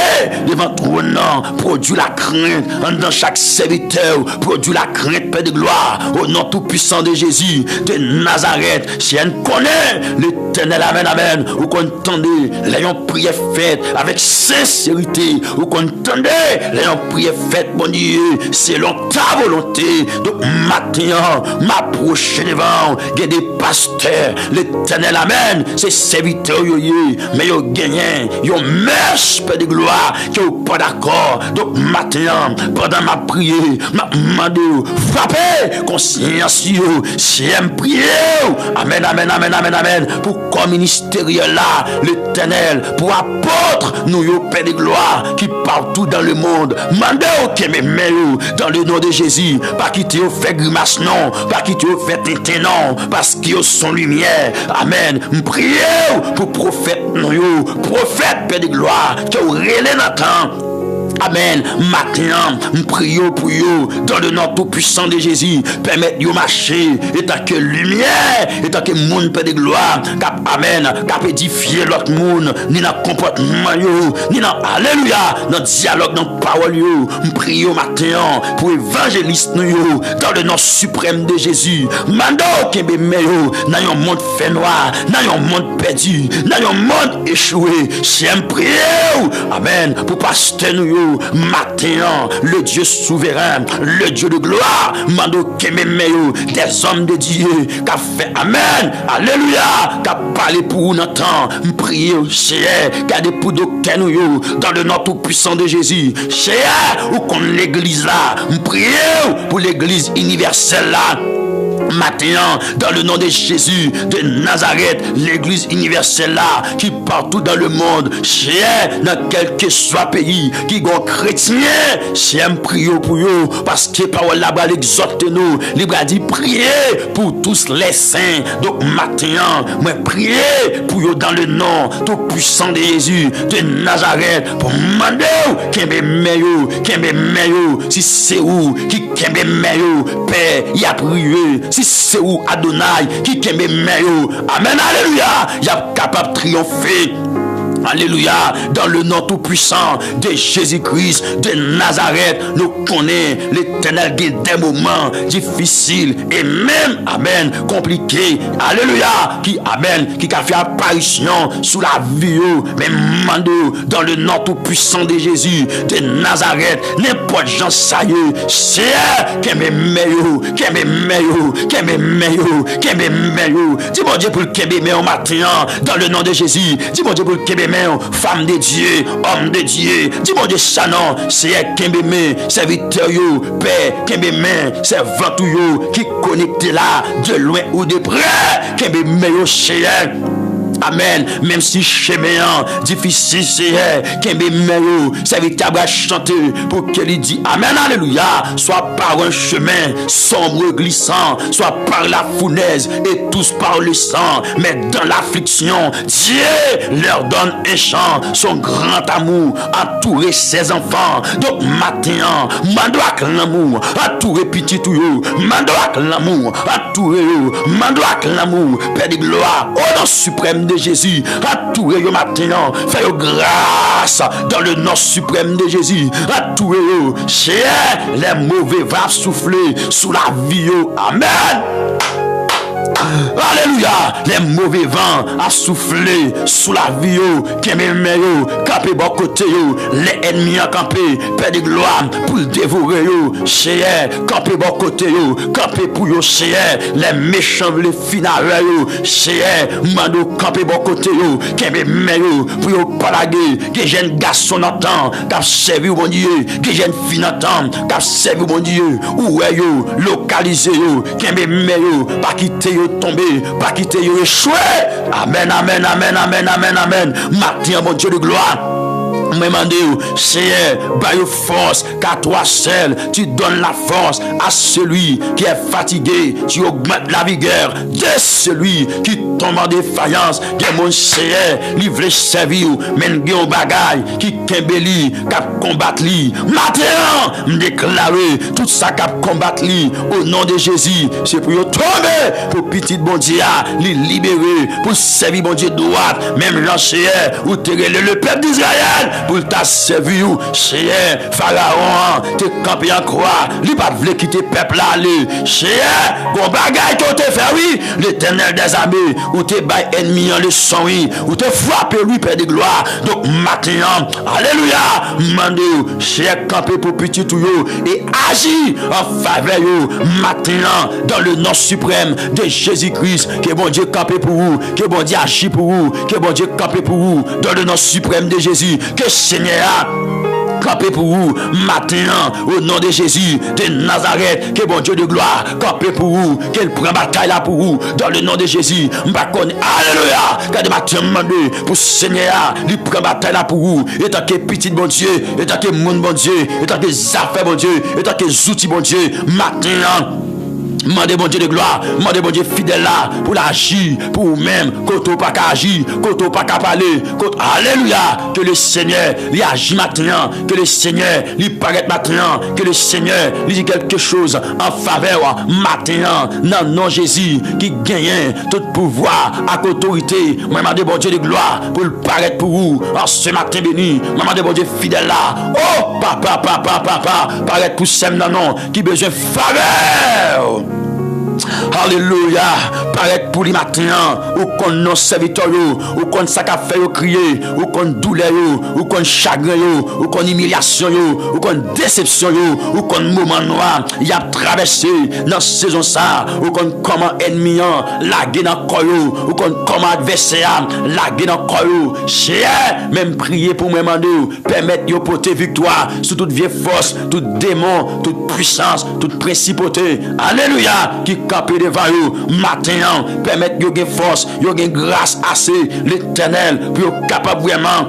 devant trône, produit la crainte dans chaque serviteur, produit la crainte, Père de gloire, au nom tout puissant de Jésus de Nazareth. Si elle connaît l'Éternel, amen, amen, ou qu'on entendait l'ayant prière faite avec sincérité, ou qu'on entendait l'ayant prière faite, mon Dieu, selon ta volonté. Donc maintenant, m'approcher devant, il y a des pasteurs, l'Éternel, amen. C'est serviteur mais yo gagné, yo merche Père de gloire, qui yo pas d'accord. Donc maintenant, pendant ma prière, m'a demandé frapper conscience yo, si j'aime prier. Amen, amen, amen, amen, amen. Pour corps ministériel là, l'Éternel, pour apôtre nous yo Père de gloire, qui partout dans le monde, mandez au Kéméméo dans le nom de Jésus, pas quitter au fait grimace non, pas quitter au fait tintin non, parce qu'ils sont lumière. Amen. Priez pour prophète, prophète, Père de gloire, qui ont relé Nathan. Amen. Maintenant, prions pour vous dans le nom tout puissant de Jésus. Permettez de marcher et tant que lumière, et tant que monde Père de gloire, cap amen, cap édifier l'autre monde, ni dans comportement ni dans alléluia, dans dialogue, dans parole prions maintenant pour évangéliste nous dans le nom suprême de Jésus. Mando kembe meyo dans un monde fait noir, dans un monde perdu, dans un monde échoué. J'aime prier. Amen. Pour pasteur nous maintenant, le Dieu souverain, le Dieu de gloire, mando kememeyo, des hommes de Dieu, qui a fait amen, alléluia, qui a parlé pour nous temps, priez, Seigneur, gardez pour d'aucun nous, dans le nom tout puissant de Jésus, Seigneur, ou qu'on l'église là, priez pour l'église universelle là. Maintenant, dans le nom de Jésus de Nazareth, l'église universelle là, qui partout dans le monde, cher, dans quel que soit pays, qui sont chrétiens, cher, prions pour eux, parce que parole là-bas l'exhorte nous, libre a dit prier pour tous les saints. Donc maintenant, moi prier pour eux dans le nom tout puissant de Jésus de Nazareth, pour demander qu'est meilleur, si c'est où qui qu'est meilleur, Père, il a prié. Si c'est où Adonai qui kembe meilleur. Amen, alléluia. Il est capable de triompher. Alléluia, dans le nom tout puissant de Jésus-Christ de Nazareth, nous connaissons l'Éternel des moments difficiles et même, amen, compliqués. Alléluia, qui, amen, qui a fait apparition sous la vie, mais dans le nom tout puissant de Jésus de Nazareth, n'importe gens ça y est, c'est qui est meilleur, dis mon Dieu pour le Québec, mais au matin, dans le nom de Jésus, dis mon Dieu pour le Québec, femme de Dieu, homme de Dieu, dis mon Dieu ça non, c'est Kembeme, serviteur yo, père, Kembeme, servant yo, qui connecté là, de loin ou de près, Kembeme yo chien. Amen. Même si chemin difficile c'est, qu'un meilleur, c'est véritable à chanter pour qu'elle dit Amen, alléluia. Soit par un chemin sombre glissant, soit par la fournaise et tous par le sang, mais dans l'affliction, Dieu leur donne un chant, son grand amour entourer ses enfants. Donc matin, mandoak l'amour entourer petit tout yo, mandoak l'amour entourer yo, mandoak l'amour, Père de gloire, au nom suprême de Jésus, entourer yo matin, fais yo grâce dans le nom suprême de Jésus, entourer yo, chez les mauvais vents souffler sous la vie yo. Amen. Alléluia. Les mauvais vents a soufflé sous la vie qui est meilleur campé bon côté les ennemis a campé Père de gloire pour dévorer chez campé bon côté campé pour yo chez les méchants les finales chez mando campé bon côté qui est meilleur pour yo palaguer que jeune garçon entend qu'a servi bon Dieu que jeune fille entend qu'a servi bon Dieu ou yo localiser qui est meilleur pas quitter tomber, pas quitter échouer. Amen, amen, amen, amen, amen, amen. Matin, mon Dieu de gloire. Demandez, Seigneur, par force, car toi seul, tu donnes la force à celui qui est fatigué, tu augmentes la vigueur de celui qui tombe en défaillance, que mon Seigneur, livre servir, men gen bagaille, qui kembeli, cap combattre li. Maintenant, me déclarer tout ça cap combattre li, au nom de Jésus, c'est pour tomber, pour petit bon Dieu, li libérer, pour servir bon Dieu droit, même l'Ancien, ou terrer le peuple d'Israël, pour ta servi ou chien Pharaon te campé en croix li pas vle quitter peuple aller chien bon bagay que te fait oui l'Éternel des armées ou te bay ennemi en le sang oui ou te frapper lui Père de gloire donc maintenant alléluia mande chien campé pour petit tout yo et agir en faveur yo maintenant dans le nom suprême de Jésus-Christ que bon Dieu campé pour vous que bon Dieu agit pour vous que bon Dieu campé pour vous dans le nom suprême de Jésus que Seigneur campé pour vous maintenant au nom de Jésus de Nazareth que bon Dieu de gloire campé pour vous qu'elle prend bataille là pour vous dans le nom de Jésus m'bakone alléluia quand matin demandé pour Seigneur il prend bataille là pour vous et tant que petit bon Dieu et tant que monde bon Dieu et tant que affaires bon Dieu et tant que outils bon Dieu maintenant mandez bon Dieu de gloire, mandez bon Dieu fidèle là pour l'agir, pour vous-même, quand on pas qu'à agir, quand on pas qu'à parler, alléluia, que le Seigneur lui agit maintenant, que le Seigneur lui paraît maintenant, que le Seigneur lui dit quelque chose en faveur maintenant, dans le nom de Jésus qui gagne tout pouvoir à autorité. Moi mandez bon Dieu de gloire pour le paraître pour vous en ce matin béni. Moi mandez bon Dieu fidèle là. Oh papa, paraître pour ceux non qui besoin de faveur. Alléluia, paraître pour les matins, ou qu'on non serviteur, ou qu'on ça qu'a fait crier, ou qu'on douleur, ou qu'on chagrin, ou qu'on humiliation, ou qu'on déception, ou qu'on moment noir, y a traversé dans saison ça, ou qu'on comment ennemi, lagué dans corps, ou qu'on comment adversaire, lagué dans corps, cher, même prier pour me demander, permettre de porter victoire sur toute vieille force, tout démon, toute puissance, toute principauté. Alléluia, qui campé devant vous matin, permettre de gagner force, de gagner grâce assez l'Éternel pour capable vraiment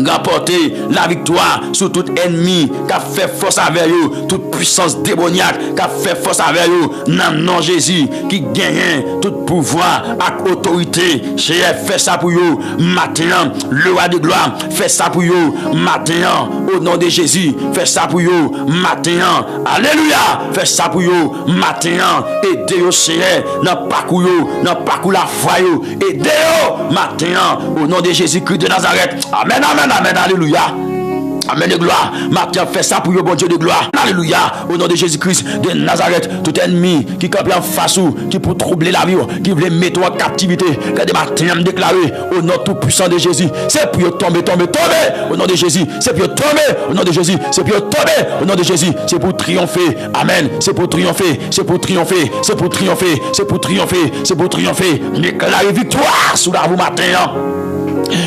remporter la victoire sur tout ennemi qui a fait force avec eux, toute puissance démoniaque qui a fait force avec eux, dans le nom de Jésus qui gagne tout pouvoir et autorité. J'ai fait ça pour eux maintenant, le roi de gloire fait ça pour eux maintenant, au nom de Jésus fait ça pour eux maintenant, alléluia, fait ça pour eux maintenant, aidez-vous Seigneur dans parcours la foi, aidez-vous maintenant au nom de Jésus-Christ de Nazareth. Amen, amen, amen, alléluia. Amen de gloire. Matin fait ça pour le bon Dieu de gloire. Alléluia. Au nom de Jésus-Christ de Nazareth, tout ennemi qui campe en face ou qui pour troubler la vie, qui veut mettre en captivité, que des matins me déclarer au nom tout puissant de Jésus. C'est pour tomber. Au nom de Jésus. C'est pour tomber. Au nom de Jésus. C'est pour tomber. Au nom de Jésus. C'est pour triompher. Amen. C'est pour triompher. C'est pour triompher. C'est pour triompher. C'est pour triompher. C'est pour triompher. Déclarer victoire sous la vous matin.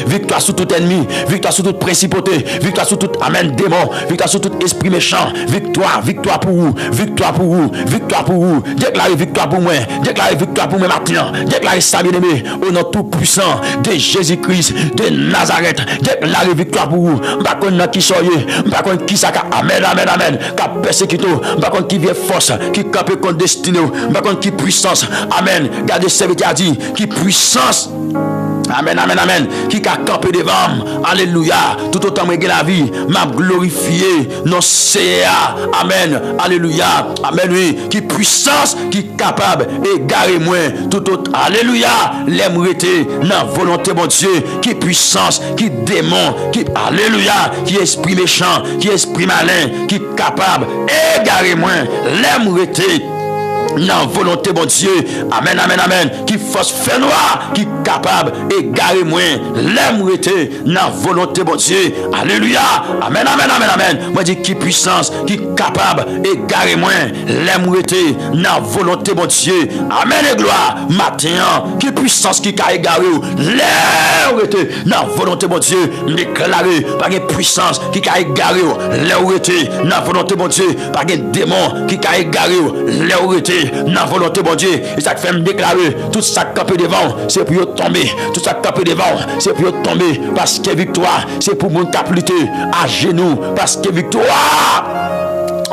Victoire sur tout ennemi, victoire sur toute principauté, victoire sur tout, amen, démon, victoire sur tout esprit méchant, victoire, victoire pour vous, victoire pour vous, victoire pour vous. Déclarez victoire pour moi, déclarez victoire pour moi maintenant, déclarez ça bien-aimé, au nom tout puissant de Jésus-Christ de Nazareth, déclarez victoire pour vous. Par contre, qui soyez, par contre, qui ça, amen, amen, amen, qui persécuté, par contre, qui vient force, qui campe contre destinée, par contre, qui puissance, amen, gardez ce qui a dit, qui puissance. Amen, amen, amen. Qui a campé devant. Alléluia. Tout autant que la vie m'a glorifié. Non, c'est. Amen. Alléluia. Amen, oui. Qui puissance, qui est capable égarer moi. Tout autant. Alléluia. L'aimerait dans volonté, mon Dieu. Qui puissance, qui démon, qui. Alléluia. Qui esprit méchant, qui esprit malin, qui est capable égarer moi. L'aimerait. Non, volonté, bon Dieu. Amen, amen, amen. Qui force fait noir, qui capable égarer moins. L'aimerait, non, volonté, bon Dieu. Alléluia. Amen, amen, amen, amen. Moi, dis qui puissance, qui capable égarer moins. L'aimerait, non, volonté, bon Dieu. Amen et gloire. Matin, qui puissance qui a égaré. L'aimerait, non, volonté, bon Dieu. Déclaré par une puissance qui a égaré. L'aimerait, non, volonté, bon Dieu. Par un démon qui a égaré. L'aimerait. Dans volonté, bon Dieu, et ça fait me déclarer tout ça capé devant, c'est pour tomber, tout ça capé devant, c'est pour tomber, parce que victoire, c'est pour mon cap lutter à genoux, parce que victoire.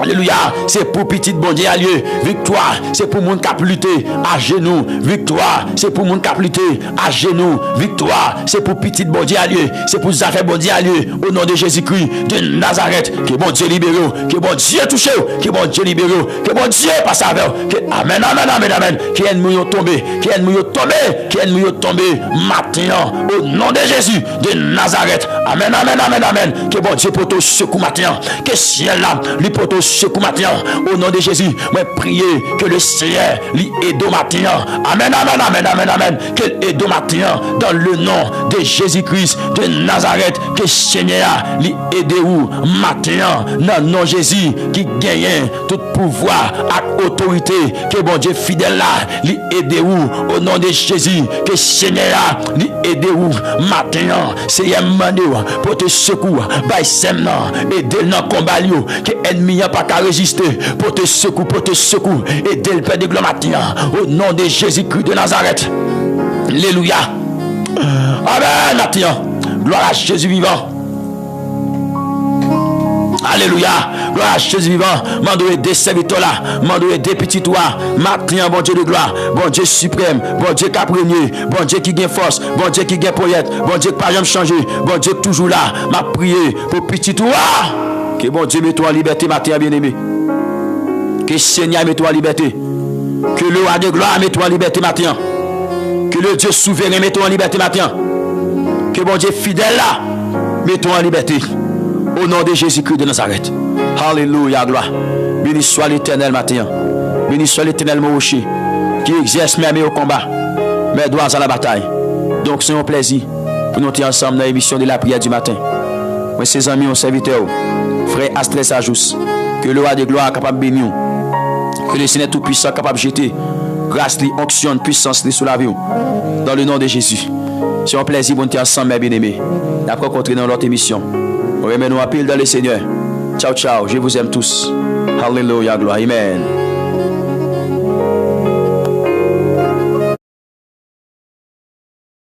Alléluia, c'est pour petit bon Dieu allié. Victoire, c'est pour mon cap lutter à genoux. Victoire, c'est pour mon cap lutter à genoux. Victoire, c'est pour petit bon Dieu allié. C'est pour affaires bon Dieu allié. Au nom de Jésus-Christ de Nazareth, que bon Dieu libéré, que bon Dieu touché, que bon Dieu libéré, que bon Dieu passe avec. Amen, amen, amen, amen. Que ennemi ont tombé, que ennemi ont tombé, que ennemi ont tombé maintenant. Au nom de Jésus de Nazareth. Amen, amen, amen, amen. Que bon Dieu pour te secouer maintenant. Que ciel là, lui pour te secouer matin, au nom de Jésus, moi prier que le Seigneur lui aide au matin. Amen, amen, amen, amen, amen. Qu'il aide au matin dans le nom de Jésus-Christ de Nazareth. Que le Seigneur lui aide où matin dans le nom de Jésus qui gagne tout pouvoir et autorité. Que bon Dieu fidèle là, lui aide où au nom de Jésus. Que le Seigneur lui aide où matin. Seigneur mande pour te secouer, by semna aider dans combat que ennemi n'a pas qu'à résister, pour te secouer, et dès le Père de gloire au nom de Jésus-Christ de Nazareth. Alléluia. Amen. Maintenant, gloire à Jésus vivant. Alléluia. Gloire à Jésus vivant. Mandoué des serviteurs là. Mandoué des petits toits. Maintenant, bon Dieu de gloire. Bon Dieu suprême. Bon Dieu qui a premier. Bon Dieu qui gagne force. Bon Dieu qui gagne poète. Bon Dieu qui n'a pas jamais changé. Bon Dieu toujours là. M'a prié pour petit toits. Que bon Dieu mette toi en liberté, matin bien-aimé. Que le Seigneur mette toi en liberté. Que le roi de gloire mette toi en liberté, matin. Que le Dieu souverain mette toi en liberté, matin. Que bon Dieu fidèle là, mette toi en liberté. Au nom de Jésus-Christ de Nazareth. Alléluia, gloire. Béni soit l'Éternel, matin. Béni soit l'Éternel, mon rocher, qui exerce mes mains au combat, mes doigts à la bataille. Donc, c'est un plaisir pour nous être ensemble dans l'émission de la prière du matin. Moi, ses amis, mon serviteur, frère Astres Sajous, que le roi de gloire est capable de bénir, que le Seigneur Tout-Puissant est capable de jeter grâce, onction, puissance sur la vie. Dans le nom de Jésus. C'est un plaisir pour nous être ensemble, mes bien-aimés. Nous avons rencontré dans notre émission. On remet nous à pile dans le Seigneur. Ciao, ciao. Je vous aime tous. Alléluia, gloire. Amen.